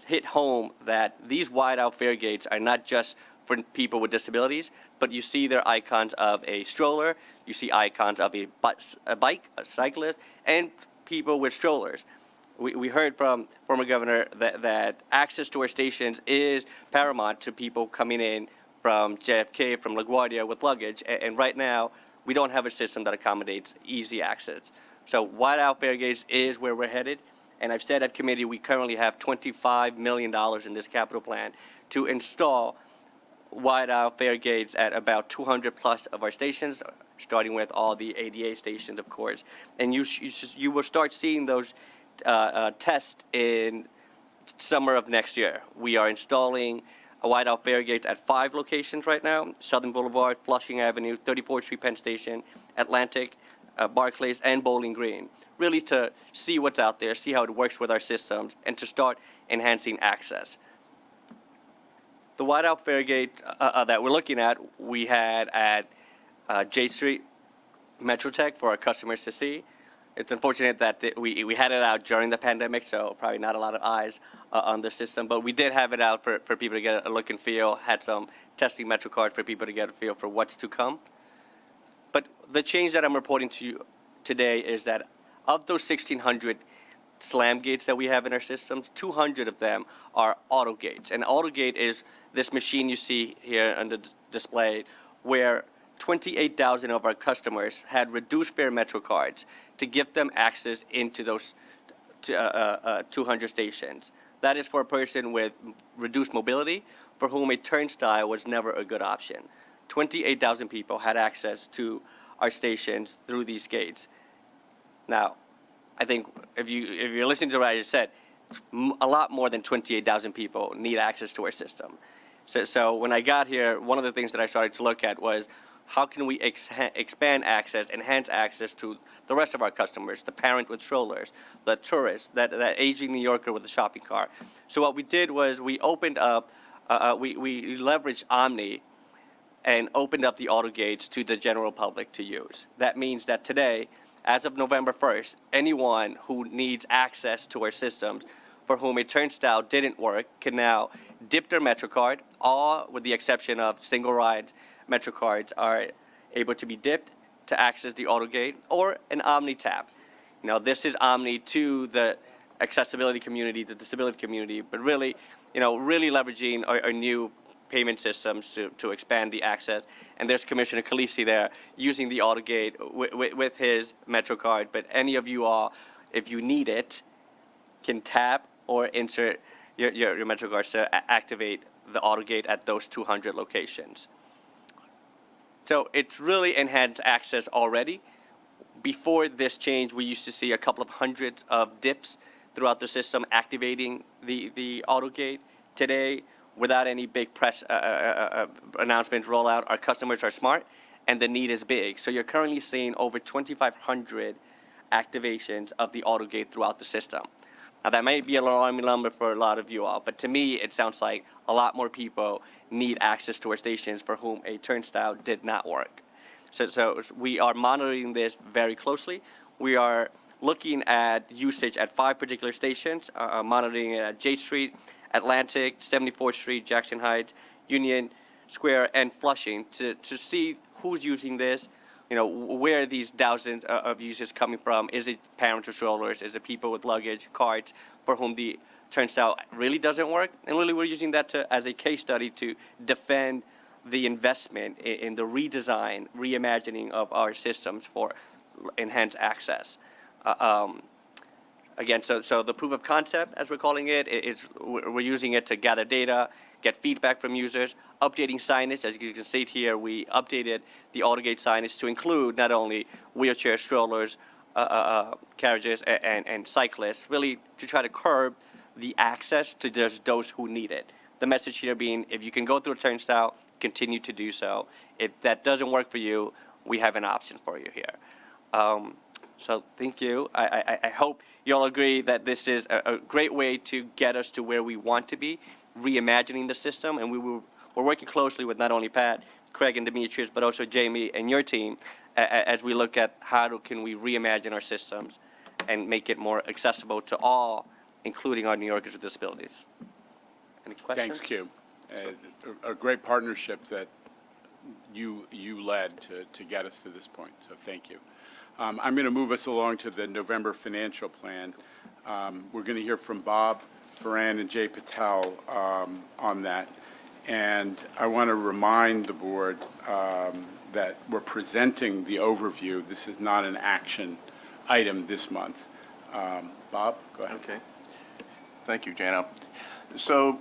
hit home that these wide-out fare gates are not just for people with disabilities, but you see their icons of a stroller, you see icons of a bike, a cyclist, and people with strollers. We heard from former governor that access to our stations is paramount to people coming in from JFK, from LaGuardia with luggage, and right now we don't have a system that accommodates easy access. So wide-out fare gates is where we're headed, and I've said at committee we currently have $25 million in this capital plan to install wide-out fare gates at about 200 plus of our stations, starting with all the ADA stations, of course. And you will start seeing those test in summer of next year. We are installing a wide-out fare gates at 5 locations right now: Southern Boulevard, Flushing Avenue, 34th Street Penn Station, Atlantic, Barclays, and Bowling Green, really to see what's out there, see how it works with our systems, and to start enhancing access. The wide-out fare gate that we're looking at, we had at J Street, Metrotech, for our customers to see. It's unfortunate that we had it out during the pandemic, so probably not a lot of eyes on the system, but we did have it out for people to get a look and feel, had some testing Metro cards for people to get a feel for what's to come. But the change that I'm reporting to you today is that of those 1,600 slam gates that we have in our systems, 200 of them are auto gates. And auto gate is this machine you see here on the display where 28,000 of our customers had reduced fare Metro cards to give them access into those 200 stations. That is for a person with reduced mobility for whom a turnstile was never a good option. 28,000 people had access to our stations through these gates. Now, I think if you're listening to what I just said, a lot more than 28,000 people need access to our system. So when I got here, one of the things that I started to look at was how can we expand access, enhance access to the rest of our customers, the parent with strollers, the tourist, that aging New Yorker with a shopping cart. So what we did was we opened up, we leveraged Omni and opened up the auto gates to the general public to use. That means that today, as of November 1st, anyone who needs access to our systems for whom a turnstile didn't work can now dip their Metro card, all with the exception of single ride Metro cards are able to be dipped to access the auto gate, or an Omni tap. This is Omni to the accessibility community, the disability community, but really, really leveraging our new payment systems to expand the access. And there's Commissioner Khaleesi there using the auto gate with his Metro card. But any of you all, if you need it, can tap or insert your Metro cards to activate the auto gate at those 200 locations. So it's really enhanced access already. Before this change, we used to see a couple of hundreds of dips throughout the system activating the auto gate. Today, without any big press announcements rollout, our customers are smart and the need is big. So you're currently seeing over 2,500 activations of the auto gate throughout the system. Now that might be an alarming number for a lot of you all, but to me it sounds like a lot more people need access to our stations for whom a turnstile did not work. So we are monitoring this very closely. We are looking at usage at 5 particular stations, monitoring it at J Street, Atlantic, 74th Street, Jackson Heights, Union Square, and Flushing to see who's using this, where are these thousands of users coming from? Is it parents with strollers? Is it people with luggage, carts, for whom the turnstile really doesn't work? And really we're using that as a case study to defend the investment in the redesign, reimagining of our systems for enhanced access. Again, so the proof of concept, as we're calling it, we're using it to gather data, get feedback from users, updating signage. As you can see here, we updated the AutoGate signage to include not only wheelchair strollers, carriages, and cyclists, really to try to curb the access to just those who need it. The message here being, if you can go through a turnstile, continue to do so. If that doesn't work for you, we have an option for you here. So thank you. I hope you all agree that this is a great way to get us to where we want to be, reimagining the system. And we're working closely with not only Pat, Craig, and Demetrius, but also Jamie and your team as we look at can we reimagine our systems and make it more accessible to all, including our New Yorkers with disabilities. Any questions? Thanks, Q. A great partnership that you led to get us to this point, so thank you. I'm going to move us along to the November financial plan. We're going to hear from Bob Moran and Jay Patel on that. And I want to remind the board that we're presenting the overview. This is not an action item this month. Bob, go ahead. Okay. Thank you, Jana. So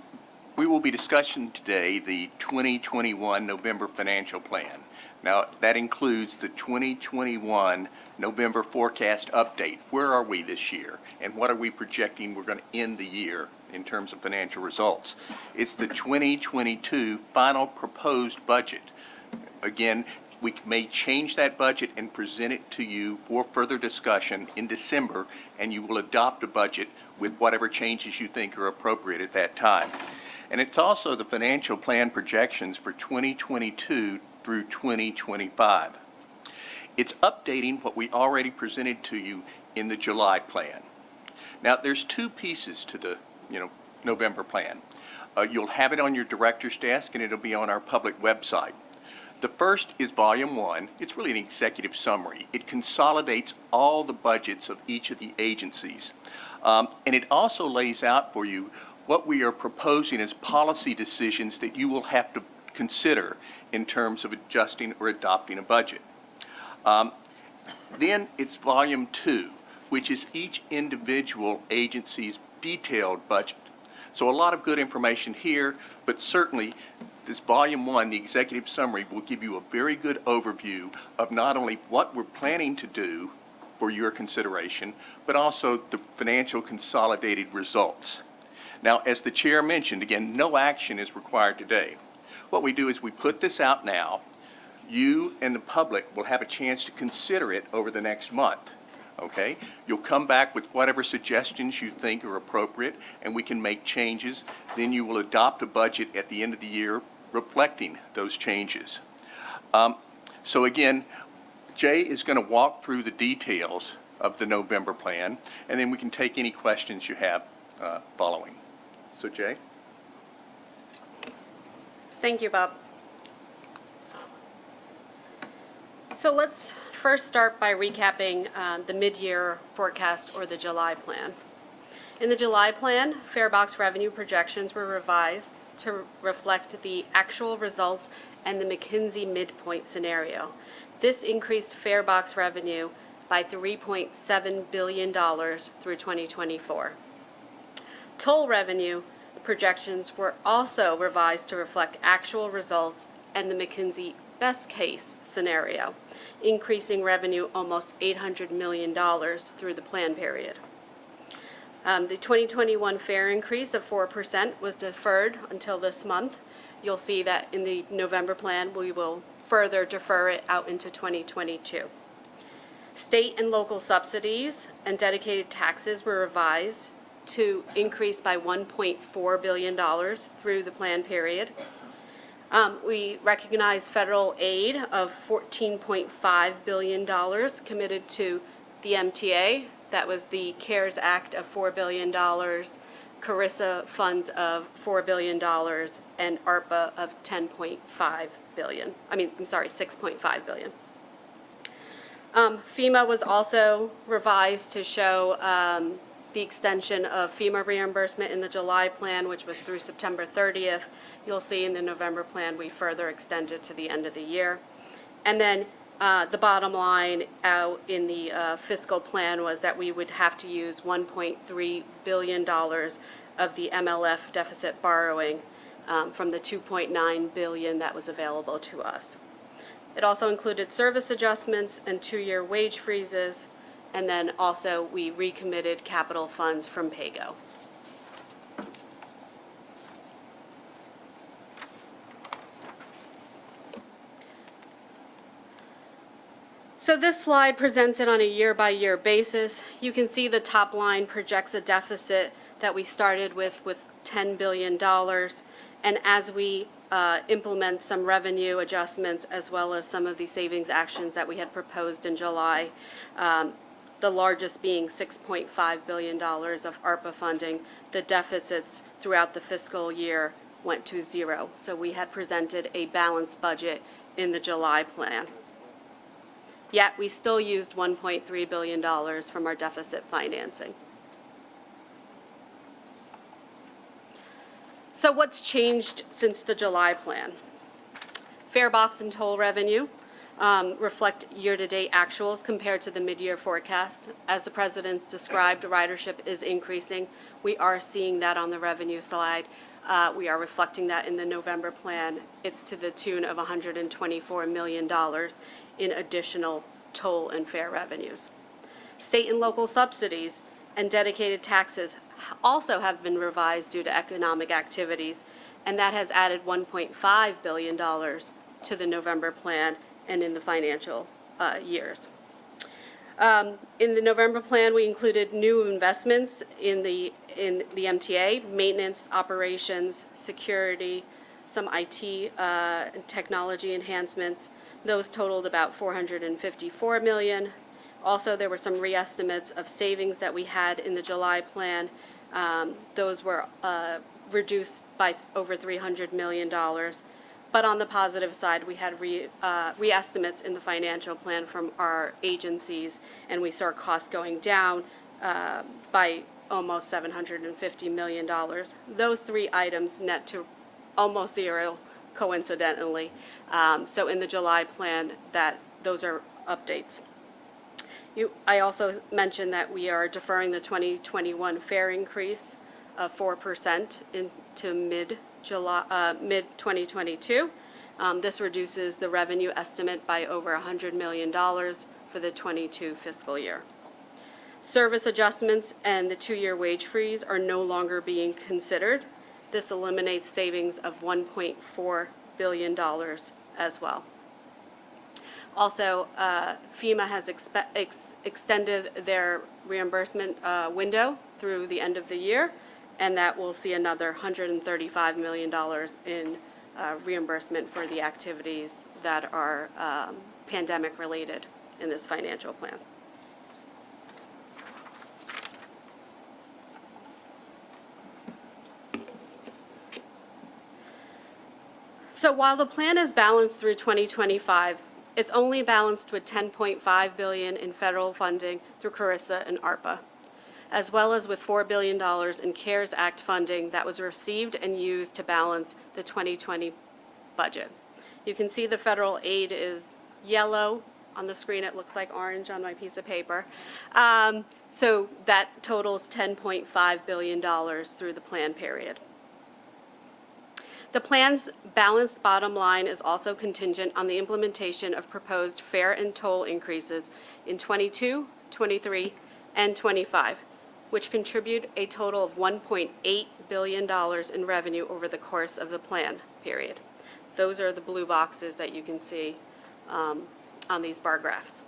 we will be discussing today the 2021 November financial plan. Now, that includes the 2021 November forecast update. Where are we this year? And what are we projecting we're going to end the year in terms of financial results? It's the 2022 final proposed budget. Again, we may change that budget and present it to you for further discussion in December, and you will adopt a budget with whatever changes you think are appropriate at that time. And it's also the financial plan projections for 2022 through 2025. It's updating what we already presented to you in the July plan. Now, there's two pieces to the November plan. You'll have it on your director's desk, and it'll be on our public website. The first is Volume 1. It's really an executive summary. It consolidates all the budgets of each of the agencies. And it also lays out for you what we are proposing as policy decisions that you will have to consider in terms of adjusting or adopting a budget. Then it's Volume 2, which is each individual agency's detailed budget. So a lot of good information here, but certainly this Volume 1, the executive summary, will give you a very good overview of not only what we're planning to do for your consideration, but also the financial consolidated results. Now, as the chair mentioned, again, no action is required today. What we do is we put this out now. You and the public will have a chance to consider it over the next month. Okay? You'll come back with whatever suggestions you think are appropriate, and we can make changes. Then you will adopt a budget at the end of the year reflecting those changes. So again, Jay is going to walk through the details of the November plan, and then we can take any questions you have following. So Jay? Thank you, Bob. So let's first start by recapping the mid-year forecast or the July plan. In the July plan, fare box revenue projections were revised to reflect the actual results and the McKinsey midpoint scenario. This increased fare box revenue by $3.7 billion through 2024. Toll revenue projections were also revised to reflect actual results and the McKinsey best case scenario, increasing revenue almost $800 million through the plan period. The 2021 fare increase of 4% was deferred until this month. You'll see that in the November plan, we will further defer it out into 2022. State and local subsidies and dedicated taxes were revised to increase by $1.4 billion through the plan period. We recognize federal aid of $14.5 billion committed to the MTA. That was the CARES Act of $4 billion, CARISA funds of $4 billion, and ARPA of $6.5 billion. FEMA was also revised to show the extension of FEMA reimbursement in the July plan, which was through September 30th. You'll see in the November plan, we further extended to the end of the year. And then the bottom line out in the fiscal plan was that we would have to use $1.3 billion of the MLF deficit borrowing from the $2.9 billion that was available to us. It also included service adjustments and 2-year wage freezes, and then also we recommitted capital funds from PAYGO. So So this slide presents it on a year-by-year basis. You can see the top line projects a deficit that we started with $10 billion. And as we implement some revenue adjustments as well as some of the savings actions that we had proposed in July, the largest being $6.5 billion of ARPA funding, the deficits throughout the fiscal year went to zero. So we had presented a balanced budget in the July plan. Yet we still used $1.3 billion from our deficit financing. So what's changed since the July plan? Fare box and toll revenue reflect year-to-date actuals compared to the mid-year forecast. As the President's described, ridership is increasing. We are seeing that on the revenue slide. We are reflecting that in the November plan. It's to the tune of $124 million in additional toll and fare revenues. State and local subsidies and dedicated taxes also have been revised due to economic activities, and that has added $1.5 billion to the November plan and in the financial years. In the November plan, we included new investments in the MTA, maintenance, operations, security, some IT and technology enhancements. Those totaled about $454 million. Also, there were some re-estimates of savings that we had in the July plan. Those were reduced by over $300 million. But on the positive side, we had re-estimates in the financial plan from our agencies, and we saw costs going down by almost $750 million. Those three items net to almost zero, coincidentally. So in the July plan, those are updates. I also mentioned that we are deferring the 2021 fare increase of 4% into mid-2022. This reduces the revenue estimate by over $100 million for the 22 fiscal year. Service adjustments and the 2-year wage freeze are no longer being considered. This eliminates savings of $1.4 billion as well. Also, FEMA has extended their reimbursement window through the end of the year, and that will see another $135 million in reimbursement for the activities that are pandemic-related in this financial plan. So while the plan is balanced through 2025, it's only balanced with $10.5 billion in federal funding through CARISA and ARPA, as well as with $4 billion in CARES Act funding that was received and used to balance the 2020 budget. You can see the federal aid is yellow. On the screen, it looks like orange on my piece of paper. So that totals $10.5 billion through the plan period. The plan's balanced bottom line is also contingent on the implementation of proposed fare and toll increases in 22, 23, and 25, which contribute a total of $1.8 billion in revenue over the course of the plan period. Those are the blue boxes that you can see on these bar graphs.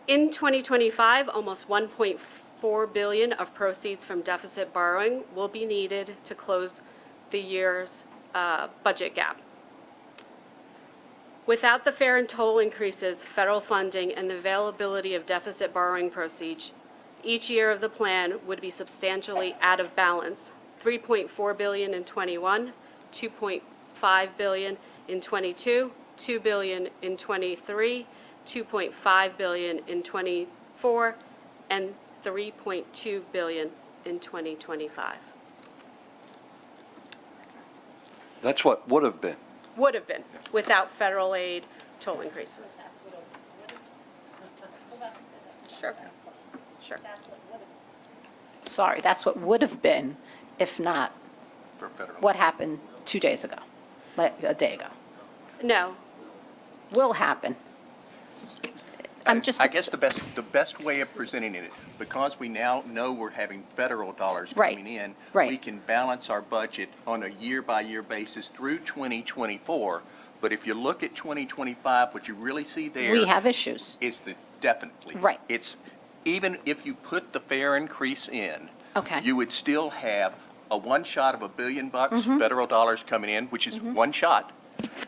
In 2025, almost $1.4 billion of proceeds from deficit borrowing will be needed to close the year's budget gap. Without the fare and toll increases, federal funding, and the availability of deficit borrowing proceeds, each year of the plan would be substantially out of balance. $3.4 billion in 21, $2.5 billion in 22, $2 billion in 23, $2.5 billion in 24, and $3.2 billion in 2025. That's what would have been. Would have been, without federal aid, toll increases. Sure. Sure. Sorry, that's what would have been if not what happened 2 days ago, like a day ago. No. Will happen. I guess the best way of presenting it, because we now know we're having federal dollars coming in, we can balance our budget on a year-by-year basis through 2024 But if you look at 2025, what you really see there. We have issues. Is the, definitely. Right. It's, even if you put the fare increase in, Okay. you would still have a one shot of $1 billion Mhm. federal dollars coming in, which is one shot.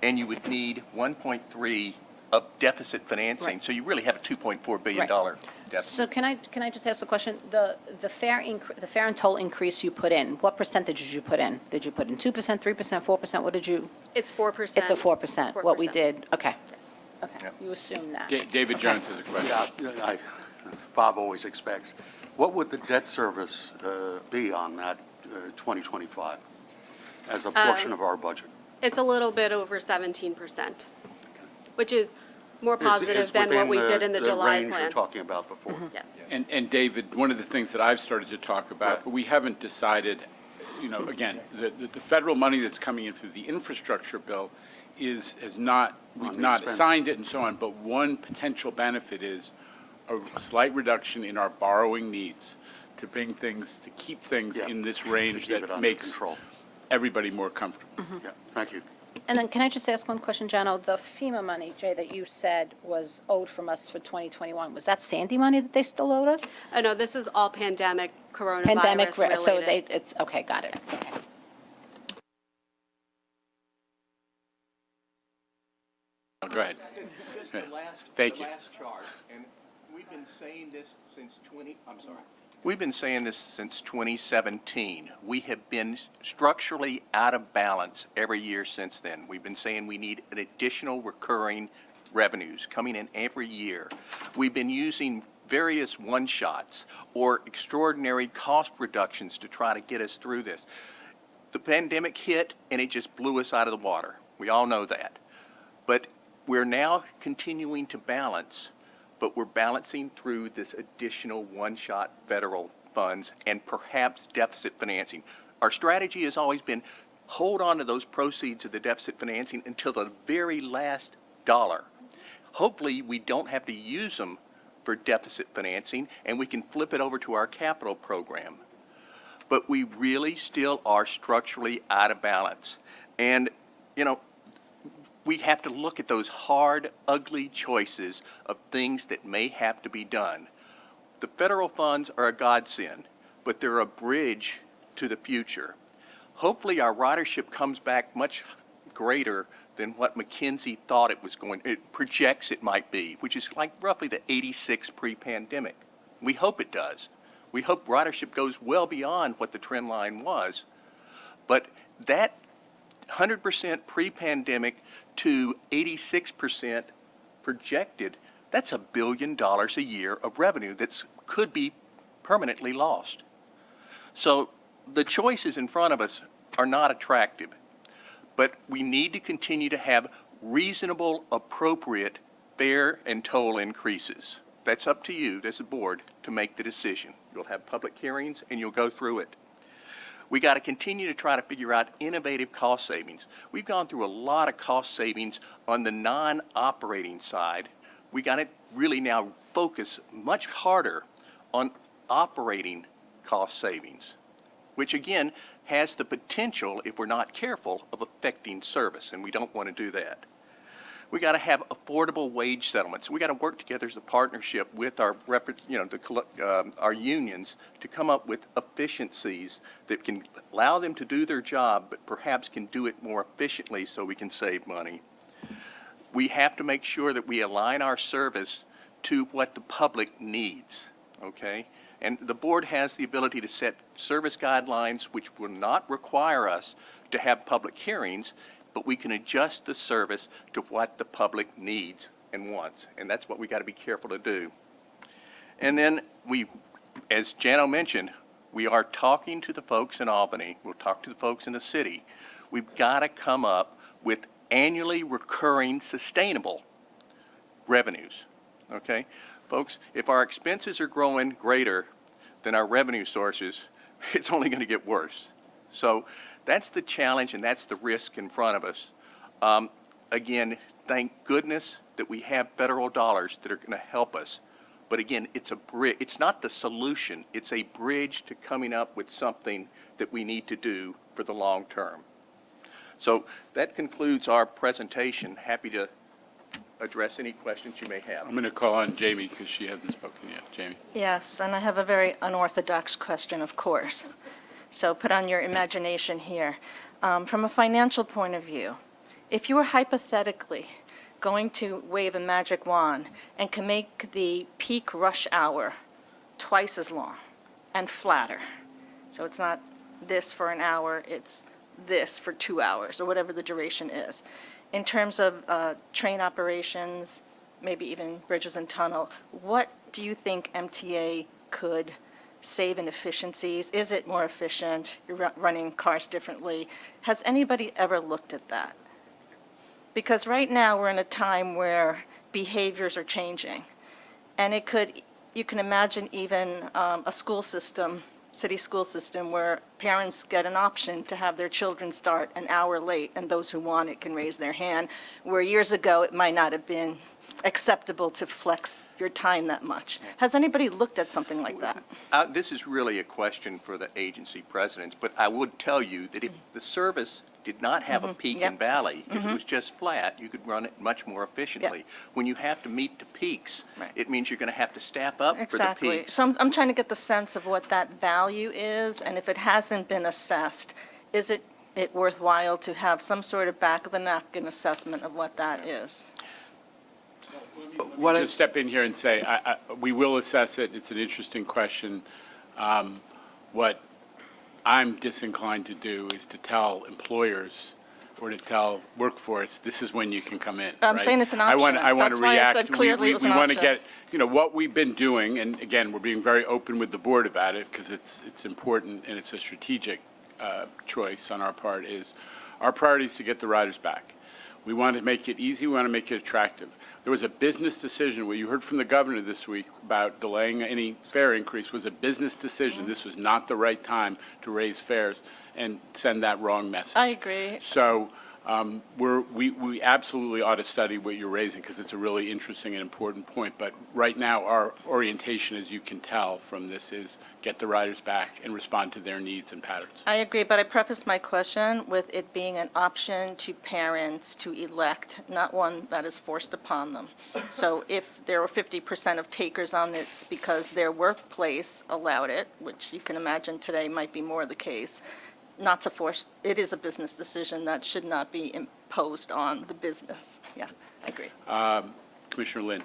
And you would need 1.3 of deficit financing. Right. So you really have a $2.4 billion Right. deficit. So can I just ask a question? The fare and toll increase you put in, what percentage did you put in? Did you put in 2%, 3%, 4%? What did you? It's 4%. It's a 4%. What we 4%. did, okay. Okay, Yep. you assume that. David Okay. Jones has a question. Yeah, Bob always expects. What would the debt service be on that 2025 as a portion of our budget? It's a little bit over 17%, which is more Is positive than what we within did in the July range plan. you're talking about before. Yes. And David, one of the things that I've started to talk about, but we haven't decided, again, the federal money that's coming in through the infrastructure bill we've not assigned it and so on, but one potential benefit is a slight reduction in our borrowing needs to keep things in this range keep it that under makes control. everybody more comfortable. Yeah, thank you. And then can I just ask one question, Jano? The FEMA money, Jay, that you said was owed from us for 2021, was that Sandy money that they still owed us? Oh, no, this is all pandemic coronavirus Pandemic, related. so it's, okay, got it. Okay. Oh, go ahead. Just Go ahead. the last, Thank the you. last chart, and we've been saying this since We've been saying this since 2017. We have been structurally out of balance every year since then. We've been saying we need an additional recurring revenues coming in every year. We've been using various one-shots or extraordinary cost reductions to try to get us through this. The pandemic hit and it just blew us out of the water. We all know that. But we're now continuing to balance, but we're balancing through this additional one-shot federal funds and perhaps deficit financing. Our strategy has always been hold on to those proceeds of the deficit financing until the very last dollar. Hopefully, we don't have to use them for deficit financing and we can flip it over to our capital program. But we really still are structurally out of balance. And, we have to look at those hard, ugly choices of things that may have to be done. The federal funds are a godsend, but they're a bridge to the future. Hopefully our ridership comes back much greater than what McKinsey thought it projects it might be, which is like roughly the 86 pre-pandemic. We hope it does. We hope ridership goes well beyond what the trend line was. But that 100% pre-pandemic to 86% projected, that's $1 billion a year of revenue that could be permanently lost. So the choices in front of us are not attractive, but we need to continue to have reasonable, appropriate fare and toll increases. That's up to you as a board to make the decision. You'll have public hearings and you'll go through it. We got to continue to try to figure out innovative cost savings. We've gone through a lot of cost savings on the non-operating side. We got to really now focus much harder on operating cost savings, which again has the potential, if we're not careful, of affecting service, and we don't want to do that. We got to have affordable wage settlements. We got to work together as a partnership with our, our unions to come up with efficiencies that can allow them to do their job, but perhaps can do it more efficiently so we can save money. We have to make sure that we align our service to what the public needs, okay? And the board has the ability to set service guidelines which will not require us to have public hearings, but we can adjust the service to what the public needs and wants. And that's what we got to be careful to do. And then as Jano mentioned, we are talking to the folks in Albany. We'll talk to the folks in the city. We've got to come up with annually recurring sustainable revenues, okay? Folks, if our expenses are growing greater than our revenue sources, it's only going to get worse. So that's the challenge and that's the risk in front of us. Again, thank goodness that we have federal dollars that are going to help us. But again, it's a bridge. It's not the solution. It's a bridge to coming up with something that we need to do for the long term. So that concludes our presentation. Happy to address any questions you may have. I'm going to call on Jamie because she hasn't spoken yet. Jamie. Yes, and I have a very unorthodox question, of course. So put on your imagination here. From a financial point of view, if you were hypothetically going to wave a magic wand and can make the peak rush hour twice as long and flatter, so it's not this for an hour, it's this for 2 hours, or whatever the duration is. In terms of train operations, maybe even bridges and tunnel, what do you think MTA could save in efficiencies? Is it more efficient? You're running cars differently. Has anybody ever looked at that? Because right now we're in a time where behaviors are changing. And you can imagine even a school system, city school system, where parents get an option to have their children start an hour late, and those who want it can raise their hand, where years ago it might not have been acceptable to flex your time that much. Has anybody looked at something like that? This is really a question for the agency presidents, but I would tell you that if the service did not have a peak and valley, if it was just flat, you could run it much more efficiently. When you have to meet the peaks, it means you're going to have to staff up for the peaks. So I'm trying to get the sense of what that value is, and if it hasn't been assessed, is it worthwhile to have some sort of back-of-the-napkin assessment of what that is? Let me just step in here and say, we will assess it. It's an interesting question. What I'm disinclined to do is to tell employers or to tell workforce, this is when you can come in. I'm saying it's an option. I want to react. That's why I said clearly it was an we want to option. get, what we've been doing, and again, we're being very open with the board about it because it's important and it's a strategic choice on our part, is our priority is to get the riders back. We want to make it easy. We want to make it attractive. There was a business decision. What you heard from the governor this week about delaying any fare increase was a business decision. This was not the right time to raise fares and send that wrong message. I agree. So we absolutely ought to study what you're raising because it's a really interesting and important point. But right now, our orientation, as you can tell from this, is get the riders back and respond to their needs and patterns. I agree, but I preface my question with it being an option to parents to elect, not one that is forced upon them. So if there were 50% of takers on this because their workplace allowed it, which you can imagine today might be more the case, not to force, it is a business decision that should not be imposed on the business. Yeah, I agree. Commissioner Lynn.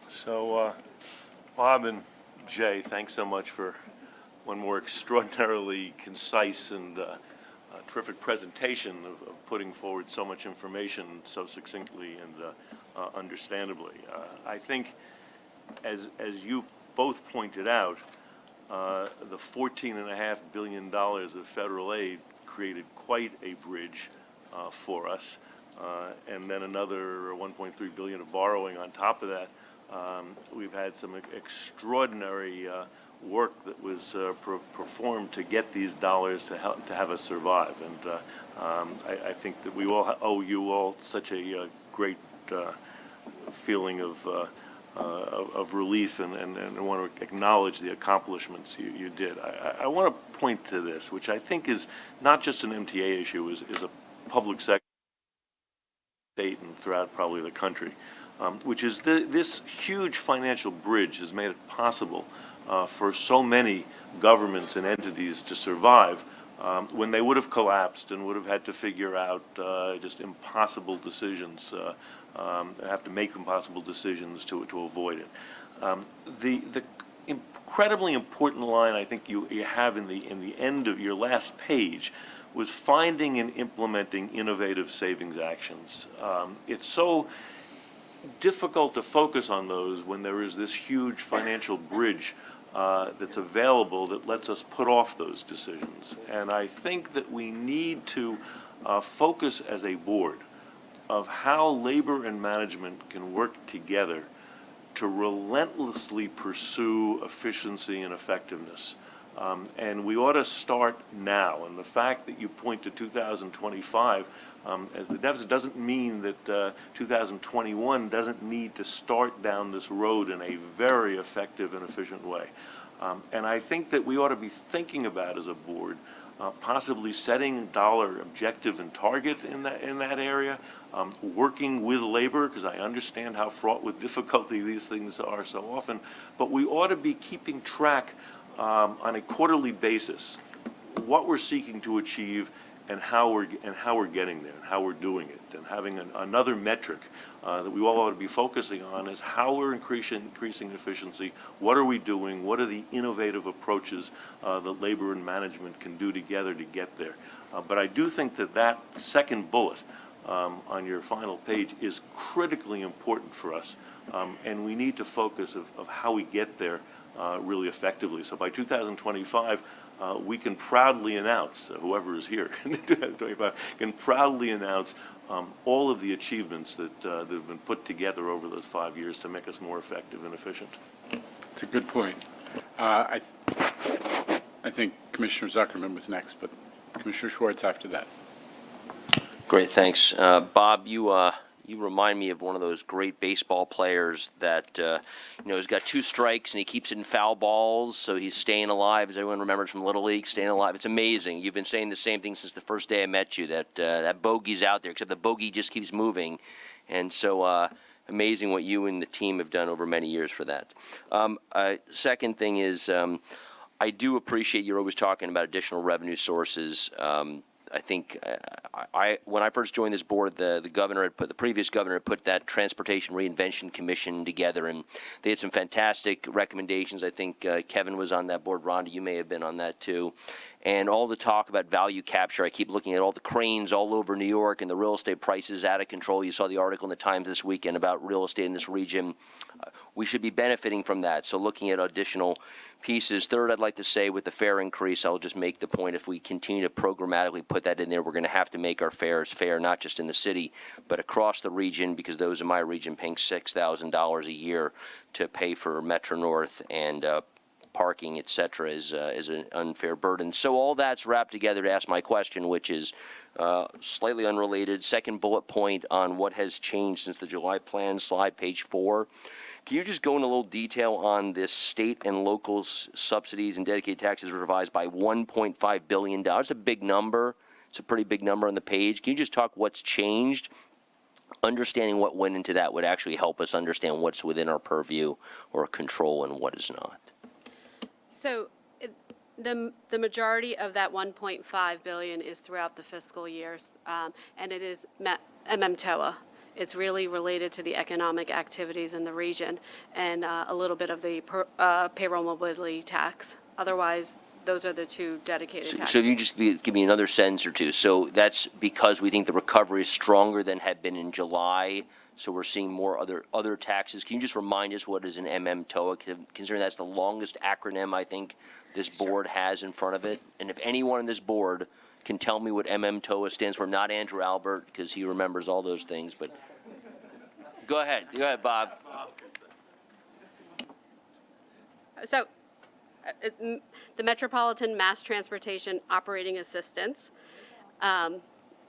So, Bob and Jay, thanks so much for one more extraordinarily concise and terrific presentation of putting forward so much information so succinctly and understandably. I think, as you both pointed out, the $14.5 billion of federal aid created quite a bridge for us, and then another $1.3 billion of borrowing on top of that. We've had some extraordinary work that was performed to get these dollars to have us survive, and I think that we all owe you all such a great feeling of relief, and I want to acknowledge the accomplishments you did. I want to point to this, which I think is not just an MTA issue, is a public sector, state, and throughout probably the country, which is this huge financial bridge has made it possible for so many governments and entities to survive when they would have collapsed and would have had to figure out just impossible decisions, have to make impossible decisions to avoid it. The incredibly important line I think you have in the end of your last page was finding and implementing innovative savings actions. It's so difficult to focus on those when there is this huge financial bridge that's available that lets us put off those decisions. And I think that we need to focus as a board of how labor and management can work together to relentlessly pursue efficiency and effectiveness. And we ought to start now. And the fact that you point to 2025 as the deficit doesn't mean that 2021 doesn't need to start down this road in a very effective and efficient way. And I think that we ought to be thinking about as a board possibly setting dollar objective and target in that area, working with labor, because I understand how fraught with difficulty these things are so often, but we ought to be keeping track on a quarterly basis what we're seeking to achieve and how we're getting there and how we're doing it, and having another metric that we all ought to be focusing on is how we're increasing efficiency. What are we doing? What are the innovative approaches that labor and management can do together to get there? But I do think that second bullet on your final page is critically important for us, and we need to focus of how we get there really effectively. So by 2025, we can proudly announce, whoever is here in 2025, can proudly announce all of the achievements that have been put together over those 5 years to make us more effective and efficient. It's a good point. I think Commissioner Zuckerman was next, but Commissioner Schwartz after that. Great, thanks. Bob, you remind me of one of those great baseball players that, he's got 2 strikes and he keeps hitting foul balls, so he's staying alive, as everyone remembers from Little League, staying alive. It's amazing. You've been saying the same thing since the first day I met you, that bogey's out there, except the bogey just keeps moving. And so amazing what you and the team have done over many years for that. Second thing is I do appreciate you're always talking about additional revenue sources. I think when I first joined this board, the previous governor had put that Transportation Reinvention Commission together, and they had some fantastic recommendations. I think Kevin was on that board. Rhonda, you may have been on that too. And all the talk about value capture, I keep looking at all the cranes all over New York and the real estate prices out of control. You saw the article in the Times this weekend about real estate in this region. We should be benefiting from that. So looking at additional pieces. Third, I'd like to say with the fare increase, I'll just make the point, if we continue to programmatically put that in there, we're going to have to make our fares fair, not just in the city, but across the region, because those in my region paying $6,000 a year to pay for Metro North and parking, et cetera, is an unfair burden. So all that's wrapped together to ask my question, which is slightly unrelated. Second bullet point on what has changed since the July plan, slide page 4. Can you just go in a little detail on this state and local subsidies and dedicated taxes revised by $1.5 billion? It's a big number. It's a pretty big number on the page. Can you just talk what's changed? Understanding what went into that would actually help us understand what's within our purview or control and what is not. So the majority of that 1.5 billion is throughout the fiscal years, and it is MMTOA. It's really related to the economic activities in the region and a little bit of the payroll mobility tax. Otherwise, those are the 2 dedicated taxes. So if you just give me another sentence or two. So that's because we think the recovery is stronger than had been in July. So we're seeing more other taxes. Can you just remind us what is an MMTOA, considering that's the longest acronym I think this board has in front of it? And if anyone on this board can tell me what MMTOA stands for, not Andrew Albert, because he remembers all those things, but go ahead, Bob. So the Metropolitan Mass Transportation Operating Assistance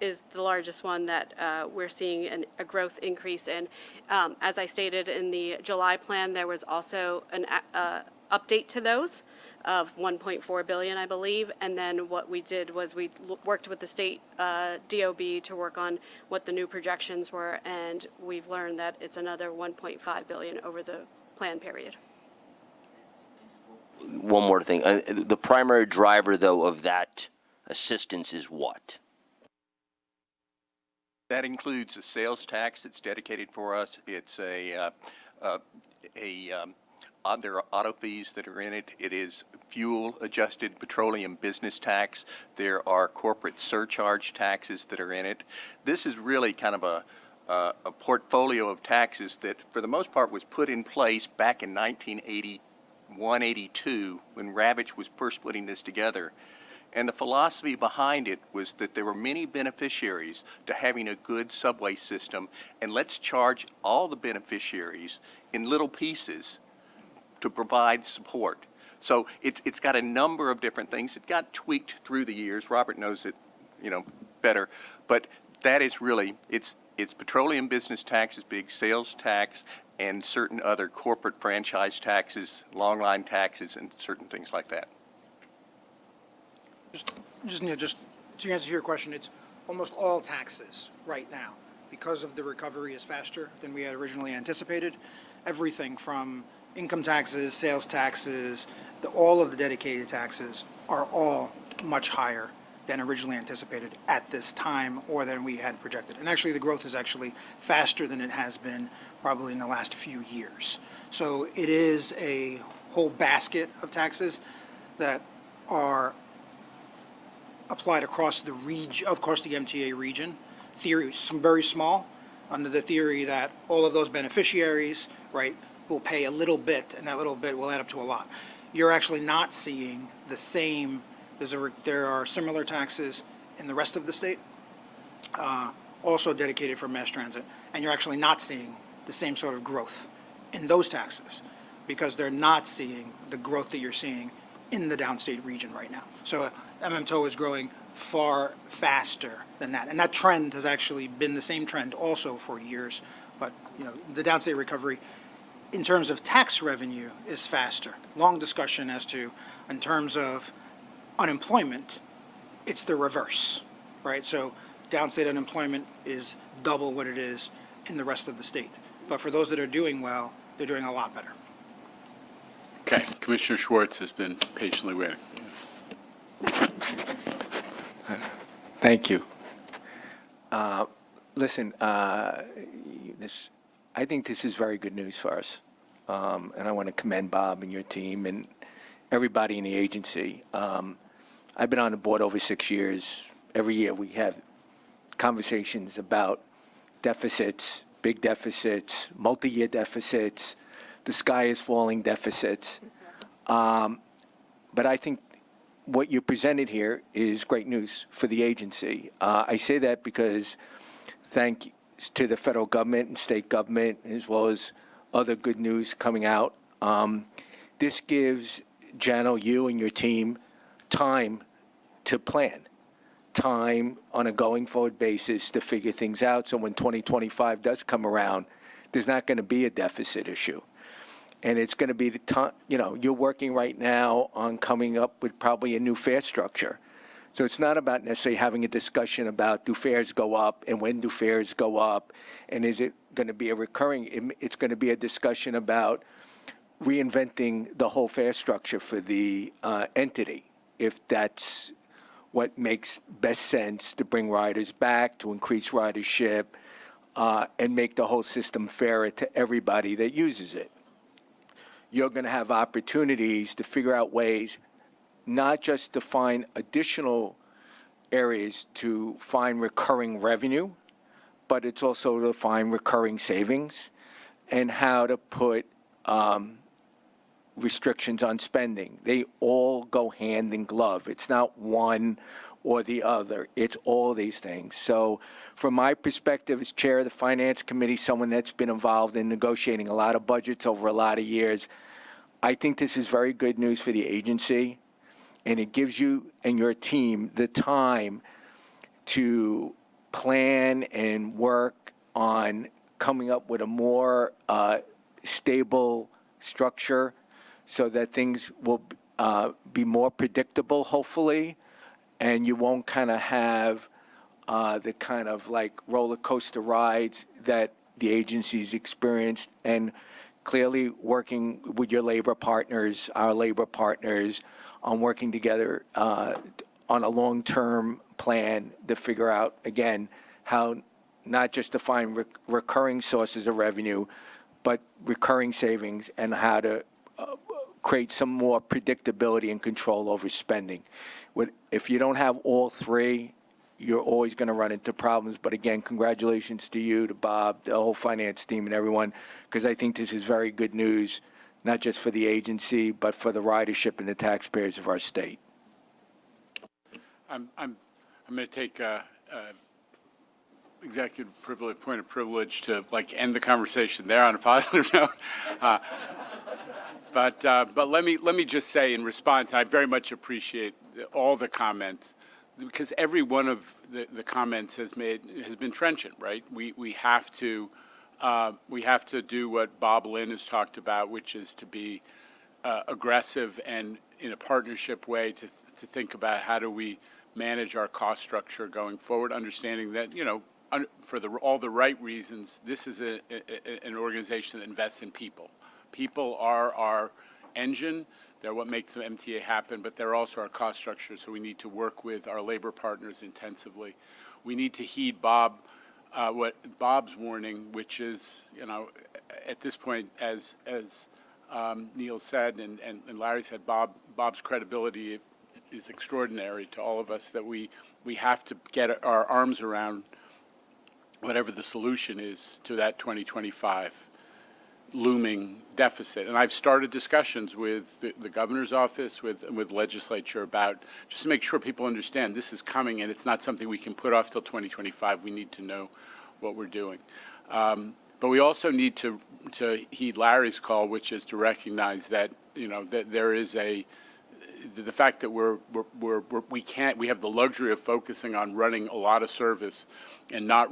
is the largest one that we're seeing a growth increase in. As I stated in the July plan, there was also an update to those of 1.4 billion, I believe. And then what we did was we worked with the state DOB to work on what the new projections were, and we've learned that it's another 1.5 billion over the plan period. One more thing. The primary driver, though, of that assistance is what? That includes a sales tax that's dedicated for us. It's there are auto fees that are in it. It is fuel-adjusted petroleum business tax. There are corporate surcharge taxes that are in it. This is really kind of a portfolio of taxes that, for the most part, was put in place back in 1981, 82, when Ravitch was first putting this together. And the philosophy behind it was that there were many beneficiaries to having a good subway system, and let's charge all the beneficiaries in little pieces to provide support. So it's got a number of different things. It got tweaked through the years. Robert knows it, better. But that is really, it's petroleum business taxes, big sales tax, and certain other corporate franchise taxes, long line taxes, and certain things like that. just to answer your question, it's almost all taxes right now. Because of the recovery is faster than we had originally anticipated. Everything from income taxes, sales taxes, all of the dedicated taxes are all much higher than originally anticipated at this time or than we had projected. And actually, the growth is actually faster than it has been probably in the last few years. So it is a whole basket of taxes that are applied across the region, of course, the MTA region. Theory, some very small, under the theory that all of those beneficiaries, right, will pay a little bit, and that little bit will add up to a lot. You're actually not seeing the same. There are similar taxes in the rest of the state, also dedicated for mass transit, and you're actually not seeing the same sort of growth in those taxes because they're not seeing the growth that you're seeing in the downstate region right now. So MMTO is growing far faster than that, and that trend has actually been the same trend also for years. But the downstate recovery, in terms of tax revenue, is faster. Long discussion as to, in terms of unemployment, it's the reverse, right? So downstate unemployment is double what it is in the rest of the state. But for those that are doing well, they're doing a lot better. Okay, Commissioner Schwartz has been patiently waiting. Thank you. Listen, I think this is very good news for us. And I want to commend Bob and your team and everybody in the agency. I've been on the board over 6 years. Every year we have conversations about deficits, big deficits, multi-year deficits, the sky is falling deficits. But I think what you presented here is great news for the agency. I say that because thanks to the federal government and state government, as well as other good news coming out. This gives, Jano, you and your team time to plan, time on a going forward basis to figure things out. So when 2025 does come around, there's not going to be a deficit issue. And it's going to be the time, you're working right now on coming up with probably a new fare structure. So it's not about necessarily having a discussion about do fares go up and when do fares go up and is it going to be a recurring, it's going to be a discussion about reinventing the whole fare structure for the entity, if that's what makes best sense to bring riders back, to increase ridership, and make the whole system fairer to everybody that uses it. You're going to have opportunities to figure out ways not just to find additional areas to find recurring revenue, but it's also to find recurring savings and how to put restrictions on spending. They all go hand in glove. It's not one or the other. It's all these things. So from my perspective as chair of the Finance Committee, someone that's been involved in negotiating a lot of budgets over a lot of years, I think this is very good news for the agency, and it gives you and your team the time to plan and work on coming up with a more stable structure so that things will be more predictable, hopefully, and you won't kind of have the kind of like roller coaster rides that the agency's experienced. And clearly working with your labor partners, our labor partners, on working together on a long-term plan to figure out, again, how not just to find recurring sources of revenue, but recurring savings and how to create some more predictability and control over spending. If you don't have all three, you're always going to run into problems. But again, congratulations to you, to Bob, the whole finance team and everyone, because I think this is very good news, not just for the agency, but for the ridership and the taxpayers of our state. I'm going to take executive privilege, point of privilege to end the conversation there on a positive note. But let me just say in response, I very much appreciate all the comments, because every one of the comments has been trenchant, right? We have to do what Bob Lynn has talked about, which is to be aggressive and in a partnership way to think about how do we manage our cost structure going forward, understanding that, for all the right reasons, this is an organization that invests in people. People are our engine. They're what makes the MTA happen, but they're also our cost structure, so we need to work with our labor partners intensively. We need to heed Bob's warning, which is, at this point, as Neil said and Larry said, Bob's credibility is extraordinary to all of us, that we have to get our arms around whatever the solution is to that 2025 looming deficit. And I've started discussions with the governor's office, with legislature, about just to make sure people understand this is coming and it's not something we can put off till 2025. We need to know what we're doing. But we also need to heed Larry's call, which is to recognize that, that there is the fact that we have the luxury of focusing on running a lot of service and not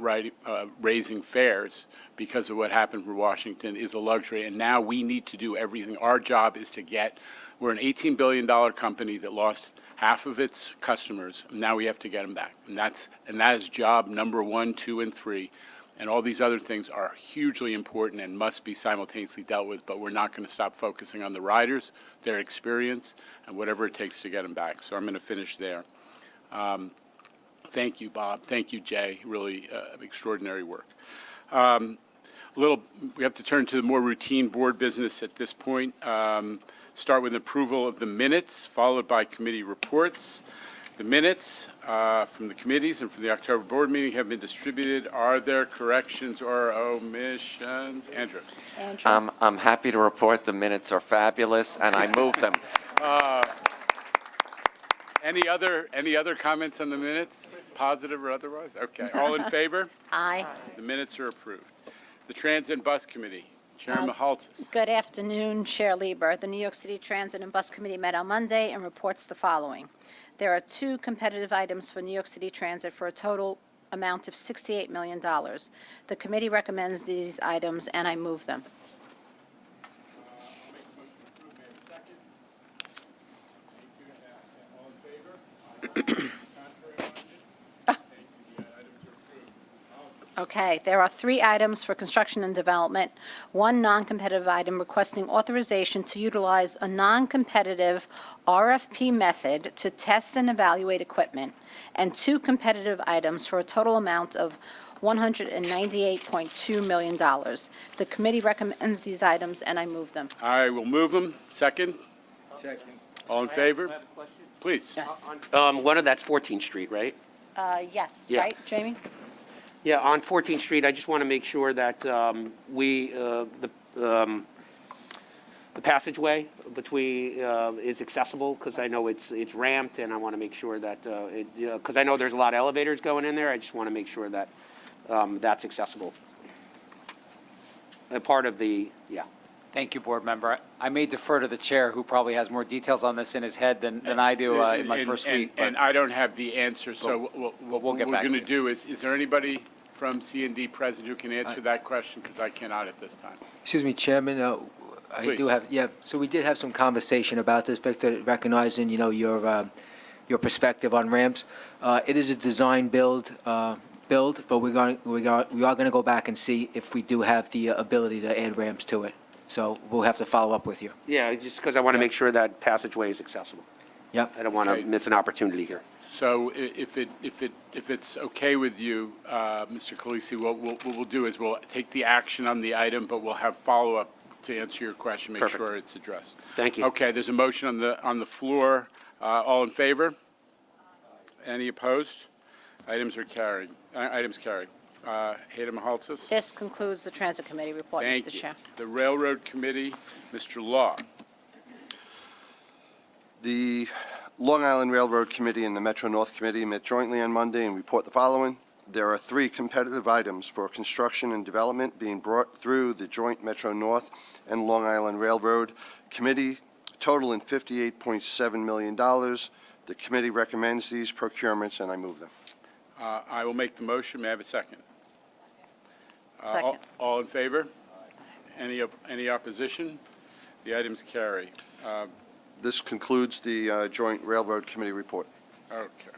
raising fares because of what happened for Washington is a luxury. And now we need to do everything. Our job is we're an $18 billion company that lost half of its customers. Now we have to get them back. And that is job number 1, 2, and 3. And all these other things are hugely important and must be simultaneously dealt with, but we're not going to stop focusing on the riders, their experience, and whatever it takes to get them back. So I'm going to finish there. Thank you, Bob. Thank you, Jay. Really extraordinary work. We have to turn to the more routine board business at this point. Start with approval of the minutes, followed by committee reports. The minutes from the committees and from the October board meeting have been distributed. Are there corrections or omissions? Andrew. I'm happy to report the minutes are fabulous, and I move them. Any other comments on the minutes, positive or otherwise? Okay. All in favor? Aye. The minutes are approved. The Transit and Bus Committee, Chairman Mahaltis. Good afternoon, Chair Lieber. The New York City Transit and Bus Committee met on Monday and reports the following. There are 2 competitive items for New York City Transit for a total amount of $68 million. The committee recommends these items, and I move them. Okay, there are 3 items for construction and development, 1 non-competitive item requesting authorization to utilize a non-competitive RFP method to test and evaluate equipment, and 2 competitive items for a total amount of $198.2 million. The committee recommends these items, and I move them. I will move them. Second? Second. All in favor? Please. Yes. One of that's 14th Street, right? Yes, Yeah. right, Jamie? Yeah, on 14th Street, I just want to make sure that the passageway between is accessible, because I know it's ramped, and I want to make sure that because I know there's a lot of elevators going in there. I just want to make sure that that's accessible. Part of the, yeah. Thank you, Board Member. I may defer to the Chair, who probably has more details on this in his head than I do in my first week. And I don't have the answer, so what we're get back going to to do is there anybody from C&D present who can answer that question? Because I cannot at this time. Excuse me, Chairman, I Please. do have, so we did have some conversation about this, Victor, recognizing, your perspective on ramps. It is a design build, but we are going to go back and see if we do have the ability to add ramps to it. So we'll have to follow up with you. Yeah, just because I want to make sure that passageway is accessible. Yep. I don't want to Okay. miss an opportunity here. So if it's okay with you, Mr. Khaleesi, what we'll do is we'll take the action on the item, but we'll have follow-up to answer your question, make Perfect. sure it's addressed. Thank you. Okay, there's a motion on the floor. All in favor? Any opposed? Items carried. Hayden Mahaltis? This concludes the Transit Committee report, Thank Mr. you. Chair. The Railroad Committee, Mr. Law. The Long Island Railroad Committee and the Metro North Committee met jointly on Monday and report the following. There are 3 competitive items for construction and development being brought through the joint Metro North and Long Island Railroad Committee, totaling $58.7 million. The committee recommends these procurements, and I move them. I will make the motion. May I have a second? Second. All in favor? Any opposition? The items carry. This concludes the joint Railroad Committee report. Okay.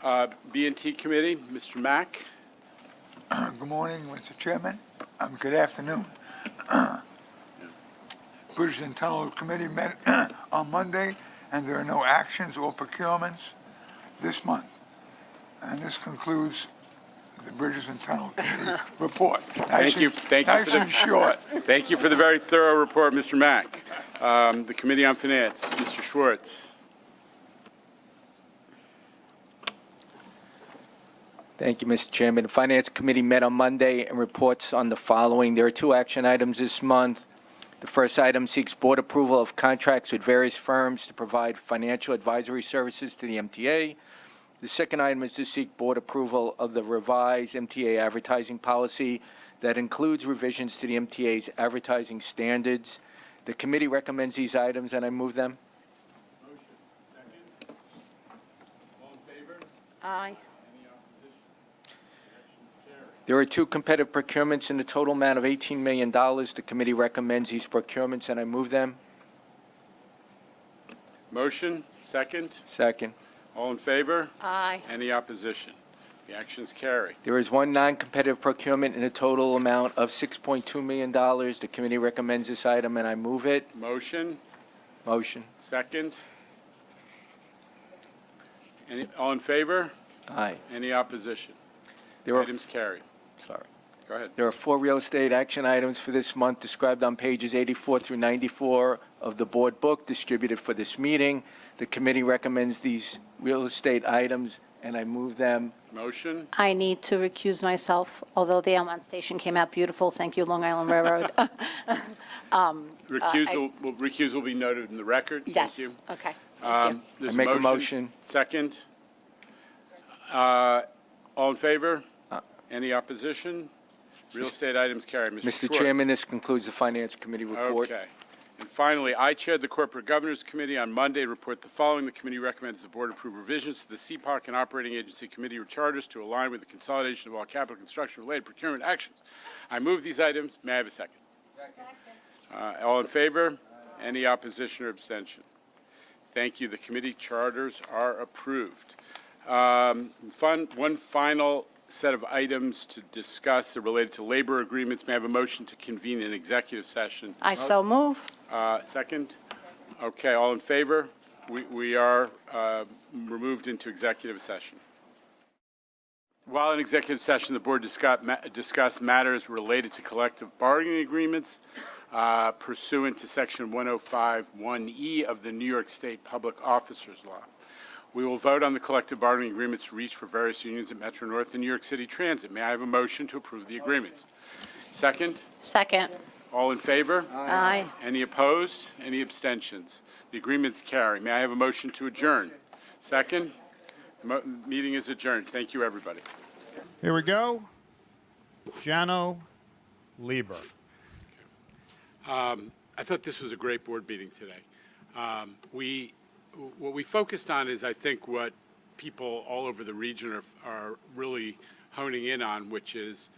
B&T Committee, Mr. Mack. Good morning, Mr. Chairman. Good afternoon. Bridges and Tunnel Committee met on Monday, and there are no actions or procurements this month. And this concludes the Bridges and Tunnel Committee report. Thank you. Nice and short. Thank you for the very thorough report, Mr. Mack. The Committee on Finance, Mr. Schwartz. Thank you, Mr. Chairman. The Finance Committee met on Monday and reports on the following. There are 2 action items this month. The first item seeks board approval of contracts with various firms to provide financial advisory services to the MTA. The second item is to seek board approval of the revised MTA advertising policy that includes revisions to the MTA's advertising standards. The committee recommends these items, and I move them. Motion. Second. All in favor? Aye. Any opposition? Actions carried. There are 2 competitive procurements in the total amount of $18 million. The committee recommends these procurements, and I move them. Motion. Second. Second. All in favor? Aye. Any opposition? The actions carry. There is 1 non-competitive procurement in a total amount of $6.2 million. The committee recommends this item, and I move it. Motion. Motion. Second. All in favor? Aye. Any opposition? There are, Items carried. sorry. Go ahead. There are 4 real estate action items for this month described on pages 84 through 94 of the board book distributed for this meeting. The committee recommends these real estate items, and I move them. Motion. I need to recuse myself, although the Elmont Station came out beautiful. Thank you, Long Island Railroad. Recusal will be noted in the record. Yes. Thank you. Okay. There's I make a motion. Second. All in favor? Any opposition? Real estate items carried. Mr. Mr. Schwartz. Chairman, this concludes the Finance Committee report. Okay. And finally, I chaired the Corporate Governors Committee on Monday. Report the following. The committee recommends the board approve revisions to the CPOC and Operating Agency Committee charters to align with the consolidation of all capital construction-related procurement actions. I move these items. May I have a second? Second. All in favor? Any opposition or abstention? Thank you. The committee charters are approved. One final set of items to discuss are related to labor agreements. May I have a motion to convene an executive session? I so move. Second? Okay, all in favor? We are removed into executive session. While in executive session, the board discussed matters related to collective bargaining agreements pursuant to Section 105(1)E of the New York State Public Officers Law. We will vote on the collective bargaining agreements reached for various unions at Metro North and New York City Transit. May I have a motion to approve the agreements? Second? Second. All in favor? Aye. Any opposed? Any abstentions? The agreements carry. May I have a motion to adjourn? Second? Meeting is adjourned. Thank you, everybody. Here we go. Jano Lieber. I thought this was a great board meeting today. What we focused on is, I think, what people all over the region are really honing in on, which is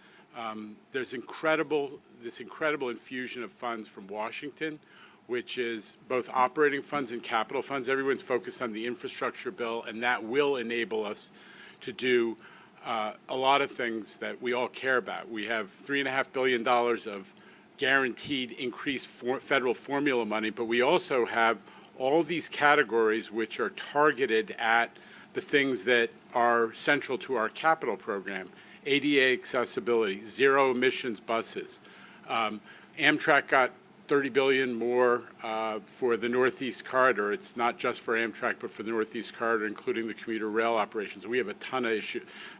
there's this incredible infusion of funds from Washington, which is both operating funds and capital funds. Everyone's focused on the infrastructure bill, and that will enable us to do a lot of things that we all care about. We have $3.5 billion of guaranteed increased federal formula money, but we also have all these categories which are targeted at the things that are central to our capital program: ADA accessibility, zero emissions buses. Amtrak got $30 billion more for the Northeast Corridor. It's not just for Amtrak, but for the Northeast Corridor, including the commuter rail operations. We have a ton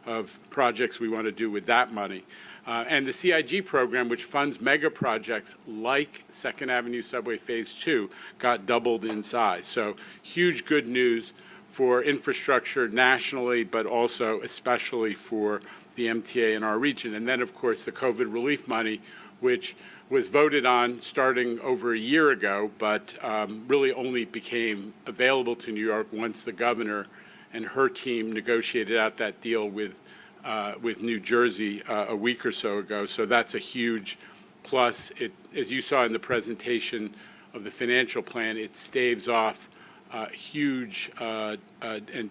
of projects we want to do with that money. And the CIG program, which funds mega projects like 2nd Avenue Subway Phase 2, got doubled in size. So huge good news for infrastructure nationally, but also especially for the MTA in our region. And then, of course, the COVID relief money, which was voted on starting over a year ago, but really only became available to New York once the governor and her team negotiated out that deal with New Jersey a week or so ago. So that's a huge plus. As you saw in the presentation of the financial plan, it staves off huge and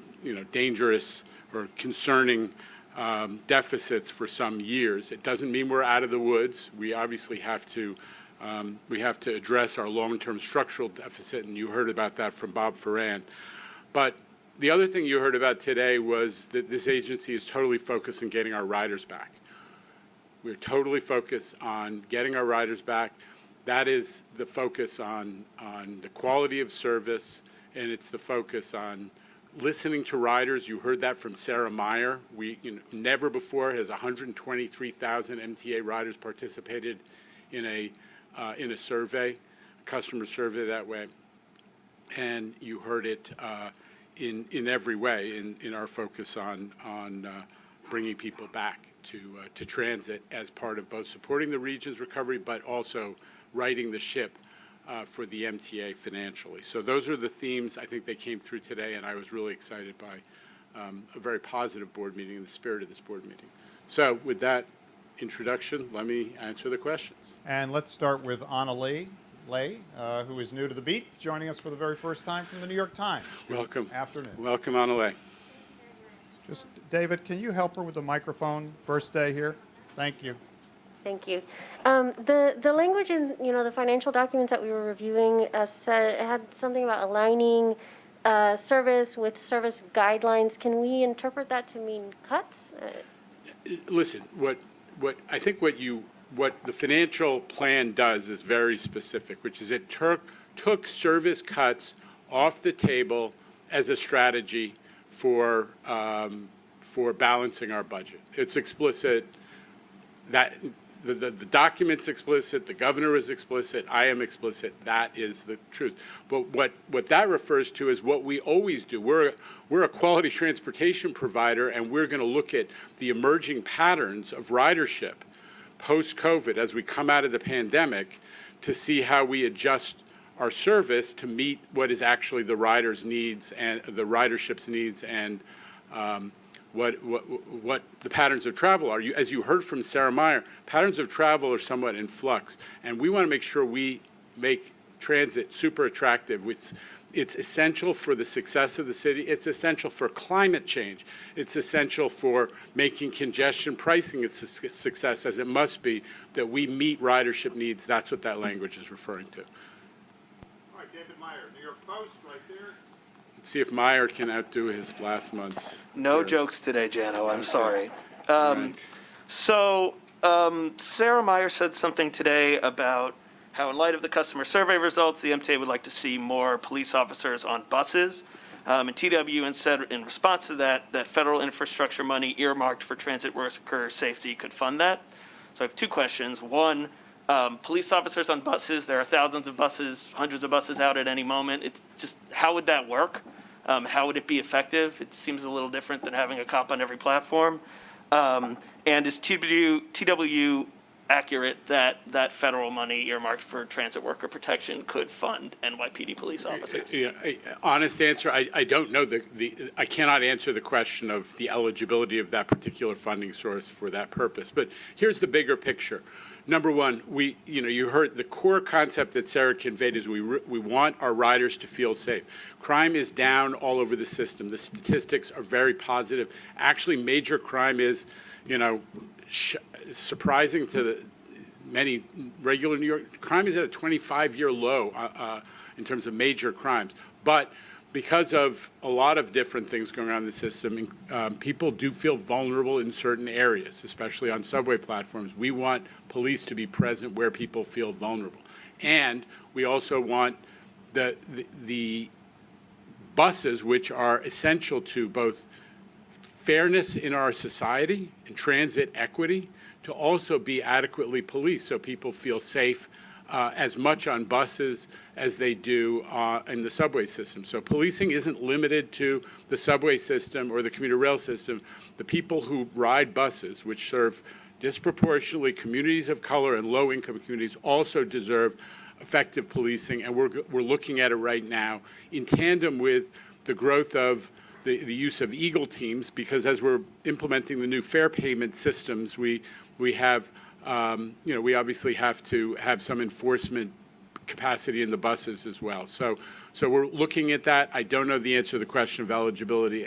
dangerous or concerning deficits for some years. It doesn't mean we're out of the woods. We obviously have to address our long-term structural deficit, and you heard about that from Bob Ferran. But the other thing you heard about today was that this agency is totally focused on getting our riders back. We're totally focused on getting our riders back. That is the focus on the quality of service, and it's the focus on listening to riders. You heard that from Sarah Meyer. Never before has 123,000 MTA riders participated in a survey, a customer survey that way. And you heard it in every way in our focus on bringing people back to transit as part of both supporting the region's recovery, but also righting the ship for the MTA financially. So those are the themes. I think they came through today, and I was really excited by a very positive board meeting in the spirit of this board meeting. So with that introduction, let me answer the questions. And let's start with Anna Lay, who is new to the beat, joining us for the very first time from the New York Times. Good Welcome. afternoon. Welcome, Anna Lay. Just, David, can you help her with the microphone first day here? Thank you. Thank you. The language in the financial documents that we were reviewing said it had something about aligning service with service guidelines. Can we interpret that to mean cuts? Listen, what the financial plan does is very specific, which is it took service cuts off the table as a strategy for balancing our budget. It's explicit. That the document's explicit. The governor is explicit. I am explicit. That is the truth. But what that refers to is what we always do. We're a quality transportation provider, and we're going to look at the emerging patterns of ridership post-COVID as we come out of the pandemic to see how we adjust our service to meet what is actually the riders' needs and the ridership's needs and what the patterns of travel are. As you heard from Sarah Meyer, patterns of travel are somewhat in flux, and we want to make sure we make transit super attractive. It's essential for the success of the city. It's essential for climate change. It's essential for making congestion pricing a success, as it must be, that we meet ridership needs. That's what that language is referring to. All right, David Meyer, New York Post, right there. Let's see if Meyer can outdo his last month's. No jokes today, Jano. I'm sorry. Right. So, Sarah Meyer said something today about how, in light of the customer survey results, the MTA would like to see more police officers on buses. And TWN said in response to that federal infrastructure money earmarked for transit worker safety could fund that. So I have two questions. One, police officers on buses, there are thousands of buses, hundreds of buses out at any moment. It's just, how would that work? How would it be effective? It seems a little different than having a cop on every platform. And is TW accurate that federal money earmarked for transit worker protection could fund NYPD police officers? Honest answer, I don't know. I cannot answer the question of the eligibility of that particular funding source for that purpose. But here's the bigger picture. Number one, you heard the core concept that Sarah conveyed is we want our riders to feel safe. Crime is down all over the system. The statistics are very positive. Actually, major crime is, surprising to many regular New York, crime is at a 25-year low in terms of major crimes. But because of a lot of different things going on in the system, people do feel vulnerable in certain areas, especially on subway platforms. We want police to be present where people feel vulnerable. And we also want the buses, which are essential to both fairness in our society and transit equity, to also be adequately policed so people feel safe as much on buses as they do in the subway system. So policing isn't limited to the subway system or the commuter rail system. The people who ride buses, which serve disproportionately communities of color and low-income communities, also deserve effective policing, and we're looking at it right now in tandem with the growth of the use of Eagle teams, because as we're implementing the new fare payment systems, we have we obviously have to have some enforcement capacity in the buses as well. So we're looking at that. I don't know the answer to the question of eligibility,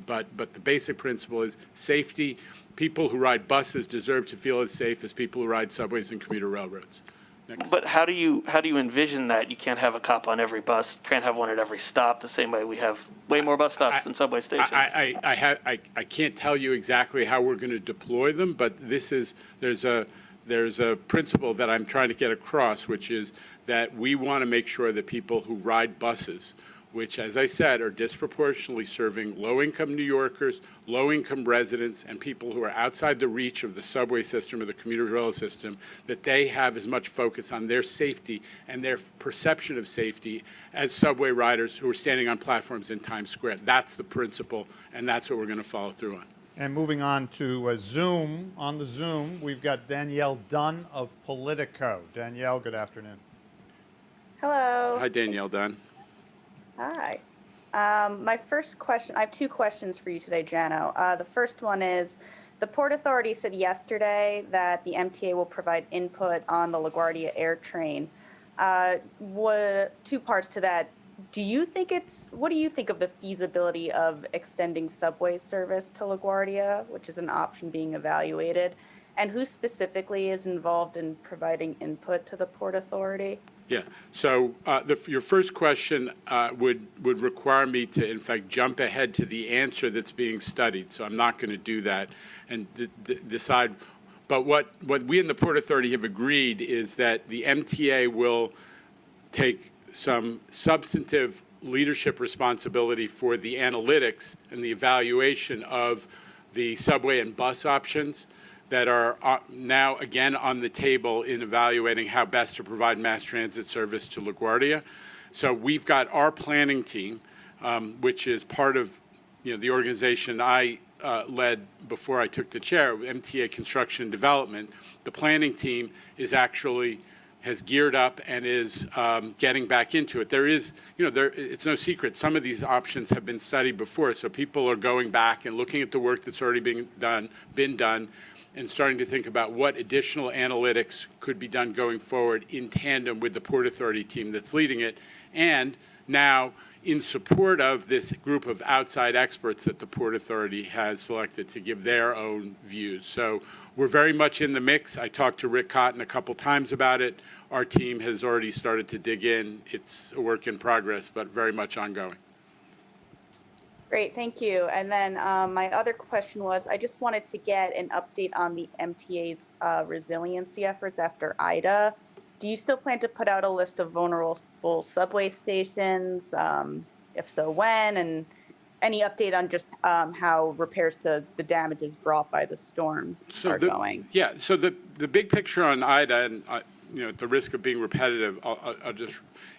but the basic principle is safety. People who ride buses deserve to feel as safe as people who ride subways and commuter railroads. Next. But how do you envision that? You can't have a cop on every bus, can't have one at every stop, the same way we have way more bus stops than subway stations. I can't tell you exactly how we're going to deploy them, but there's a principle that I'm trying to get across, which is that we want to make sure that people who ride buses, which, as I said, are disproportionately serving low-income New Yorkers, low-income residents, and people who are outside the reach of the subway system or the commuter rail system, that they have as much focus on their safety and their perception of safety as subway riders who are standing on platforms in Times Square. That's the principle, and that's what we're going to follow through on. And moving on to Zoom. On the Zoom, we've got Danielle Dunn of Politico. Danielle, good afternoon. Hello. Hi, Danielle Dunn. Hi. My first question, I have two questions for you today, Jano. The first one is, the Port Authority said yesterday that the MTA will provide input on the LaGuardia Air train. Two parts to that. What do you think of the feasibility of extending subway service to LaGuardia, which is an option being evaluated? And who specifically is involved in providing input to the Port Authority? Yeah. So your first question would require me to, in fact, jump ahead to the answer that's being studied. So I'm not going to do that and decide. But what we in the Port Authority have agreed is that the MTA will take some substantive leadership responsibility for the analytics and the evaluation of the subway and bus options that are now again on the table in evaluating how best to provide mass transit service to LaGuardia. So we've got our planning team, which is part of the organization I led before I took the chair, MTA Construction and Development. The planning team has geared up and is getting back into it. There is, it's no secret, some of these options have been studied before, so people are going back and looking at the work that's already been done, and starting to think about what additional analytics could be done going forward in tandem with the Port Authority team that's leading it, and now in support of this group of outside experts that the Port Authority has selected to give their own views. So we're very much in the mix. I talked to Rick Cotton a couple times about it. Our team has already started to dig in. It's a work in progress, but very much ongoing. Great, thank you. And then my other question was, I just wanted to get an update on the MTA's resiliency efforts after Ida. Do you still plan to put out a list of vulnerable subway stations? If so, when? And any update on just how repairs to the damages brought by the storm are going? Yeah, so the big picture on Ida, and at the risk of being repetitive,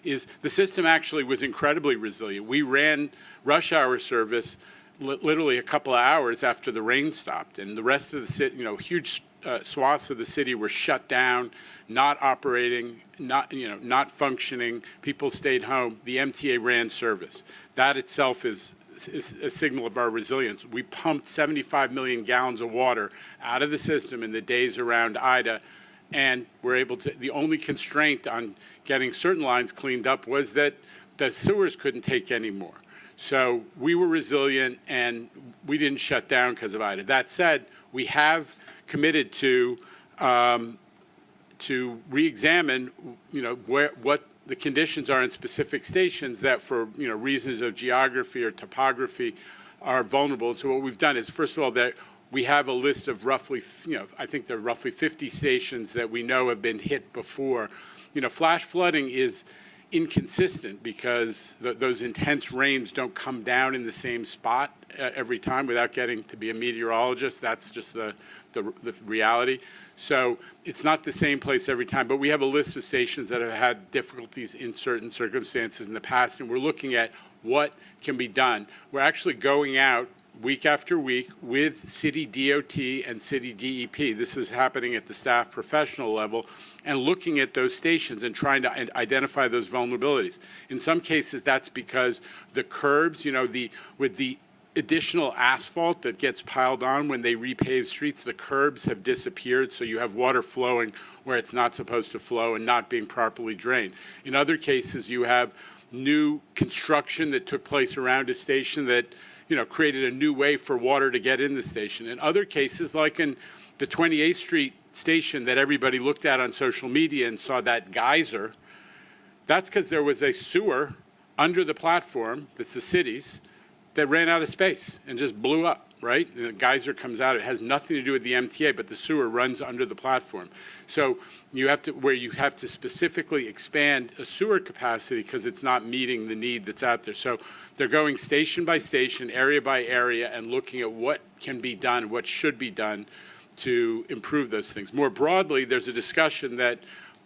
is the system actually was incredibly resilient. We ran rush hour service literally a couple of hours after the rain stopped, and the rest of the city, huge swaths of the city were shut down, not operating, not functioning. People stayed home. The MTA ran service. That itself is a signal of our resilience. We pumped 75 million gallons of water out of the system in the days around Ida, and we're able to. The only constraint on getting certain lines cleaned up was that the sewers couldn't take any more. So we were resilient, and we didn't shut down because of Ida. That said, we have committed to re-examine, what the conditions are in specific stations that, for reasons of geography or topography, are vulnerable. And so what we've done is, first of all, that we have a list of roughly, I think there are roughly 50 stations that we know have been hit before. Flash flooding is inconsistent because those intense rains don't come down in the same spot every time without getting to be a meteorologist. That's just the reality. So it's not the same place every time, but we have a list of stations that have had difficulties in certain circumstances in the past, and we're looking at what can be done. We're actually going out week after week with city DOT and city DEP. This is happening at the staff professional level, and looking at those stations and trying to identify those vulnerabilities. In some cases, that's because the curbs, with the additional asphalt that gets piled on when they repave streets. The curbs have disappeared, so you have water flowing where it's not supposed to flow and not being properly drained. In other cases, you have new construction that took place around a station that, created a new way for water to get in the station. In other cases, like in the 28th Street station that everybody looked at on social media and saw that geyser, that's because there was a sewer under the platform, that's the city's, that ran out of space and just blew up, right? And the geyser comes out. It has nothing to do with the MTA, but the sewer runs under the platform. So you have to specifically expand a sewer capacity because it's not meeting the need that's out there. So they're going station by station, area by area, and looking at what can be done, what should be done to improve those things. More broadly, there's a discussion that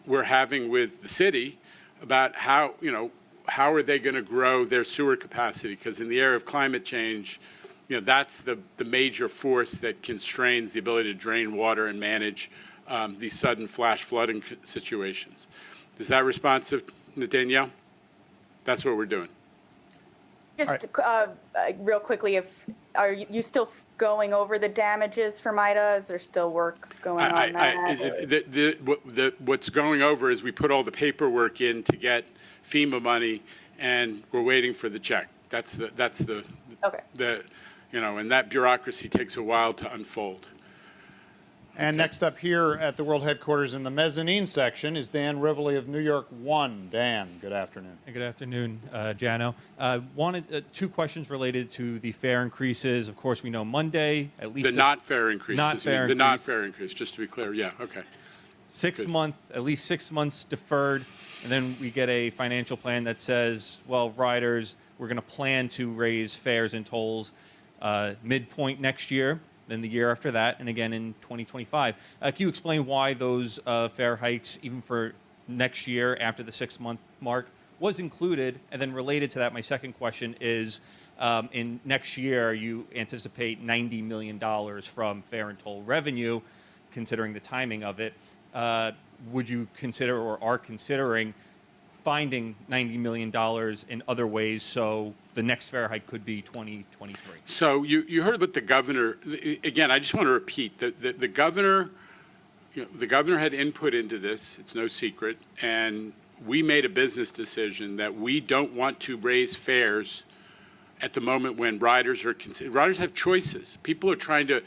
we're having with the city about how are they going to grow their sewer capacity? Because in the area of climate change, that's the major force that constrains the ability to drain water and manage these sudden flash flooding situations. Is that responsive, Danielle? That's what we're doing. Just real quickly, are you still going over the damages from Ida? Is there still work going on that? What's going over is we put all the paperwork in to get FEMA money, and we're waiting for the check. That's the okay. And that bureaucracy takes a while to unfold. And next up here at the World Headquarters in the mezzanine section is Dan Rivoli of New York One. Dan, good afternoon. Good afternoon, Jano. Wanted two questions related to the fare increases. Of course, we know Monday, at least. The not fare increases. The not fare increase, just to be clear. Yeah, okay. At least 6 months deferred, and then we get a financial plan that says, well, riders, we're going to plan to raise fares and tolls midpoint next year, then the year after that, and again in 2025. Can you explain why those fare hikes, even for next year after the 6-month mark, was included? And then related to that, my second question is, in next year, you anticipate $90 million from fare and toll revenue, considering the timing of it. Would you consider or are considering finding $90 million in other ways so the next fare hike could be 2023? So you heard about the governor. Again, I just want to repeat that the governor, the governor had input into this. It's no secret. And we made a business decision that we don't want to raise fares at the moment when riders have choices. People are trying to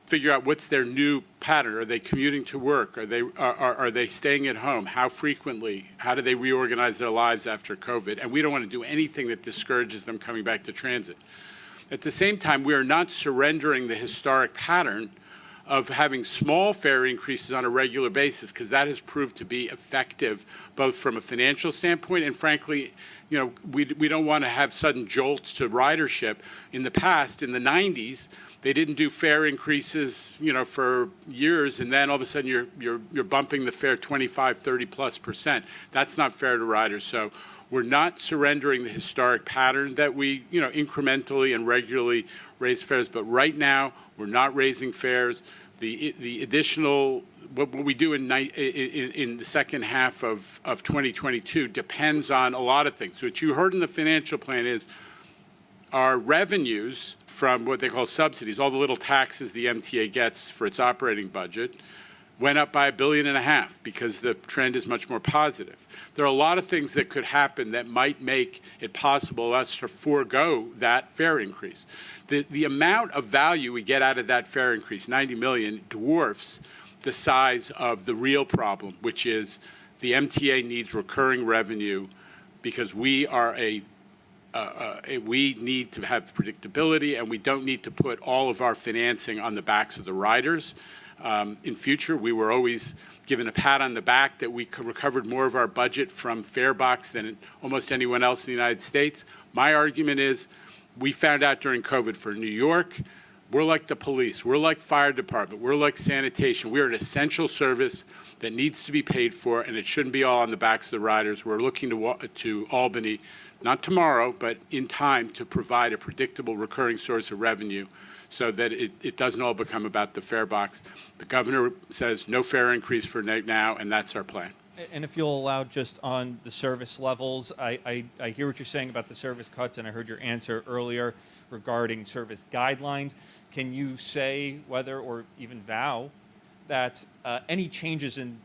figure out what's their new pattern. Are they commuting to work? Are they staying at home? How frequently? How do they reorganize their lives after COVID? And we don't want to do anything that discourages them coming back to transit. At the same time, we are not surrendering the historic pattern of having small fare increases on a regular basis, because that has proved to be effective both from a financial standpoint and, frankly, we don't want to have sudden jolts to ridership. In the past, in the 90s, they didn't do fare increases, for years, and then all of a sudden you're bumping the fare 25, 30+%. That's not fair to riders. So we're not surrendering the historic pattern that we, incrementally and regularly raise fares. But right now, we're not raising fares. The additional what we do in the second half of 2022 depends on a lot of things. What you heard in the financial plan is our revenues from what they call subsidies, all the little taxes the MTA gets for its operating budget, went up by $1.5 billion because the trend is much more positive. There are a lot of things that could happen that might make it possible for us to forego that fare increase. The amount of value we get out of that fare increase, $90 million, dwarfs the size of the real problem, which is the MTA needs recurring revenue because we are we need to have predictability, and we don't need to put all of our financing on the backs of the riders. In future, we were always given a pat on the back that we recovered more of our budget from farebox than almost anyone else in the United States. My argument is we found out during COVID for New York, we're like the police, we're like fire department, we're like sanitation. We're an essential service that needs to be paid for, and it shouldn't be all on the backs of the riders. We're looking to Albany, not tomorrow, but in time, to provide a predictable recurring source of revenue so that it doesn't all become about the fare box. The governor says no fare increase for now, and that's our plan. And if you'll allow, just on the service levels, I hear what you're saying about the service cuts, and I heard your answer earlier. regarding service guidelines. Can you say whether, or even vow, that any changes in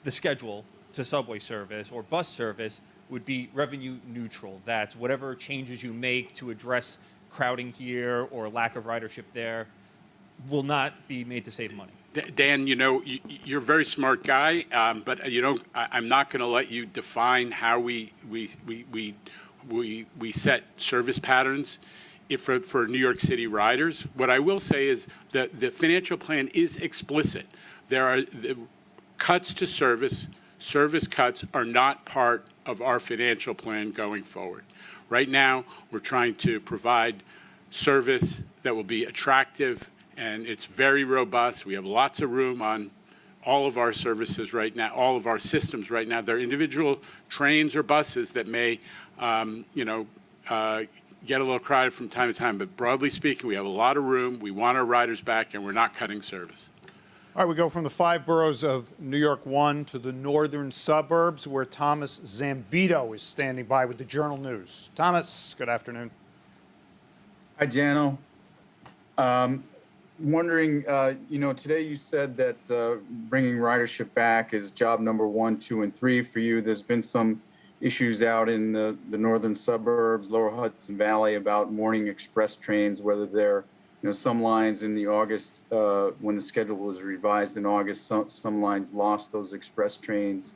the schedule to subway service or bus service would be revenue neutral, that whatever changes you make to address crowding here or lack of ridership there will not be made to save money? Dan, you're a very smart guy, but I'm not going to let you define how we set service patterns for New York City riders. What I will say is that the financial plan is explicit. There are cuts to service cuts are not part of our financial plan going forward. Right now, we're trying to provide service that will be attractive, and it's very robust. We have lots of room on all of our services right now, all of our systems right now. There are individual trains or buses that may, get a little crowded from time to time, but broadly speaking, we have a lot of room. We want our riders back, and we're not cutting service. All right, we go from the 5 boroughs of New York 1 to the northern suburbs, where Thomas Zambito is standing by with the Journal News. Thomas, good afternoon. Hi, Jano. Wondering, today you said that bringing ridership back is job number 1, 2, and 3 for you. There's been some issues out in the northern suburbs, lower Hudson Valley, about morning express trains, whether they're, some lines in the August, when the schedule was revised in August, some lines lost those express trains.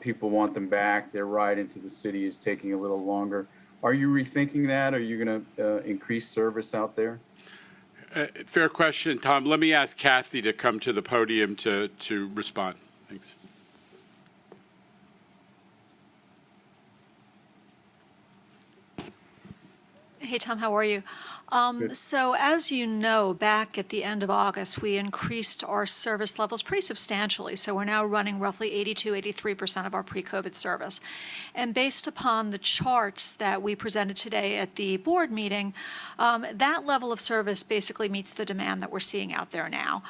People want them back. Their ride into the city is taking a little longer. Are you rethinking that? Are you going to increase service out there? Fair question, Tom. Let me ask Kathy to come to the podium to respond. Thanks. Hey, Tom, how are you? So as you know, back at the end of August, we increased our service levels pretty substantially. So we're now running roughly 83% of our pre-COVID service. And based upon the charts that we presented today at the board meeting, that level of service basically meets the demand that we're seeing out there now.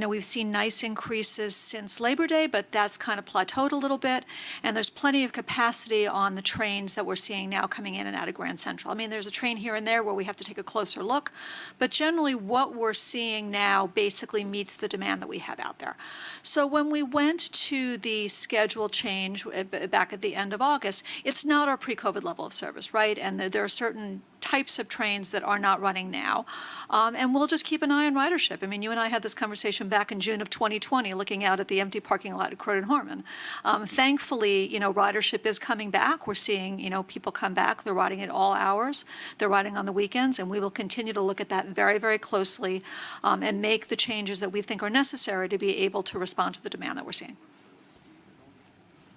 We've seen nice increases since Labor Day, but that's kind of plateaued a little bit. And there's plenty of capacity on the trains that we're seeing now coming in and out of Grand Central. I mean, there's a train here and there where we have to take a closer look, but generally what we're seeing now basically meets the demand that we have out there. So when we went to the schedule change back at the end of August, it's not our pre-COVID level of service, right? And there are certain types of trains that are not running now. And we'll just keep an eye on ridership. I mean, you and I had this conversation back in June of 2020, looking out at the empty parking lot at Croton Harmon. Thankfully, ridership is coming back. We're seeing, people come back. They're riding at all hours. They're riding on the weekends, and we will continue to look at that very, very closely and make the changes that we think are necessary to be able to respond to the demand that we're seeing.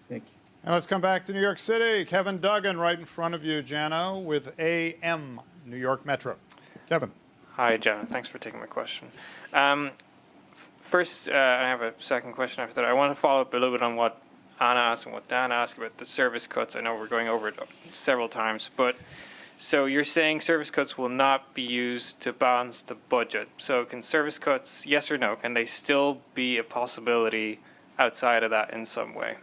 Thank you. And let's come back to New York City. Kevin Duggan right in front of you, Jano, with AM New York Metro. Kevin. Hi, Jano. Thanks for taking my question. First, I have a second question after that. I want to follow up a little bit on what Anna asked and what Dan asked about the service cuts. I know we're going over it several times, but so you're saying service cuts will not be used to balance the budget. So can service cuts, yes or no, can they still be a possibility outside of that in some way?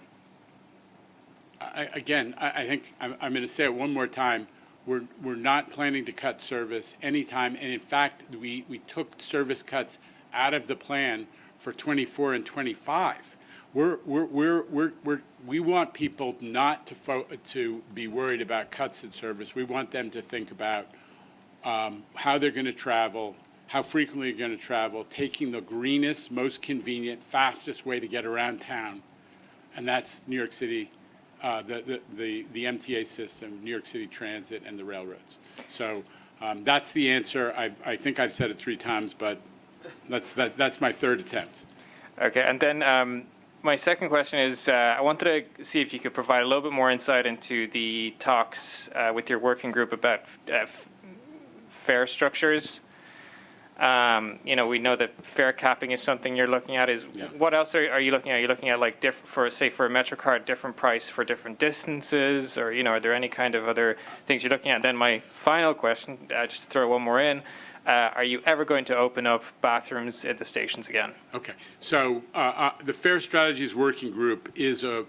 I think I'm going to say it one more time. We're not planning to cut service anytime, and in fact, we took service cuts out of the plan for 24 and 25. We want people not to be worried about cuts in service. We want them to think about how they're going to travel, how frequently they're going to travel, taking the greenest, most convenient, fastest way to get around town, and that's New York City. The MTA system, New York City Transit, and the railroads. So that's the answer. I think I've said it 3 times, but that's my third attempt. Okay, and then my second question is, I wanted to see if you could provide a little bit more insight into the talks with your working group about fare structures. We know that fare capping is something you're looking at. What else are you looking at? Are you looking at like for a MetroCard, different price for different distances, or are there any kind of other things you're looking at? Then my final question, just throw one more in. Are you ever going to open up bathrooms at the stations again? Okay, so the Fair Strategies Working Group is a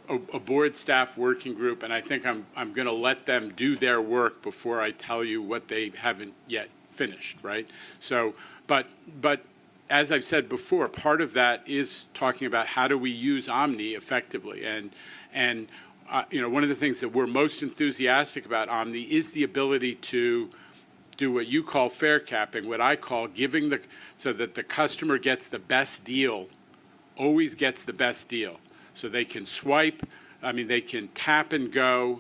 board staff working group, and I think I'm going to let them do their work before I tell you what they haven't yet finished, right? So, but as I've said before, part of that is talking about how do we use Omni effectively, and one of the things that we're most enthusiastic about Omni is the ability to do what you call fare capping, what I call giving so that the customer gets the best deal, always gets the best deal. So they can swipe, they can tap and go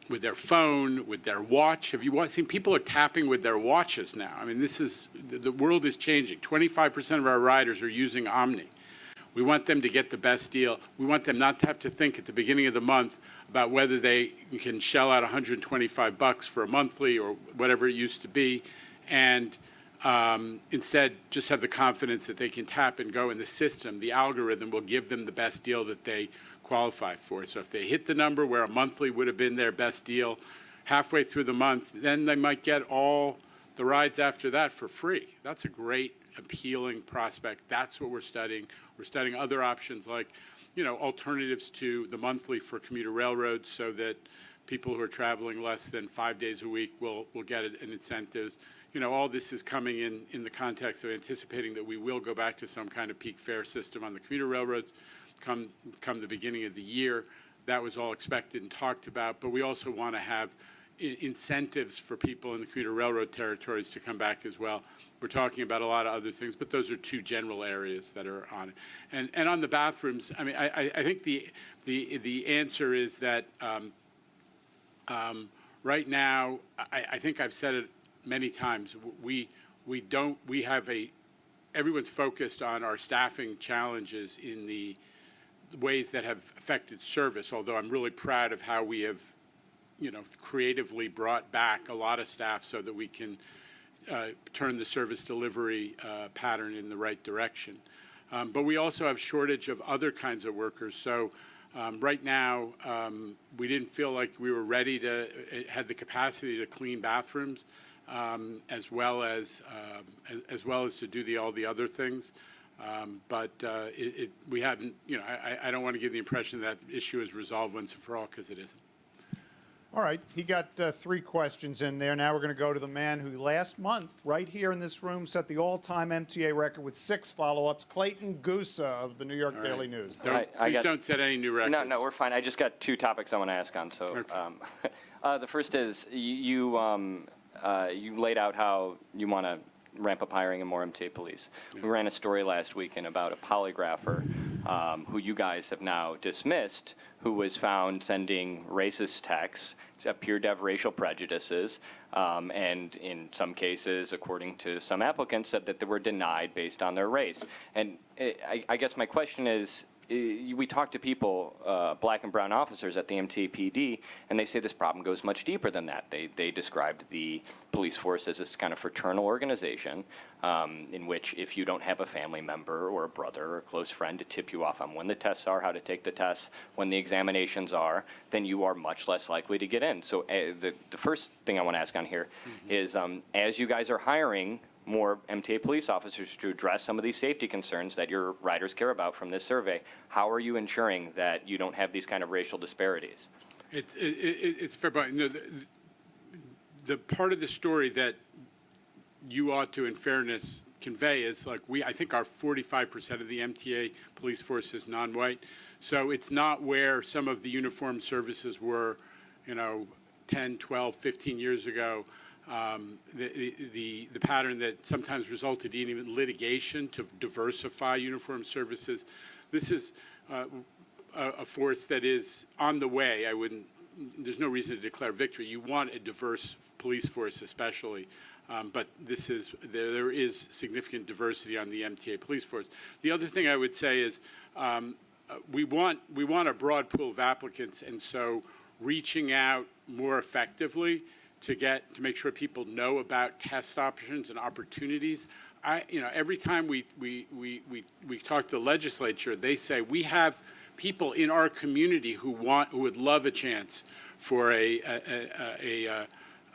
with their phone, with their watch. Have you seen people are tapping with their watches now? The world is changing. 25% of our riders are using Omni. We want them to get the best deal. We want them not to have to think at the beginning of the month about whether they can shell out $125 for a monthly or whatever it used to be, and instead just have the confidence that they can tap and go in the system. The algorithm will give them the best deal that they qualify for. So if they hit the number where a monthly would have been their best deal halfway through the month, then they might get all the rides after that for free. That's a great, appealing prospect. That's what we're studying. We're studying other options like, alternatives to the monthly for commuter railroads, so that people who are traveling less than 5 days a week will get an incentive. All this is coming in the context of anticipating that we will go back to some kind of peak fare system on the commuter railroads come the beginning of the year. That was all expected and talked about, but we also want to have incentives for people in the commuter railroad territories to come back as well. We're talking about a lot of other things, but those are two general areas that are on it. And on the bathrooms, I think the answer is that right now, I think I've said it many times. Everyone's focused on our staffing challenges in the ways that have affected service. Although I'm really proud of how we have, creatively brought back a lot of staff so that we can turn the service delivery pattern in the right direction. But we also have shortage of other kinds of workers. So right now, we didn't feel like we were ready had the capacity to clean bathrooms, as well as to do all the other things. But we haven't, I don't want to give the impression that the issue is resolved once and for all, because it isn't. All right, he got 3 questions in there. Now we're going to go to the man who last month, right here in this room, set the all-time MTA record with 6 follow-ups, Clayton Gusa of the New York Daily News. Please don't set any new records. No, we're fine. I just got 2 topics I want to ask on. So the first is you laid out how you want to ramp up hiring and more MTA police. We ran a story last weekend about a polygrapher who you guys have now dismissed, who was found sending racist texts, appeared to have racial prejudices, and in some cases, according to some applicants, said that they were denied based on their race. And I guess my question is, we talk to people, black and brown officers at the MTA PD, and they say this problem goes much deeper than that. They described the police force as this kind of fraternal organization in which if you don't have a family member or a brother or a close friend to tip you off on when the tests are, how to take the tests, when the examinations are, then you are much less likely to get in. So the first thing I want to ask on here is, as you guys are hiring more MTA police officers to address some of these safety concerns that your riders care about from this survey, how are you ensuring that you don't have these kind of racial disparities? It's fair, but the part of the story that you ought to, in fairness, convey is I think our 45% of the MTA police force is non-white, so it's not where some of the uniformed services were, 10, 12, 15 years ago. The pattern that sometimes resulted in even litigation to diversify uniformed services. This is a force that is on the way. There's no reason to declare victory. You want a diverse police force especially, but there is significant diversity on the MTA police force. The other thing I would say is we want a broad pool of applicants, and so reaching out more effectively to make sure people know about test options and opportunities. Every time we talk to the legislature, they say we have people in our community who would love a chance for a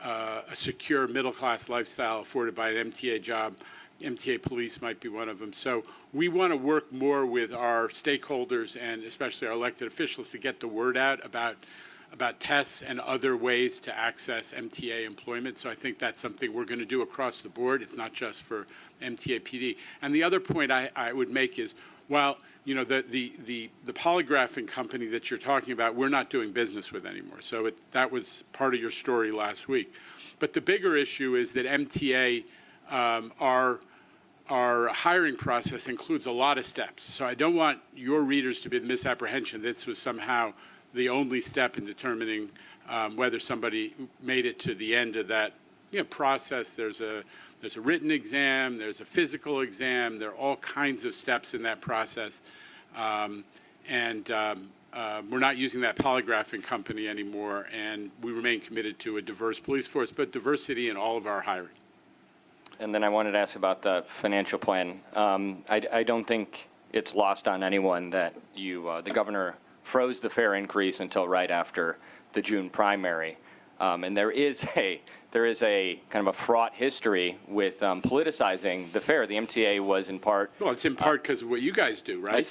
a secure middle-class lifestyle afforded by an MTA job. MTA police might be one of them. So we want to work more with our stakeholders and especially our elected officials to get the word out about tests and other ways to access MTA employment. So I think that's something we're going to do across the board. It's not just for MTA PD. And the other point I would make is, while the polygraphing company that you're talking about, we're not doing business with anymore. So that was part of your story last week. But the bigger issue is that MTA, our hiring process includes a lot of steps. So I don't want your readers to be the misapprehension this was somehow the only step in determining whether somebody made it to the end of that process. There's a written exam, there's a physical exam, there are all kinds of steps in that process. We're not using that polygraphing company anymore, and we remain committed to a diverse police force, but diversity in all of our hiring. And then I wanted to ask about the financial plan. I don't think it's lost on anyone that the governor froze the fare increase until right after the June primary. And there is a kind of a fraught history with politicizing the fare. The MTA was in part. Well, it's in part because of what you guys do, right?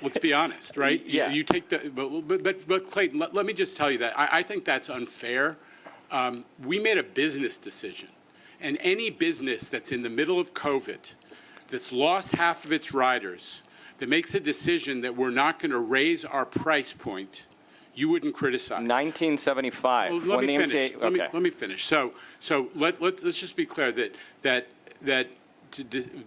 Let's be honest, right? Yeah. You take but Clayton, let me just tell you that I think that's unfair. We made a business decision, and any business that's in the middle of COVID, that's lost half of its riders, that makes a decision that we're not going to raise our price point, you wouldn't criticize. 1975. Well, let me finish. Okay. Let me finish. So let's just be clear that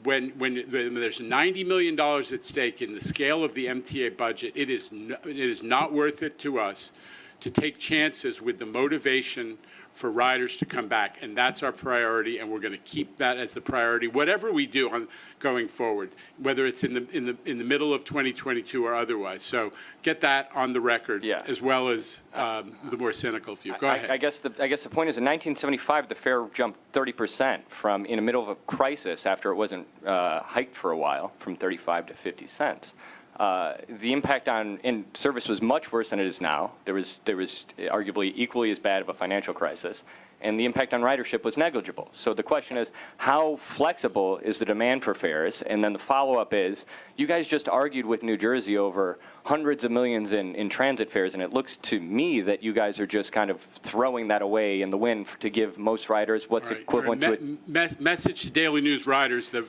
when there's $90 million at stake in the scale of the MTA budget, it is not worth it to us to take chances with the motivation for riders to come back, and that's our priority, and we're going to keep that as the priority, whatever we do going forward, whether it's in the middle of 2022 or otherwise. So get that on the record, as well as the more cynical view. Go ahead. I guess the point is, in 1975, the fare jumped 30% from in the middle of a crisis after it wasn't hiked for a while, from 35 to 50 cents. The impact in service was much worse than it is now. There was arguably equally as bad of a financial crisis, and the impact on ridership was negligible. So the question is, how flexible is the demand for fares? And then the follow-up is, you guys just argued with New Jersey over hundreds of millions in transit fares, and it looks to me that you guys are just kind of throwing that away in the wind to give most riders what's equivalent to it. Message to Daily News riders: the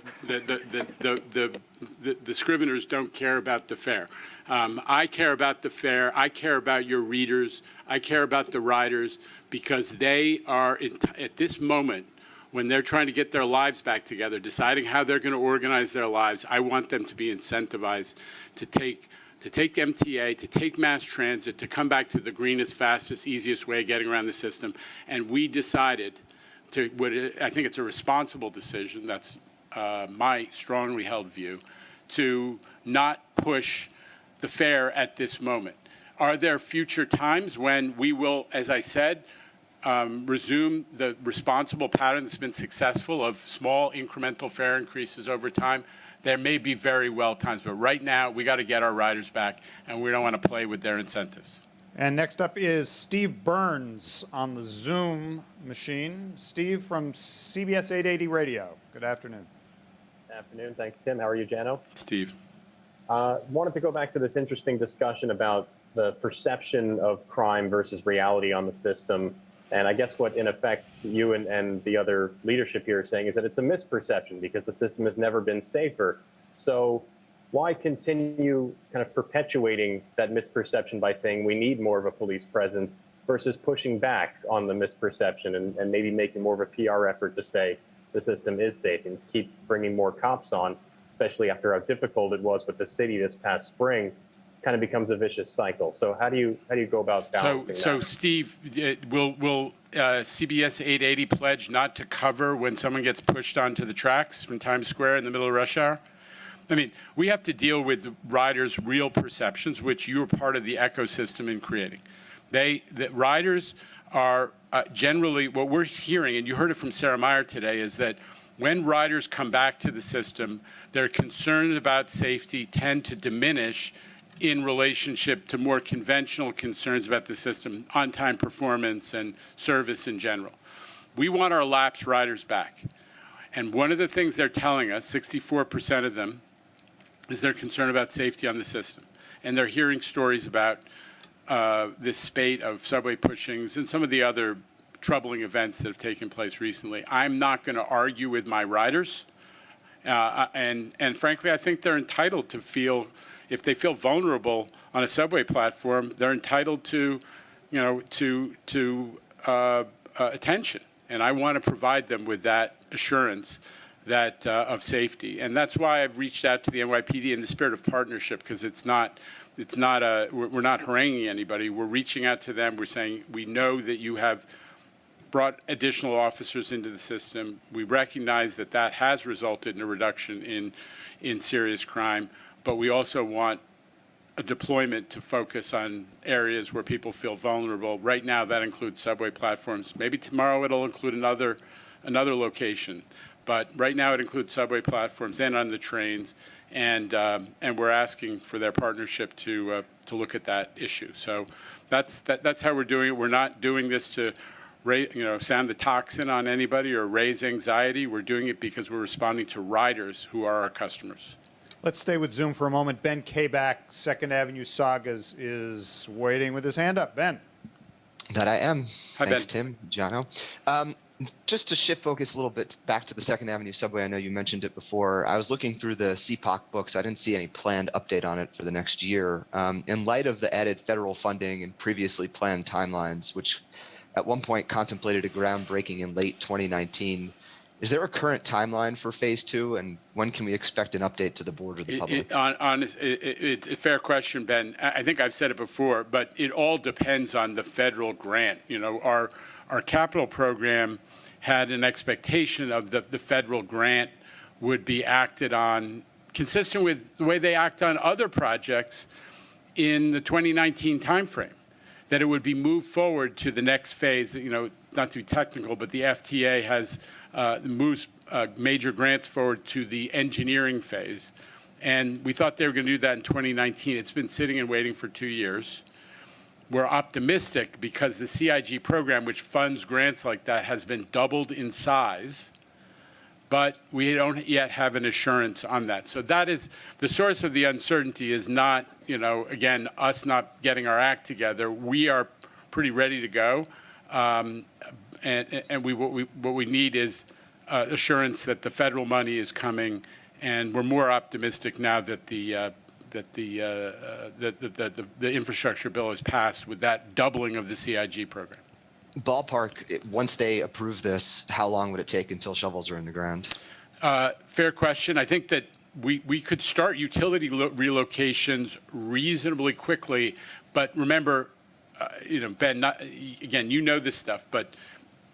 scriveners don't care about the fare. I care about the fare. I care about your readers. I care about the riders, because they are at this moment, when they're trying to get their lives back together, deciding how they're going to organize their lives. I want them to be incentivized to take MTA, to take mass transit, to come back to the greenest, fastest, easiest way of getting around the system. And we decided I think it's a responsible decision. That's my strongly held view, to not push the fare at this moment. Are there future times when we will, as I said, resume the responsible pattern that's been successful of small incremental fare increases over time? There may be very well times, but right now we got to get our riders back, and we don't want to play with their incentives. And next up is Steve Burns on the Zoom machine. Steve from CBS 880 Radio. Good afternoon. Afternoon. Thanks, Tim. How are you, Jano? Steve. Wanted to go back to this interesting discussion about the perception of crime versus reality on the system. And I guess what, in effect, you and the other leadership here are saying is that it's a misperception because the system has never been safer. So why continue kind of perpetuating that misperception by saying we need more of a police presence versus pushing back on the misperception and maybe making more of a PR effort to say the system is safe and keep bringing more cops on, especially after how difficult it was with the city this past spring? Kind of becomes a vicious cycle. So how do you go about balancing that? So Steve, will CBS 880 pledge not to cover when someone gets pushed onto the tracks from Times Square in the middle of rush hour? I mean, we have to deal with riders' real perceptions, which you're part of the ecosystem in creating. The riders are generally, what we're hearing, and you heard it from Sarah Meyer today, is that when riders come back to the system, their concerns about safety tend to diminish in relationship to more conventional concerns about the system, on-time performance and service in general. We want our lapsed riders back. And one of the things they're telling us, 64% of them, is they're concerned about safety on the system. And they're hearing stories about this spate of subway pushings and some of the other troubling events that have taken place recently. I'm not going to argue with my riders. And frankly, I think they're entitled to feel, if they feel vulnerable on a subway platform, they're entitled to, attention. And I want to provide them with that assurance that of safety. And that's why I've reached out to the NYPD in the spirit of partnership, because we're not haranguing anybody. We're reaching out to them. We're saying, we know that you have brought additional officers into the system. We recognize that that has resulted in a reduction in serious crime, but we also want a deployment to focus on areas where people feel vulnerable. Right now, that includes subway platforms. Maybe tomorrow it'll include another location, but right now it includes subway platforms and on the trains, and we're asking for their partnership to look at that issue. So that's how we're doing it. We're not doing this to sound the toxin on anybody or raise anxiety. We're doing it because we're responding to riders who are our customers. Let's stay with Zoom for a moment. Ben Kabak, Second Avenue Sagas, is waiting with his hand up. Ben. That I am. Hi, Thanks, Ben. Tim, Jono. Just to shift focus a little bit back to the Second Avenue subway, I know you mentioned it before. I was looking through the CPOC books. I didn't see any planned update on it for the next year. In light of the added federal funding and previously planned timelines, which at one point contemplated a groundbreaking in late 2019, is there a current timeline for phase 2, and when can we expect an update to the board or the public? It's a fair question, Ben. I think I've said it before, but it all depends on the federal grant. Our capital program had an expectation of the federal grant would be acted on consistent with the way they act on other projects in the 2019 timeframe, that it would be moved forward to the next phase. Not to be technical, but the FTA has moves major grants forward to the engineering phase. And we thought they were going to do that in 2019. It's been sitting and waiting for 2 years. We're optimistic because the CIG program, which funds grants like that, has been doubled in size, but we don't yet have an assurance on that. So that is the source of the uncertainty, is not, again, us not getting our act together. We are pretty ready to go. And what we need is assurance that the federal money is coming, and we're more optimistic now that the infrastructure bill is passed with that doubling of the CIG program. Ballpark, once they approve this, how long would it take until shovels are in the ground? Fair question. I think that we could start utility relocations reasonably quickly, but remember, Ben, again, you know this stuff, but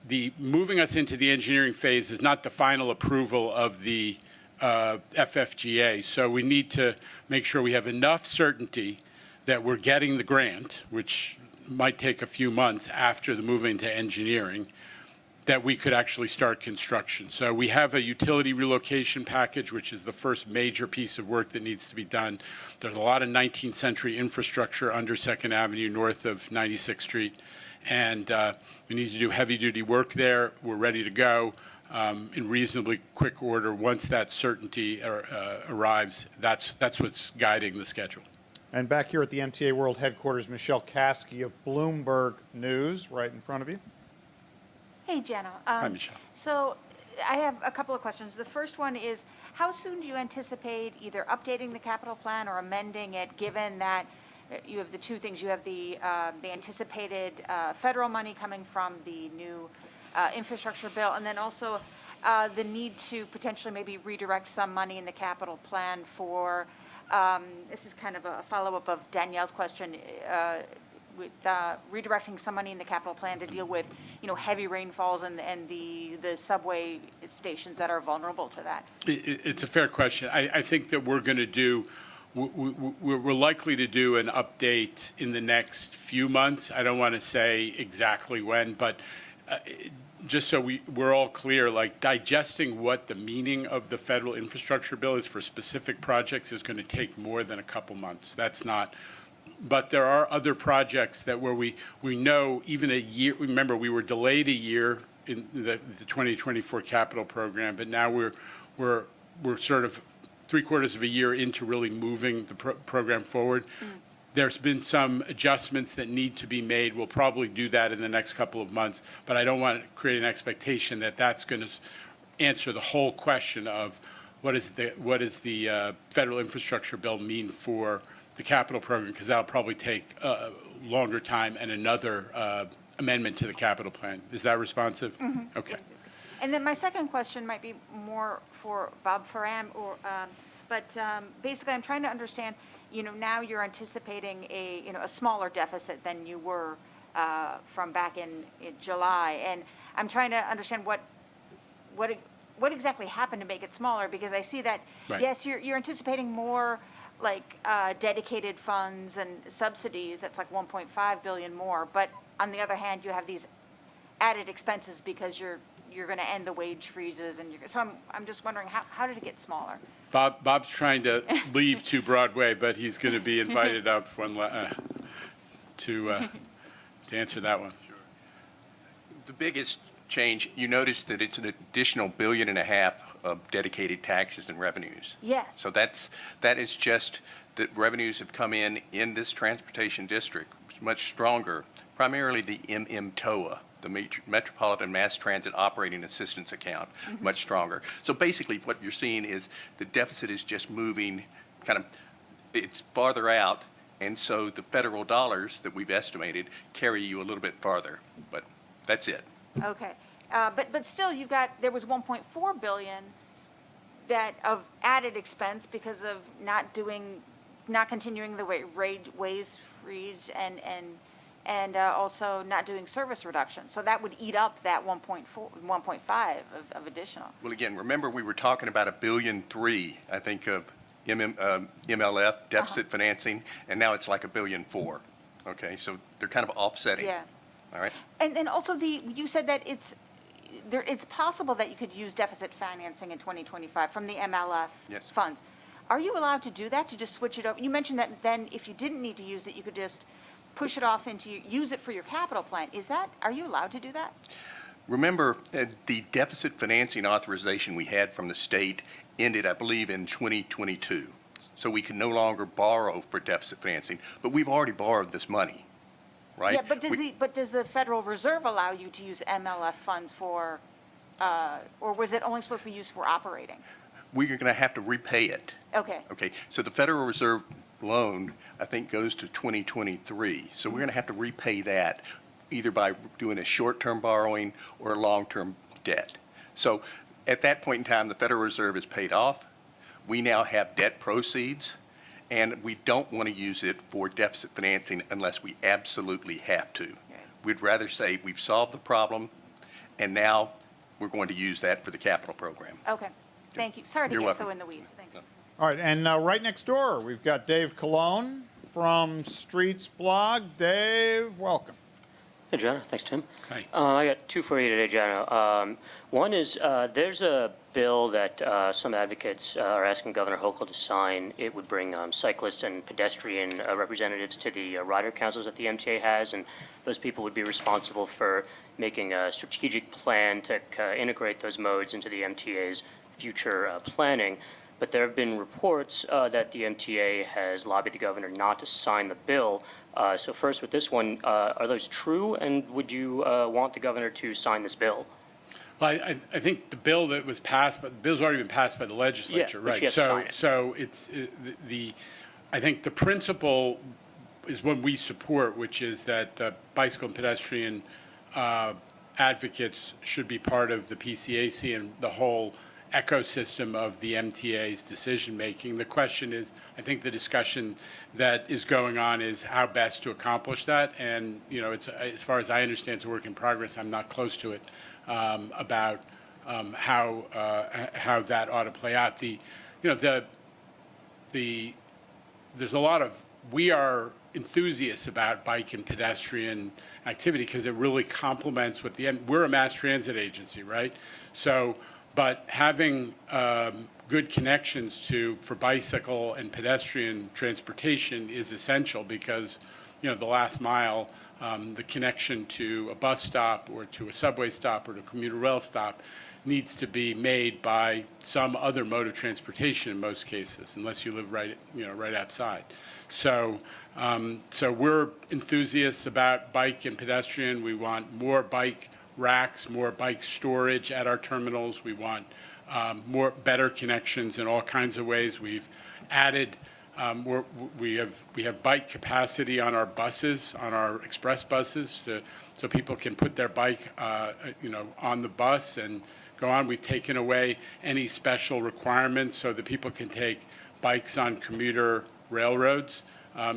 the moving us into the engineering phase is not the final approval of the FFGA. So we need to make sure we have enough certainty that we're getting the grant, which might take a few months after the moving to engineering, that we could actually start construction. So we have a utility relocation package, which is the first major piece of work that needs to be done. There's a lot of 19th century infrastructure under 2nd Avenue north of 96th Street. And we need to do heavy duty work there. We're ready to go in reasonably quick order. Once that certainty arrives, that's what's guiding the schedule. And back here at the MTA World Headquarters, Michelle Kasky of Bloomberg News, right in front of you. Hey, Jano. Hi, Michelle. So I have a couple of questions. The first one is, how soon do you anticipate either updating the capital plan or amending it, given that you have the two things? You have the anticipated federal money coming from the new infrastructure bill, and then also the need to potentially maybe redirect some money in the capital plan for, this is kind of a follow-up of Danielle's question, with redirecting some money in the capital plan to deal with, heavy rainfalls and the subway stations that are vulnerable to that. It's a fair question. I think that we're going to do, we're likely to do an update in the next few months. I don't want to say exactly when, but just so we're all clear, like digesting what the meaning of the federal infrastructure bill is for specific projects is going to take more than a couple months. That's not, but there are other projects that where we know even a year, remember we were delayed a year in the 2024 capital program, but now we're sort of 3/4 of a year into really moving the program forward. There's been some adjustments that need to be made. We'll probably do that in the next couple of months, but I don't want to create an expectation that that's going to answer the whole question of what does the federal infrastructure bill mean for the capital program, because that'll probably take a longer time and another amendment to the capital plan. Is that responsive? Mm-hmm. Okay. And then my second question might be more for Bob Ferran, but basically I'm trying to understand, now you're anticipating a smaller deficit than you were from back in July, and I'm trying to understand what exactly happened to make it smaller, because I see that, Right. yes, you're anticipating more like dedicated funds and subsidies. That's like 1.5 billion more, but on the other hand, you have these added expenses because you're going to end the wage freezes, and so I'm just wondering how did it get smaller? Bob's trying to leave to Broadway, but he's going to be invited up to answer that one. The biggest change, you notice that it's an additional $1.5 billion of dedicated taxes and revenues. Yes. So that is just that revenues have come in this transportation district much stronger, primarily the MTOA, the Metropolitan Mass Transit Operating Assistance Account, much stronger. So basically what you're seeing is the deficit is just moving it's farther out, and so the federal dollars that we've estimated carry you a little bit farther, but that's it. Okay, but still, there was 1.4 billion of added expense because of not continuing the wage freeze and also not doing service reduction. So that would eat up that 1.5 of additional. Well, again, remember we were talking about $1.3 billion, I think, of MLF deficit financing, and now it's like $1.4 billion. Okay, so they're kind of offsetting. Yeah. All right. And then also you said that it's possible that you could use deficit financing in 2025 from the MLF Yes. funds. Are you allowed to do that, to just switch it over? You mentioned that then if you didn't need to use it, you could just push it off use it for your capital plan. Are you allowed to do that? Remember, the deficit financing authorization we had from the state ended, I believe, in 2022. So we can no longer borrow for deficit financing, but we've already borrowed this money, right? Yeah, but does the Federal Reserve allow you to use MLF funds for, or was it only supposed to be used for operating? We're going to have to repay it. Okay. Okay, so the Federal Reserve loan, I think, goes to 2023. So we're going to have to repay that either by doing a short-term borrowing or a long-term debt. So at that point in time, the Federal Reserve is paid off. We now have debt proceeds, and we don't want to use it for deficit financing unless we absolutely have to. We'd rather say we've solved the problem, and now we're going to use that for the capital program. Okay. Thank you. Sorry to You're get welcome. so in the weeds. Thanks. All right, and right next door, we've got Dave Colon from Streets Blog. Dave, welcome. Hey, Jana. Thanks, Tim. Hi. I got two for you today, Jana. One is there's a bill that some advocates are asking Governor Hochul to sign. It would bring cyclists and pedestrian representatives to the rider councils that the MTA has, and those people would be responsible for making a strategic plan to integrate those modes into the MTA's future planning. But there have been reports that the MTA has lobbied the governor not to sign the bill. So first, with this one, are those true, and would you want the governor to sign this bill? Well, I think the bill that was passed, but the bill's already been passed by the legislature, but right? she has to sign it. So it's I think the principle is one we support, which is that bicycle and pedestrian advocates should be part of the PCAC and the whole ecosystem of the MTA's decision-making. The question is, I think the discussion that is going on is how best to accomplish that. And, it's, as far as I understand, it's a work in progress. I'm not close to it about how that ought to play out. There's a lot of, we are enthusiasts about bike and pedestrian activity because it really complements what we're a mass transit agency, right? So, but having good connections for bicycle and pedestrian transportation is essential because, the last mile, the connection to a bus stop or to a subway stop or to a commuter rail stop needs to be made by some other mode of transportation in most cases, unless you live right outside. So, so we're enthusiasts about bike and pedestrian. We want more bike racks, more bike storage at our terminals. We want better connections in all kinds of ways. We've added. We have bike capacity on our buses, on our express buses, so people can put their bike, on the bus and go on. We've taken away any special requirements so that people can take bikes on commuter railroads.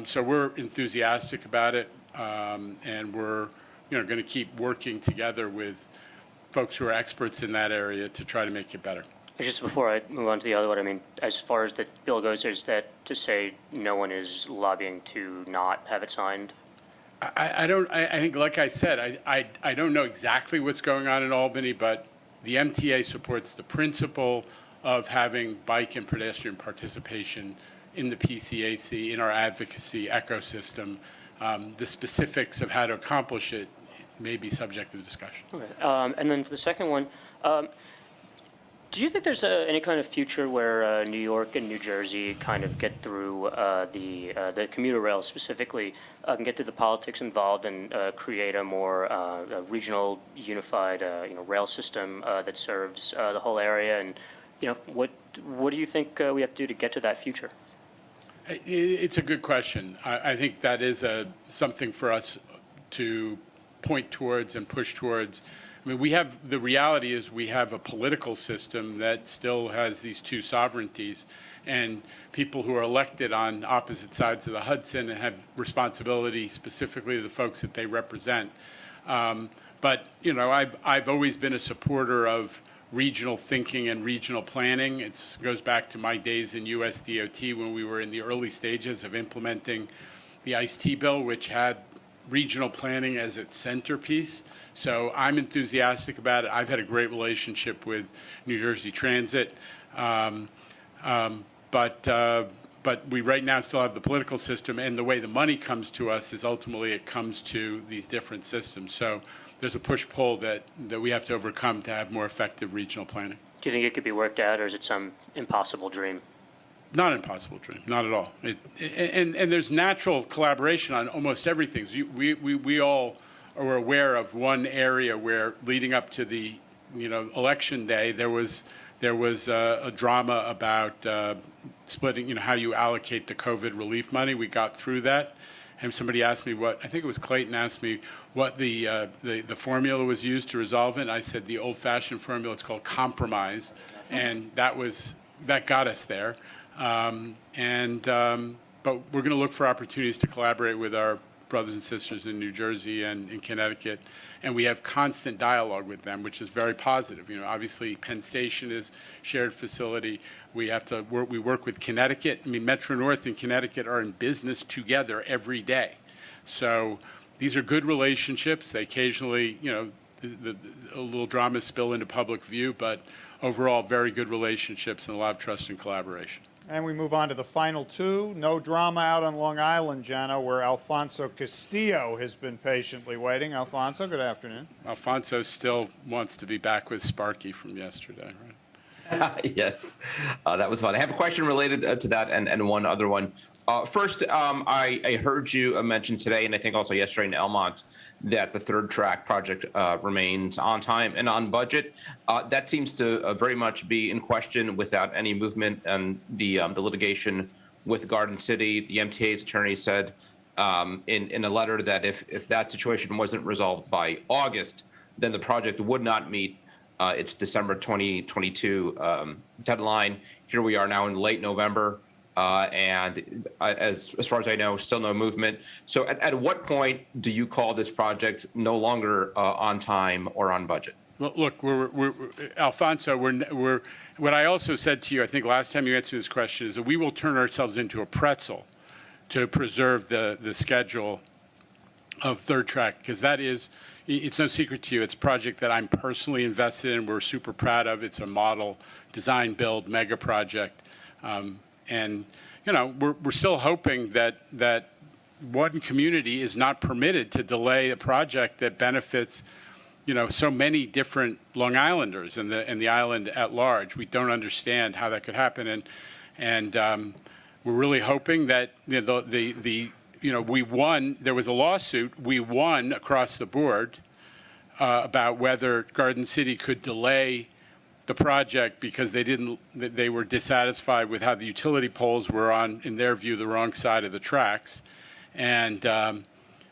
So we're enthusiastic about it, and we're going to keep working together with folks who are experts in that area to try to make it better. Just before I move on to the other one, I mean, as far as the bill goes, is that to say no one is lobbying to not have it signed? I think, like I said, I don't know exactly what's going on in Albany, but the MTA supports the principle of having bike and pedestrian participation in the PCAC, in our advocacy ecosystem. The specifics of how to accomplish it may be subject to discussion. Okay. And then for the second one, do you think there's any kind of future where New York and New Jersey kind of get through the commuter rail specifically, can get through the politics involved and create a more regional, unified, rail system that serves the whole area? And what do you think we have to do to get to that future? It's a good question. I think that is something for us to point towards and push towards. I mean, the reality is we have a political system that still has these two sovereignties, and people who are elected on opposite sides of the Hudson and have responsibility specifically to the folks that they represent. But, I've always been a supporter of regional thinking and regional planning. It goes back to my days in USDOT when we were in the early stages of implementing the ICE-T bill, which had regional planning as its centerpiece. So I'm enthusiastic about it. I've had a great relationship with New Jersey Transit. But we right now still have the political system, and the way the money comes to us is ultimately it comes to these different systems. So there's a push-pull that we have to overcome to have more effective regional planning. Do you think it could be worked out, or is it some impossible dream? Not an impossible dream, not at all. And there's natural collaboration on almost everything. We all are aware of one area where, leading up to the election day, there was a drama about splitting, how you allocate the COVID relief money. We got through that, and somebody asked me I think it was Clayton asked me what the formula was used to resolve it. And I said the old-fashioned formula. It's called compromise, and that got us there. But we're going to look for opportunities to collaborate with our brothers and sisters in New Jersey and in Connecticut, and we have constant dialogue with them, which is very positive. Obviously, Penn Station is shared facility. We work with Connecticut. I mean, Metro North and Connecticut are in business together every day. So these are good relationships. They occasionally, a little drama spill into public view, but overall, very good relationships and a lot of trust and collaboration. And we move on to the final two. No drama out on Long Island, Jenna, where Alfonso Castillo has been patiently waiting. Alfonso, good afternoon. Alfonso still wants to be back with Sparky from yesterday, right? Yes, that was fun. I have a question related to that and one other one. First, I heard you mention today, and I think also yesterday in Elmont, that the third track project remains on time and on budget. That seems to very much be in question without any movement and the litigation with Garden City. The MTA's attorney said in a letter that if that situation wasn't resolved by August, then the project would not meet its December 2022 deadline. Here we are now in late November. And as far as I know, still no movement. So at what point do you call this project no longer on time or on budget? Well, look, Alfonso, what I also said to you, I think last time you answered this question, is that we will turn ourselves into a pretzel to preserve the schedule of third track, because that is, it's no secret to you, it's a project that I'm personally invested in. We're super proud of. It's a model design build mega project. And, you know, we're still hoping that one community is not permitted to delay a project that benefits, you know, so many different Long Islanders and the island at large. We don't understand how that could happen. And we're really hoping that, you know, we won. There was a lawsuit. We won across the board about whether Garden City could delay the project because they were dissatisfied with how the utility poles were on, in their view, the wrong side of the tracks. And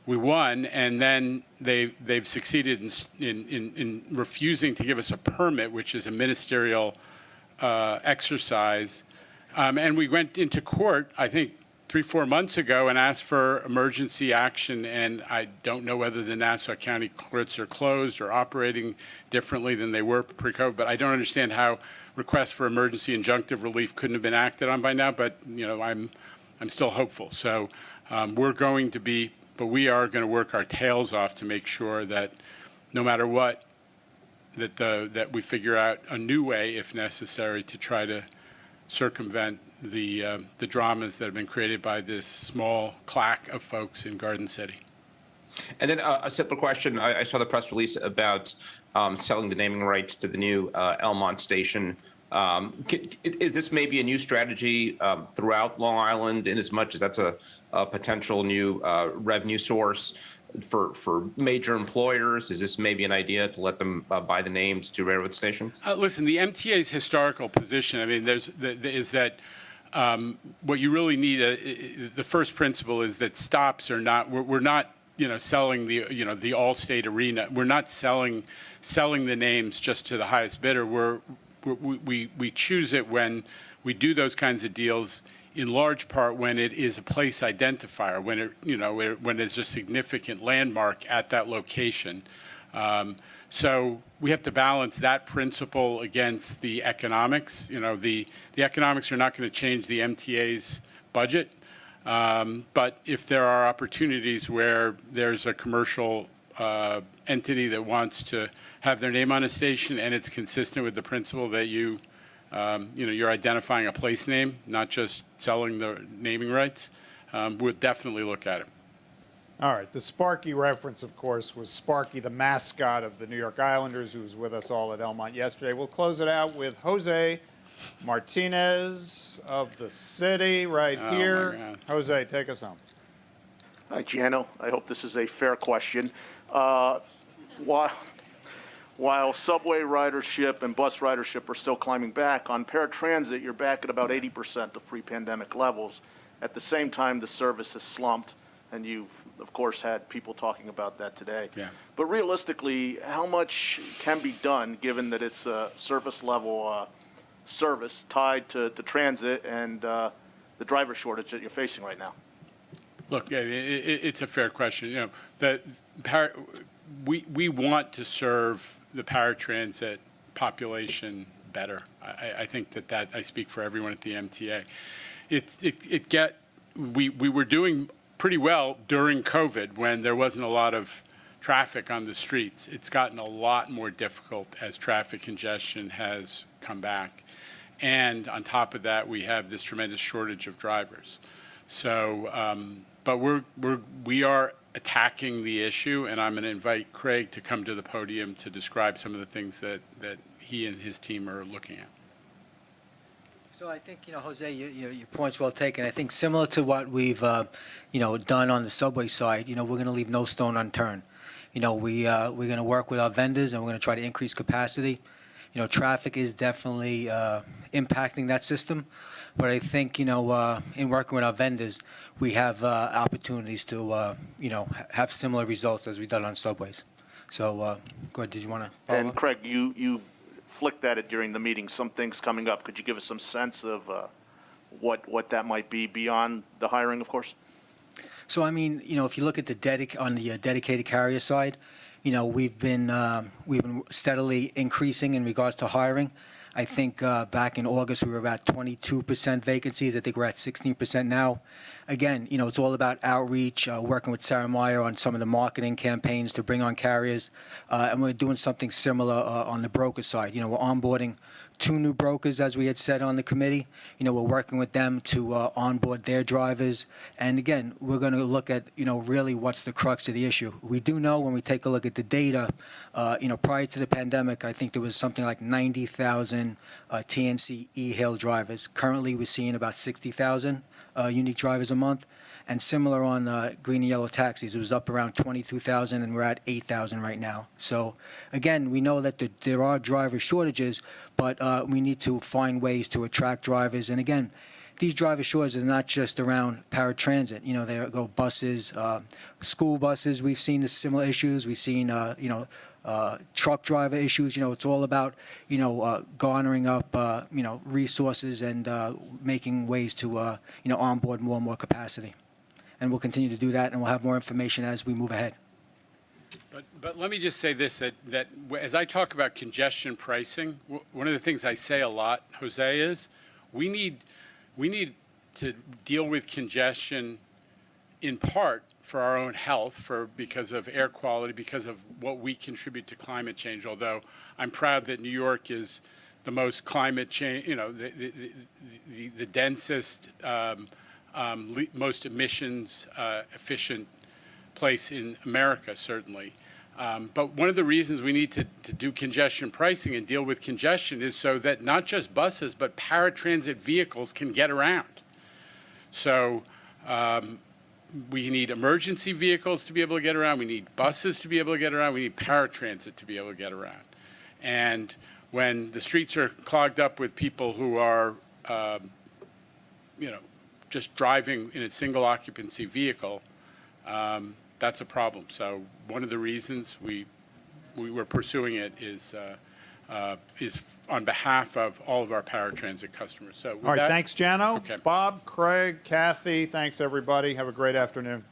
we won, and then they've succeeded in refusing to give us a permit, which is a ministerial exercise. And we went into court, I think, 3-4 months ago and asked for emergency action, and I don't know whether the Nassau County courts are closed or operating differently than they were pre-COVID, but I don't understand how requests for emergency injunctive relief couldn't have been acted on by now, but you know, I'm still hopeful. So we are going to work our tails off to make sure that no matter what, that we figure out a new way, if necessary, to try to circumvent the dramas that have been created by this small claque of folks in Garden City. And then a simple question. I saw the press release about selling the naming rights to the new Elmont station. Is this maybe a new strategy throughout Long Island, in as much as that's a potential new revenue source for major employers? Is this maybe an idea to let them buy the names to railroad stations? Listen, the MTA's historical position, I mean, is that what you really need, the first principle is that stops are not, we're not, you know, selling the Allstate Arena. We're not selling the names just to the highest bidder. We choose it when we do those kinds of deals, in large part when it is a place identifier, when it's a significant landmark at that location. So we have to balance that principle against the economics. You know, the economics are not going to change the MTA's budget, but if there are opportunities where there's a commercial entity that wants to have their name on a station and it's consistent with the principle that you're identifying a place name, not just selling the naming rights, we'll definitely look at it. All right. The Sparky reference, of course, was Sparky, the mascot of the New York Islanders, who was with us all at Elmont yesterday. We'll close it out with Jose Martinez of the city right here. My God. Jose, take us home. Hi, Jano. I hope this is a fair question. While subway ridership and bus ridership are still climbing back, on paratransit, you're back at about 80% of pre-pandemic levels. At the same time, the service has slumped, and you've, of course, had people talking about that today. Yeah. But realistically, how much can be done, given that it's a service level service tied to transit and the driver shortage that you're facing right now? Look, it's a fair question. You know, we want to serve the paratransit population better. I think that I speak for everyone at the MTA. We were doing pretty well during COVID when there wasn't a lot of traffic on the streets. It's gotten a lot more difficult as traffic congestion has come back. And on top of that, we have this tremendous shortage of drivers. So, but we are attacking the issue, and I'm going to invite Craig to come to the podium to describe some of the things that he and his team are looking at. So I think, Jose, your point's well taken. I think similar to what we've, done on the subway side, we're going to leave no stone unturned. We're going to work with our vendors, and we're going to try to increase capacity. Traffic is definitely impacting that system. But I think, in working with our vendors, we have opportunities to, have similar results as we've done on subways. So, go ahead. Did you want to follow And up? Craig, you flicked at it during the meeting, some things coming up. Could you give us some sense of what that might be beyond the hiring, of course? So, I mean, if you look at the dedicated carrier side, we've been steadily increasing in regards to hiring. I think back in August, we were about 22% vacancies. I think we're at 16% now. Again, it's all about outreach, working with Sarah Meyer on some of the marketing campaigns to bring on carriers. And we're doing something similar on the broker side. We're onboarding 2 new brokers, as we had said on the committee. We're working with them to onboard their drivers. And again, we're going to look at, really what's the crux of the issue. We do know when we take a look at the data, prior to the pandemic, I think there was something like 90,000 TNC e-hail drivers. Currently, we're seeing about 60,000 unique drivers a month. And similar on green and yellow taxis, it was up around 22,000, and we're at 8,000 right now. So again, we know that there are driver shortages, but we need to find ways to attract drivers. And again, these driver shortages are not just around paratransit. There go buses, school buses. We've seen the similar issues. We've seen, truck driver issues. It's all about, garnering up, resources and making ways to, onboard more and more capacity. And we'll continue to do that, and we'll have more information as we move ahead. But let me just say this, that as I talk about congestion pricing, one of the things I say a lot, Jose, is we need to deal with congestion in part for our own health, because of air quality, because of what we contribute to climate change, although I'm proud that New York is the most climate change, the densest, most emissions efficient place in America, certainly. But one of the reasons we need to do congestion pricing and deal with congestion is so that not just buses, but paratransit vehicles can get around. So we need emergency vehicles to be able to get around. We need buses to be able to get around. We need paratransit to be able to get around. And when the streets are clogged up with people who are, just driving in a single occupancy vehicle, that's a problem. So one of the reasons we were pursuing it is on behalf of all of our paratransit customers. So with all right, that, thanks, Jano. Okay. Bob, Craig, Kathy, thanks, everybody. Have a great afternoon.